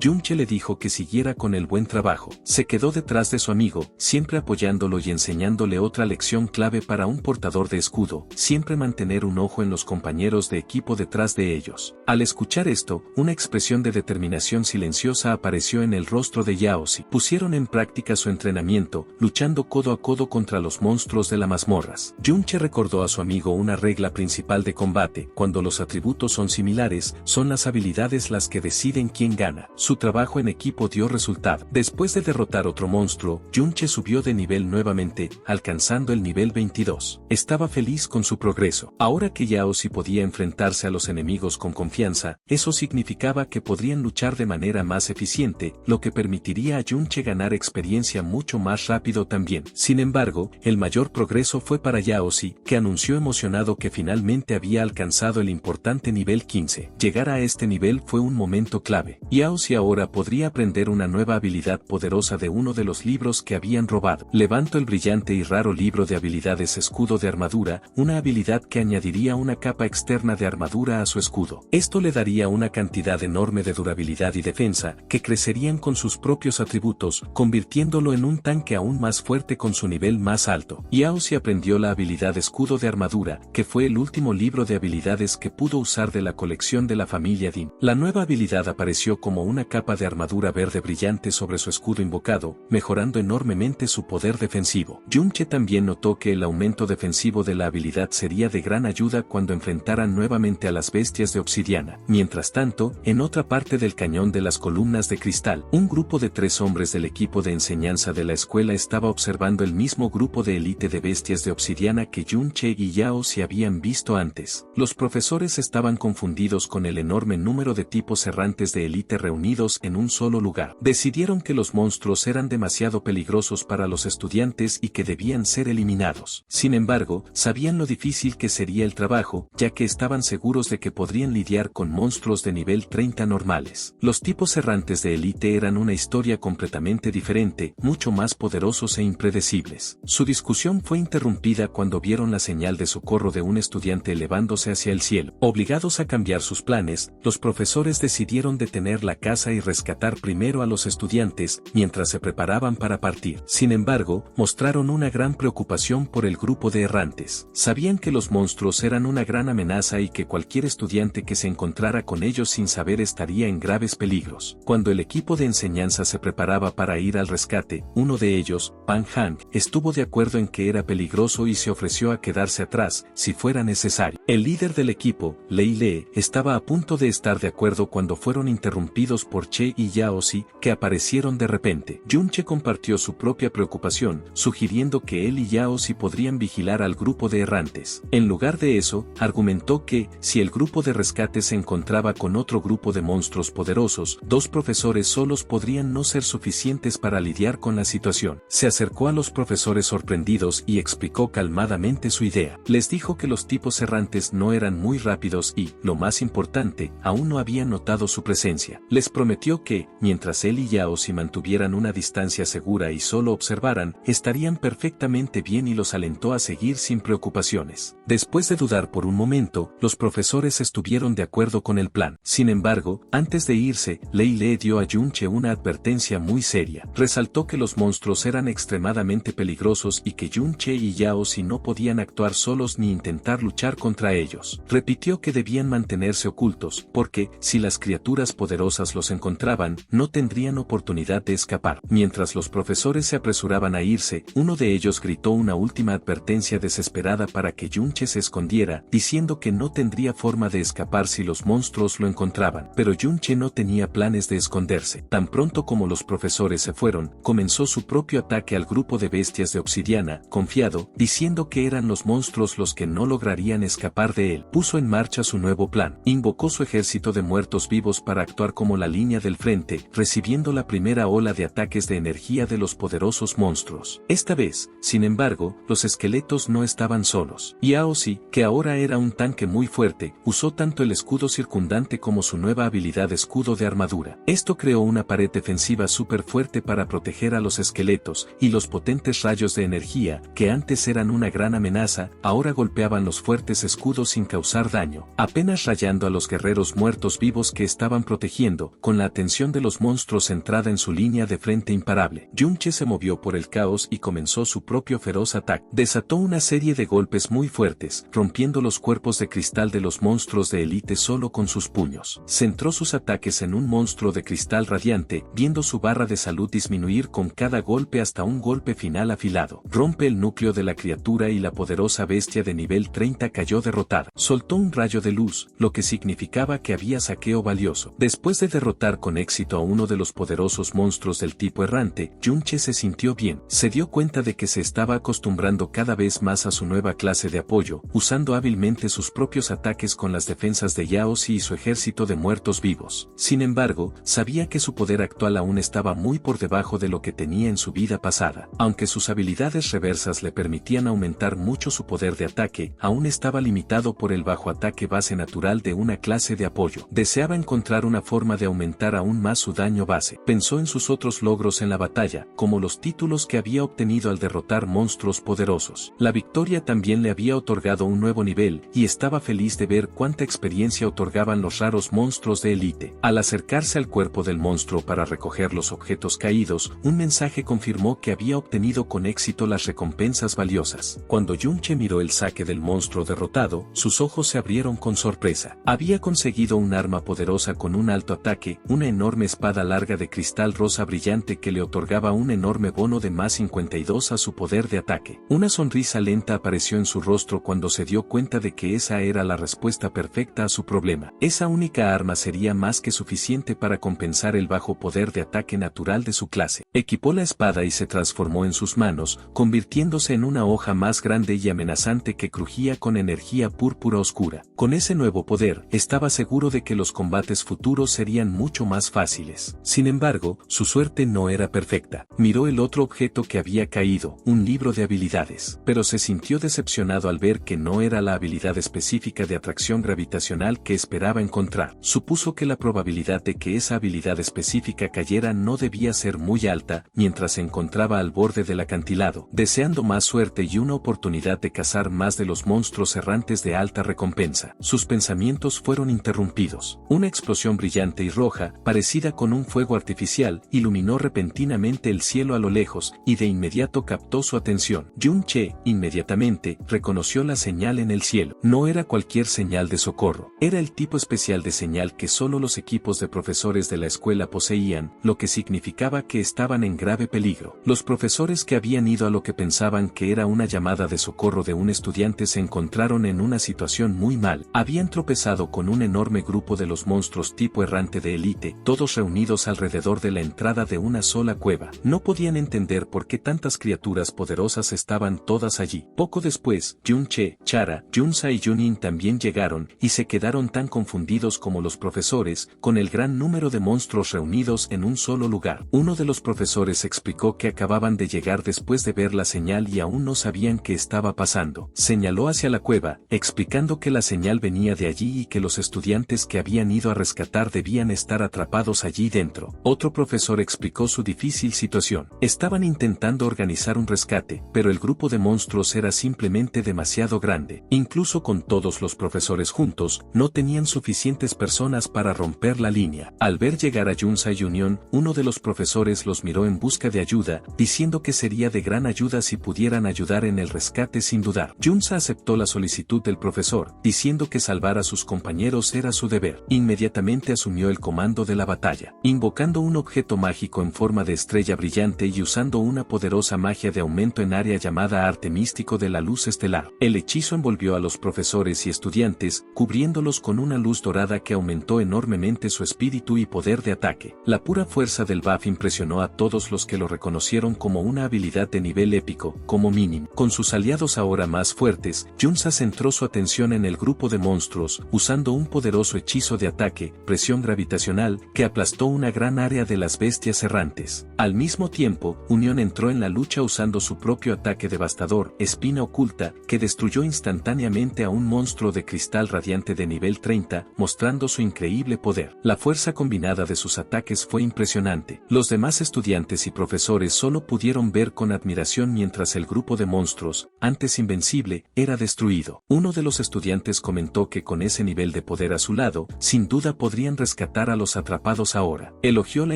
Junche le dijo que siguiera con el buen trabajo. Se quedó detrás de su amigo, siempre apoyándolo y enseñándole otra lección clave para un portador de escudo, siempre mantener un ojo en los compañeros de equipo detrás de ellos. Al escuchar esto, una expresión de determinación silenciosa apareció en el rostro de Yaozi. Pusieron en práctica su entrenamiento, luchando codo a codo contra los monstruos de las mazmorras. Junche recordó a su amigo una regla principal de combate: cuando los atributos son similares, son las habilidades las que deciden quién gana. Su trabajo en equipo dio resultado. Después de derrotar otro monstruo, Junche subió de nivel nuevamente, alcanzando el nivel 22. Estaba feliz con su progreso. Ahora que Yaozi podía enfrentarse a los enemigos con confianza, eso significaba que podrían luchar de manera más eficiente, lo que permitiría a Junche ganar experiencia mucho más rápido también. Sin embargo, el mayor progreso fue para Yaozi, que anunció emocionado que finalmente había alcanzado el importante nivel 15. Llegar a este nivel fue un momento clave. Yaozi ahora podría aprender una nueva habilidad poderosa de uno de los libros que habían robado. Levantó el brillante y raro libro de habilidades escudo de armadura, una habilidad que añadiría una capa externa de armadura a su escudo. Esto le daría una cantidad enorme de durabilidad y defensa, que crecerían con sus propios atributos, convirtiéndolo en un tanque aún más fuerte con su nivel más alto. Yaozi aprendió la habilidad escudo de armadura, que fue el último libro de habilidades que pudo usar de la colección de la familia Dim. La nueva habilidad apareció como una capa de armadura verde brillante sobre su escudo invocado, mejorando enormemente su poder defensivo. Junche también notó que el aumento defensivo de la habilidad sería de gran ayuda cuando enfrentaran nuevamente a las bestias de obsidiana. Mientras tanto, en otra parte del cañón de las columnas de cristal, un grupo de 3 hombres del equipo de enseñanza de la escuela estaba observando el mismo grupo de élite de bestias de obsidiana que Junche y Yaozi habían visto antes. Los profesores estaban confundidos con el enorme número de tipos errantes de élite reunidos en un solo lugar. Decidieron que los monstruos eran demasiado peligrosos para los estudiantes y que debían ser eliminados. Sin embargo, sabían lo difícil que sería el trabajo, ya que estaban seguros de que podrían lidiar con monstruos de nivel 30 normales. Los tipos errantes de élite eran una historia completamente diferente, mucho más poderosos e impredecibles. Su discusión fue interrumpida cuando vieron la señal de socorro de un estudiante elevándose hacia el cielo. Obligados a cambiar sus planes, los profesores decidieron detener la caza y rescatar primero a los estudiantes, mientras se preparaban para partir. Sin embargo, mostraron una gran preocupación por el grupo de errantes. Sabían que los monstruos eran una gran amenaza y que cualquier estudiante que se encontrara con ellos sin saber estaría en graves peligros. Cuando el equipo de enseñanza se preparaba para ir al rescate, uno de ellos, Pan Hang, estuvo de acuerdo en que era peligroso y se ofreció a quedarse atrás, si fuera necesario. El líder del equipo, Lei Le, estaba a punto de estar de acuerdo cuando fueron interrumpidos por Che y Yaozi, que aparecieron de repente. Junche compartió su propia preocupación, sugiriendo que él y Yaozi podrían vigilar al grupo de errantes. En lugar de eso, argumentó que, si el grupo de rescate se encontraba con otro grupo de monstruos poderosos, 2 profesores solos podrían no ser suficientes para lidiar con la situación. Se acercó a los profesores sorprendidos y explicó calmadamente su idea. Les dijo que los tipos errantes no eran muy rápidos y, lo más importante, aún no habían notado su presencia. Les prometió que, mientras él y Yaozi mantuvieran una distancia segura y solo observaran, estarían perfectamente bien y los alentó a seguir sin preocupaciones. Después de dudar por un momento, los profesores estuvieron de acuerdo con el plan. Sin embargo, antes de irse, Lei Le dio a Junche una advertencia muy seria. Resaltó que los monstruos eran extremadamente peligrosos y que Junche y Yaozi no podían actuar solos ni intentar luchar contra ellos. Repitió que debían mantenerse ocultos, porque, si las criaturas poderosas los encontraban, no tendrían oportunidad de escapar. Mientras los profesores se apresuraban a irse, uno de ellos gritó una última advertencia desesperada para que Junche se escondiera, diciendo que no tendría forma de escapar si los monstruos lo encontraban. Pero Junche no tenía planes de esconderse. Tan pronto como los profesores se fueron, comenzó su propio ataque al grupo de bestias de obsidiana, confiado, diciendo que eran los monstruos los que no lograrían escapar de él. Puso en marcha su nuevo plan. Invocó su ejército de muertos vivos para actuar como la línea del frente, recibiendo la primera ola de ataques de energía de los poderosos monstruos. Esta vez, sin embargo, los esqueletos no estaban solos. Yao Si, que ahora era un tanque muy fuerte, usó tanto el escudo circundante como su nueva habilidad escudo de armadura. Esto creó una pared defensiva súper fuerte para proteger a los esqueletos, y los potentes rayos de energía, que antes eran una gran amenaza, ahora golpeaban los fuertes escudos sin causar daño, apenas rayando a los guerreros muertos vivos que estaban protegiendo, con la atención de los monstruos centrada en su línea de frente imparable. Yunche se movió por el caos y comenzó su propio feroz ataque. Desató una serie de golpes muy fuertes, rompiendo los cuerpos de cristal de los monstruos de élite solo con sus puños. Centró sus ataques en un monstruo de cristal radiante, viendo su barra de salud disminuir con cada golpe hasta un golpe final afilado. Rompe el núcleo de la criatura y la poderosa bestia de nivel 30 cayó derrotada. Soltó un rayo de luz, lo que significaba que había saqueo valioso. Después de derrotar con éxito a uno de los poderosos monstruos del tipo errante, Yunche se sintió bien. Se dio cuenta de que se estaba acostumbrando cada vez más a su nueva clase de apoyo, usando hábilmente sus propios ataques con las defensas de Yao Si y su ejército de muertos vivos. Sin embargo, sabía que su poder actual aún estaba muy por debajo de lo que tenía en su vida pasada. Aunque sus habilidades reversas le permitían aumentar mucho su poder de ataque, aún estaba limitado por el bajo ataque base natural de una clase de apoyo. Deseaba encontrar una forma de aumentar aún más su daño base. Pensó en sus otros logros en la batalla, como los títulos que había obtenido al derrotar monstruos poderosos. La victoria también le había otorgado un nuevo nivel, y estaba feliz de ver cuánta experiencia otorgaban los raros monstruos de élite. Al acercarse al cuerpo del monstruo para recoger los objetos caídos, un mensaje confirmó que había obtenido con éxito las recompensas valiosas. Cuando Yunche miró el saque del monstruo derrotado, sus ojos se abrieron con sorpresa. Había conseguido un arma poderosa con un alto ataque, una enorme espada larga de cristal rosa brillante que le otorgaba un enorme bono de más 52 a su poder de ataque. Una sonrisa lenta apareció en su rostro cuando se dio cuenta de que esa era la respuesta perfecta a su problema. Esa única arma sería más que suficiente para compensar el bajo poder de ataque natural de su clase. Equipó la espada y se transformó en sus manos, convirtiéndose en una hoja más grande y amenazante que crujía con energía púrpura oscura. Con ese nuevo poder, estaba seguro de que los combates futuros serían mucho más fáciles. Sin embargo, su suerte no era perfecta. Miró el otro objeto que había caído, un libro de habilidades, pero se sintió decepcionado al ver que no era la habilidad específica de atracción gravitacional que esperaba encontrar. Supuso que la probabilidad de que esa habilidad específica cayera no debía ser muy alta, mientras se encontraba al borde del acantilado, deseando más suerte y una oportunidad de cazar más de los monstruos errantes de alta recompensa. Sus pensamientos fueron interrumpidos. Una explosión brillante y roja, parecida con un fuego artificial, iluminó repentinamente el cielo a lo lejos, y de inmediato captó su atención. Yunche, inmediatamente, reconoció la señal en el cielo. No era cualquier señal de socorro. Era el tipo especial de señal que solo los equipos de profesores de la escuela poseían, lo que significaba que estaban en grave peligro. Los profesores que habían ido a lo que pensaban que era una llamada de socorro de un estudiante se encontraron en una situación muy mal. Habían tropezado con un enorme grupo de los monstruos tipo errante de élite, todos reunidos alrededor de la entrada de una sola cueva. No podían entender por qué tantas criaturas poderosas estaban todas allí. Poco después, Yunche, Chara, Yunsa y Junin también llegaron, y se quedaron tan confundidos como los profesores, con el gran número de monstruos reunidos en un solo lugar. Uno de los profesores explicó que acababan de llegar después de ver la señal y aún no sabían qué estaba pasando. Señaló hacia la cueva, explicando que la señal venía de allí y que los estudiantes que habían ido a rescatar debían estar atrapados allí dentro. Otro profesor explicó su difícil situación. Estaban intentando organizar un rescate, pero el grupo de monstruos era simplemente demasiado grande. Incluso con todos los profesores juntos, no tenían suficientes personas para romper la línea. Al ver llegar a Yunsa y Unión, uno de los profesores los miró en busca de ayuda, diciendo que sería de gran ayuda si pudieran ayudar en el rescate sin dudar. Yunsa aceptó la solicitud del profesor, diciendo que salvar a sus compañeros era su deber. Inmediatamente asumió el comando de la batalla, invocando un objeto mágico en forma de estrella brillante y usando una poderosa magia de aumento en área llamada arte místico de la luz estelar. El hechizo envolvió a los profesores y estudiantes, cubriéndolos con una luz dorada que aumentó enormemente su espíritu y poder de ataque. La pura fuerza del buff impresionó a todos los que lo reconocieron como una habilidad de nivel épico, como mínimo. Con sus aliados ahora más fuertes, Junsa centró su atención en el grupo de monstruos, usando un poderoso hechizo de ataque, presión gravitacional, que aplastó una gran área de las bestias errantes. Al mismo tiempo, Unión entró en la lucha usando su propio ataque devastador, Espina Oculta, que destruyó instantáneamente a un monstruo de cristal radiante de nivel 30, mostrando su increíble poder. La fuerza combinada de sus ataques fue impresionante. Los demás estudiantes y profesores solo pudieron ver con admiración mientras el grupo de monstruos, antes invencible, era destruido. Uno de los estudiantes comentó que con ese nivel de poder a su lado, sin duda podrían rescatar a los atrapados ahora. Elogió la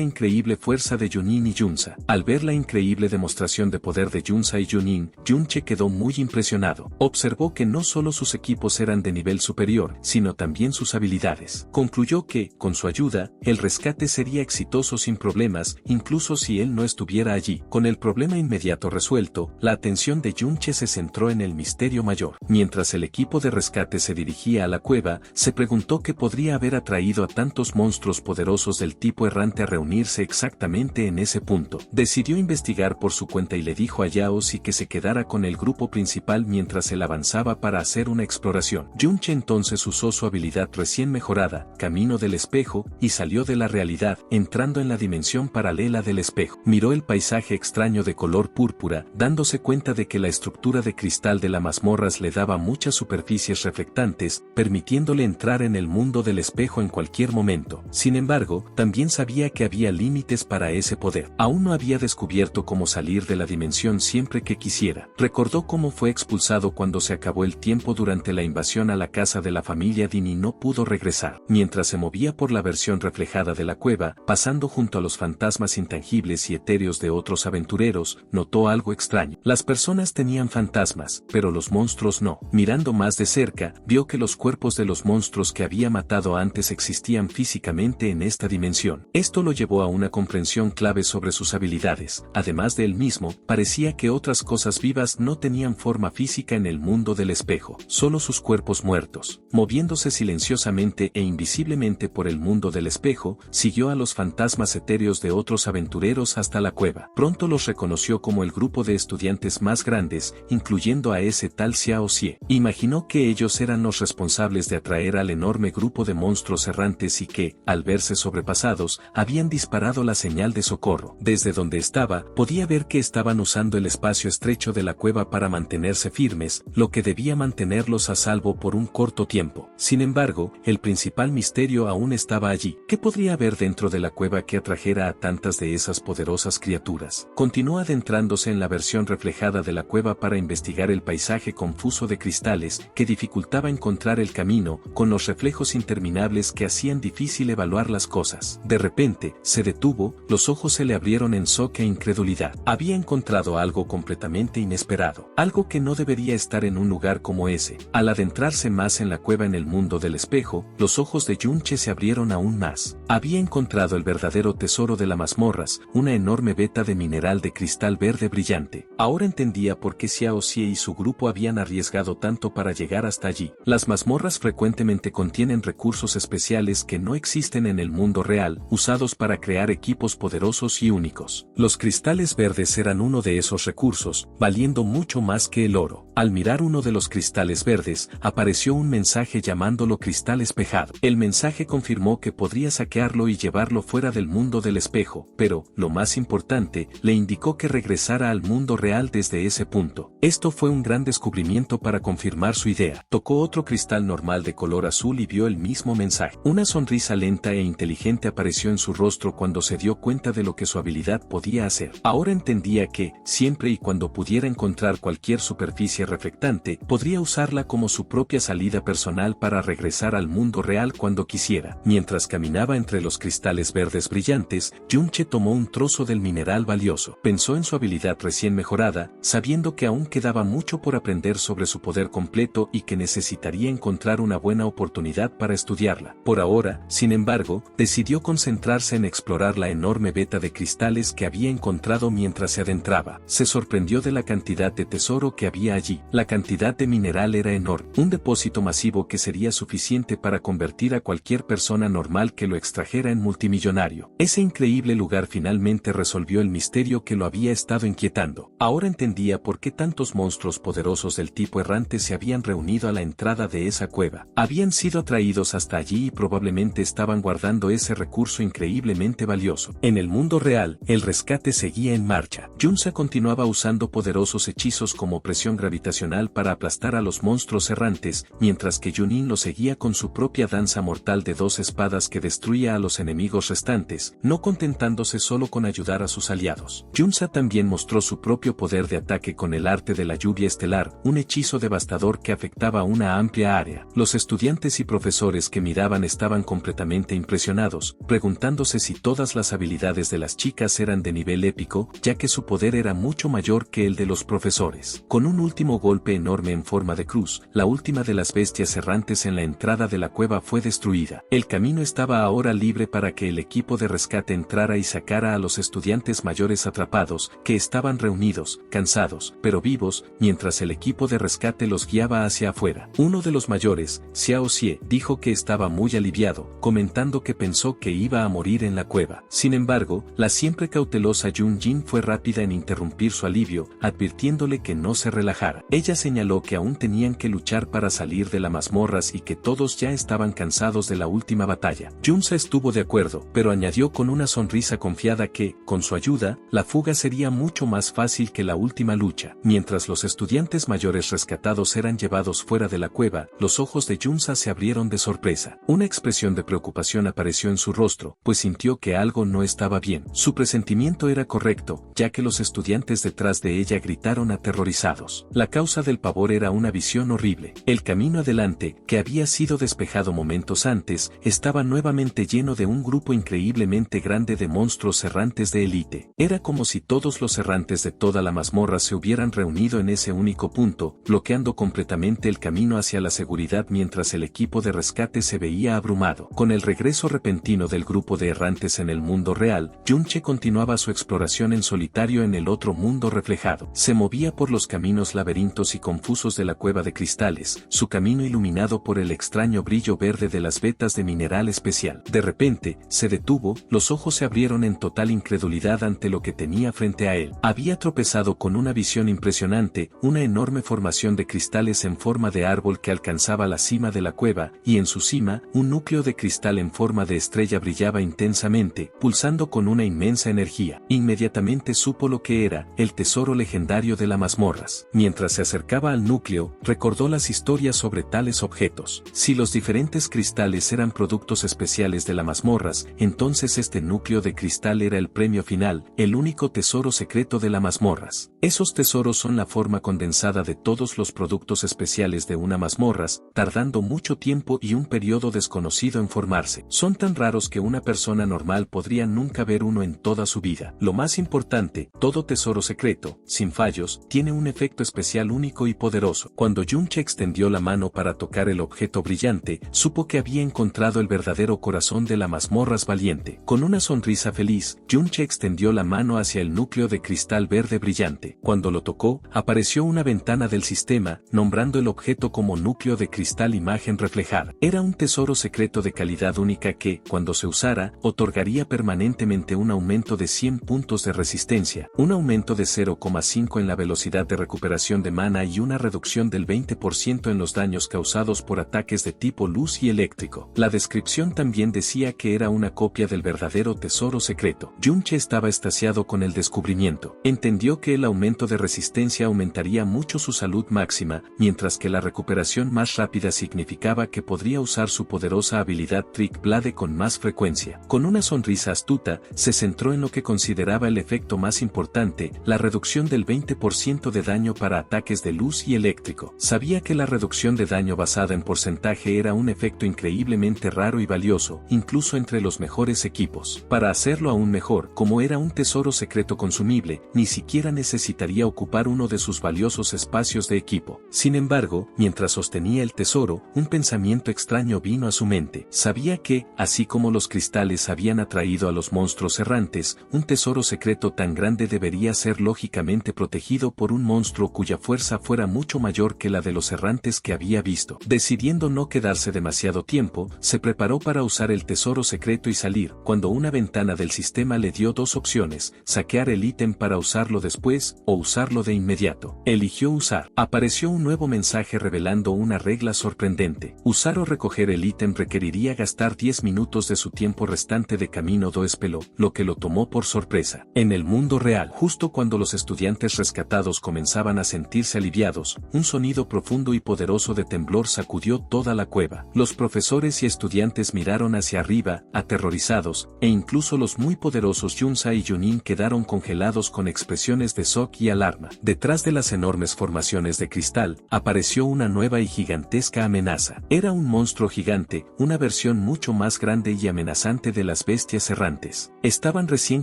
increíble fuerza de Junin y Junsa. Al ver la increíble demostración de poder de Junsa y Junin, Junche quedó muy impresionado. Observó que no solo sus equipos eran de nivel superior, sino también sus habilidades. Concluyó que, con su ayuda, el rescate sería exitoso sin problemas, incluso si él no estuviera allí. Con el problema inmediato resuelto, la atención de Junche se centró en el misterio mayor. Mientras el equipo de rescate se dirigía a la cueva, se preguntó qué podría haber atraído a tantos monstruos poderosos del tipo errante a reunirse exactamente en ese punto. Decidió investigar por su cuenta y le dijo a Yaozi que se quedara con el grupo principal mientras él avanzaba para hacer una exploración. Junche entonces usó su habilidad recién mejorada, Camino del Espejo, y salió de la realidad, entrando en la dimensión paralela del espejo. Miró el paisaje extraño de color púrpura, dándose cuenta de que la estructura de cristal de las mazmorras le daba muchas superficies reflectantes, permitiéndole entrar en el mundo del espejo en cualquier momento. Sin embargo, también sabía que había límites para ese poder. Aún no había descubierto cómo salir de la dimensión siempre que quisiera. Recordó cómo fue expulsado cuando se acabó el tiempo durante la invasión a la casa de la familia Din y no pudo regresar. Mientras se movía por la versión reflejada de la cueva, pasando junto a los fantasmas intangibles y etéreos de otros aventureros, notó algo extraño. Las personas tenían fantasmas, pero los monstruos no. Mirando más de cerca, vio que los cuerpos de los monstruos que había matado antes existían físicamente en esta dimensión. Esto lo llevó a una comprensión clave sobre sus habilidades. Además de él mismo, parecía que otras cosas vivas no tenían forma física en el mundo del espejo, solo sus cuerpos muertos. Moviéndose silenciosamente e invisiblemente por el mundo del espejo, siguió a los fantasmas etéreos de otros aventureros hasta la cueva. Pronto los reconoció como el grupo de estudiantes más grandes, incluyendo a ese tal Xiao Xie. Imaginó que ellos eran los responsables de atraer al enorme grupo de monstruos errantes y que, al verse sobrepasados, habían disparado la señal de socorro. Desde donde estaba, podía ver que estaban usando el espacio estrecho de la cueva para mantenerse firmes, lo que debía mantenerlos a salvo por un corto tiempo. Sin embargo, el principal misterio aún estaba allí. ¿Qué podría haber dentro de la cueva que atrajera a tantas de esas poderosas criaturas? Continuó adentrándose en la versión reflejada de la cueva para investigar el paisaje confuso de cristales que dificultaba encontrar el camino, con los reflejos interminables que hacían difícil evaluar las cosas. De repente, se detuvo, los ojos se le abrieron en shock e incredulidad. Había encontrado algo completamente inesperado, algo que no debería estar en un lugar como ese. Al adentrarse más en la cueva en el mundo del espejo, los ojos de Junche se abrieron aún más. Había encontrado el verdadero tesoro de las mazmorras, una enorme veta de mineral de cristal verde brillante. Ahora entendía por qué Xiao Xie y su grupo habían arriesgado tanto para llegar hasta allí. Las mazmorras frecuentemente contienen recursos especiales que no existen en el mundo real, usados para crear equipos poderosos y únicos. Los cristales verdes eran uno de esos recursos, valiendo mucho más que el oro. Al mirar uno de los cristales verdes, apareció un mensaje llamándolo cristal espejado. El mensaje confirmó que podría saquearlo y llevarlo fuera del mundo del espejo, pero, lo más importante, le indicó que regresara al mundo real desde ese punto. Esto fue un gran descubrimiento para confirmar su idea. Tocó otro cristal normal de color azul y vio el mismo mensaje. Una sonrisa lenta e inteligente apareció en su rostro cuando se dio cuenta de lo que su habilidad podía hacer. Ahora entendía que, siempre y cuando pudiera encontrar cualquier superficie reflectante, podría usarla como su propia salida personal para regresar al mundo real cuando quisiera. Mientras caminaba entre los cristales verdes brillantes, Junche tomó un trozo del mineral valioso. Pensó en su habilidad recién mejorada, sabiendo que aún quedaba mucho por aprender sobre su poder completo y que necesitaría encontrar una buena oportunidad para estudiarla. Por ahora, sin embargo, decidió concentrarse en explorar la enorme veta de cristales que había encontrado mientras se adentraba. Se sorprendió de la cantidad de tesoro que había allí. allí. La cantidad de mineral era enorme, un depósito masivo que sería suficiente para convertir a cualquier persona normal que lo extrajera en multimillonario. Ese increíble lugar finalmente resolvió el misterio que lo había estado inquietando. Ahora entendía por qué tantos monstruos poderosos del tipo errante se habían reunido a la entrada de esa cueva. Habían sido atraídos hasta allí y probablemente estaban guardando ese recurso increíblemente valioso. En el mundo real, el rescate seguía en marcha. Junsa continuaba usando poderosos hechizos como presión gravitacional para aplastar a los monstruos errantes, mientras que Junín lo seguía con su propia danza mortal de 2 espadas que destruía a los enemigos restantes, no contentándose solo con ayudar a sus aliados. Junsa también mostró su propio poder de ataque con el arte de la lluvia estelar, un hechizo devastador que afectaba una amplia área. Los estudiantes y profesores que miraban estaban completamente impresionados, preguntándose si todas las habilidades de las chicas eran de nivel épico, ya que su poder era mucho mayor que el de los profesores. Con un último golpe enorme en forma de cruz, la última de las bestias errantes en la entrada de la cueva fue destruida. El camino estaba ahora libre para que el equipo de rescate entrara y sacara a los estudiantes mayores atrapados, que estaban reunidos, cansados, pero vivos, mientras el equipo de rescate los guiaba hacia afuera. Uno de los mayores, Xiao Xie, dijo que estaba muy aliviado, comentando que pensó que iba a morir en la cueva. Sin embargo, la siempre cautelosa Yun Jin fue rápida en interrumpir su alivio, advirtiéndole que no se relajara. Ella señaló que aún tenían que luchar para salir de las mazmorras y que todos ya estaban cansados de la última batalla. Junsa estuvo de acuerdo, pero añadió con una sonrisa confiada que, con su ayuda, la fuga sería mucho más fácil que la última lucha. Mientras los estudiantes mayores rescatados eran llevados fuera de la cueva, los ojos de Junsa se abrieron de sorpresa. Una expresión de preocupación apareció en su rostro, pues sintió que algo no estaba bien. Su presentimiento era correcto, ya que los estudiantes detrás de ella gritaron aterrorizados. La causa del pavor era una visión horrible. El camino adelante, que había sido despejado momentos antes, estaba nuevamente lleno de un grupo increíblemente grande de monstruos errantes de élite. Era como si todos los errantes de toda la mazmorra se hubieran reunido en ese único punto, bloqueando completamente el camino hacia la seguridad mientras el equipo de rescate se veía abrumado. Con el regreso repentino del grupo de errantes en el mundo real, Junche continuaba su exploración en solitario en el otro mundo reflejado. Se movía por los caminos laberintos y confusos de la cueva de cristales, su camino iluminado por el extraño brillo verde de las vetas de mineral especial. De repente, se detuvo, los ojos se abrieron en total incredulidad ante lo que tenía frente a él. Había tropezado con una visión impresionante, una enorme formación de cristales en forma de árbol que alcanzaba la cima de la cueva, y en su cima, un núcleo de cristal en forma de estrella brillaba intensamente, pulsando con una inmensa energía. Inmediatamente supo lo que era, el tesoro legendario de las mazmorras. Mientras se acercaba al núcleo, recordó las historias sobre tales objetos. Si los diferentes cristales eran productos especiales de las mazmorras, entonces este núcleo de cristal era el premio final, el único tesoro secreto de las mazmorras. Esos tesoros son la forma condensada de todos los productos especiales de una mazmorras, tardando mucho tiempo y un periodo desconocido en formarse. Son tan raros que una persona normal podría nunca ver uno en toda su vida. Lo más importante, todo tesoro secreto, sin fallos, tiene un efecto especial único y poderoso. Cuando Junche extendió la mano para tocar el objeto brillante, supo que había encontrado el verdadero corazón de las mazmorras valiente. Con una sonrisa feliz, Junche extendió la mano hacia el núcleo de cristal verde brillante. Cuando lo tocó, apareció una ventana del sistema, nombrando el objeto como núcleo de cristal imagen reflejada. Era un tesoro secreto de calidad única que, cuando se usara, otorgaría permanentemente un aumento de 100 puntos de resistencia, un aumento de 0,5 en la velocidad de recuperación de mana y una reducción del 20% en los daños causados por ataques de tipo luz y eléctrico. La descripción también decía que era una copia del verdadero tesoro secreto. Junche estaba extasiado con el descubrimiento. Entendió que el aumento de resistencia aumentaría mucho su salud máxima, mientras que la recuperación más rápida significaba que podría usar su poderosa habilidad Trick Blade con más frecuencia. Con una sonrisa astuta, se centró en lo que consideraba el efecto más importante, la reducción del 20% de daño para ataques de luz y eléctrico. Sabía que la reducción de daño basada en porcentaje era un efecto increíblemente raro y valioso, incluso entre los mejores equipos. Para hacerlo aún mejor, como era un tesoro secreto consumible, ni siquiera necesitaría ocupar uno de sus valiosos espacios de equipo. Sin embargo, mientras sostenía el tesoro, un pensamiento extraño vino a su mente. Sabía que, así como los cristales habían atraído a los monstruos errantes, un tesoro secreto tan grande debería ser lógicamente protegido por un monstruo cuya fuerza fuera mucho mayor que la de los errantes que había visto. Decidiendo no quedarse demasiado tiempo, se preparó para usar el tesoro secreto y salir, cuando una ventana del sistema le dio dos opciones: saquear el ítem para usarlo después, o usarlo de inmediato. Eligió usar. Apareció un nuevo mensaje revelando una regla sorprendente. Usar o recoger el ítem requeriría gastar 10 minutos de su tiempo restante de camino do espeló, lo que lo tomó por sorpresa. En el mundo real, justo cuando los estudiantes rescatados comenzaban a sentirse aliviados, un sonido profundo y poderoso de temblor sacudió toda la cueva. Los profesores y estudiantes miraron hacia arriba, aterrorizados, e incluso los muy poderosos Yunsa y Yunin quedaron congelados con expresiones de shock y alarma. Detrás de las enormes formaciones de cristal, apareció una nueva y gigantesca amenaza. Era un monstruo gigante, una versión mucho más grande y amenazante de las bestias errantes. Estaban recién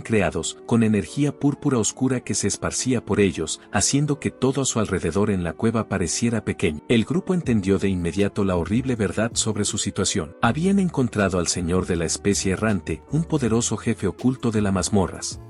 creados, con energía púrpura oscura que se esparcía por ellos, haciendo que todo a su alrededor en la cueva pareciera pequeño. El grupo entendió de inmediato la horrible verdad sobre su situación. Habían encontrado al señor de la especie errante, un poderoso jefe oculto de las mazmorras.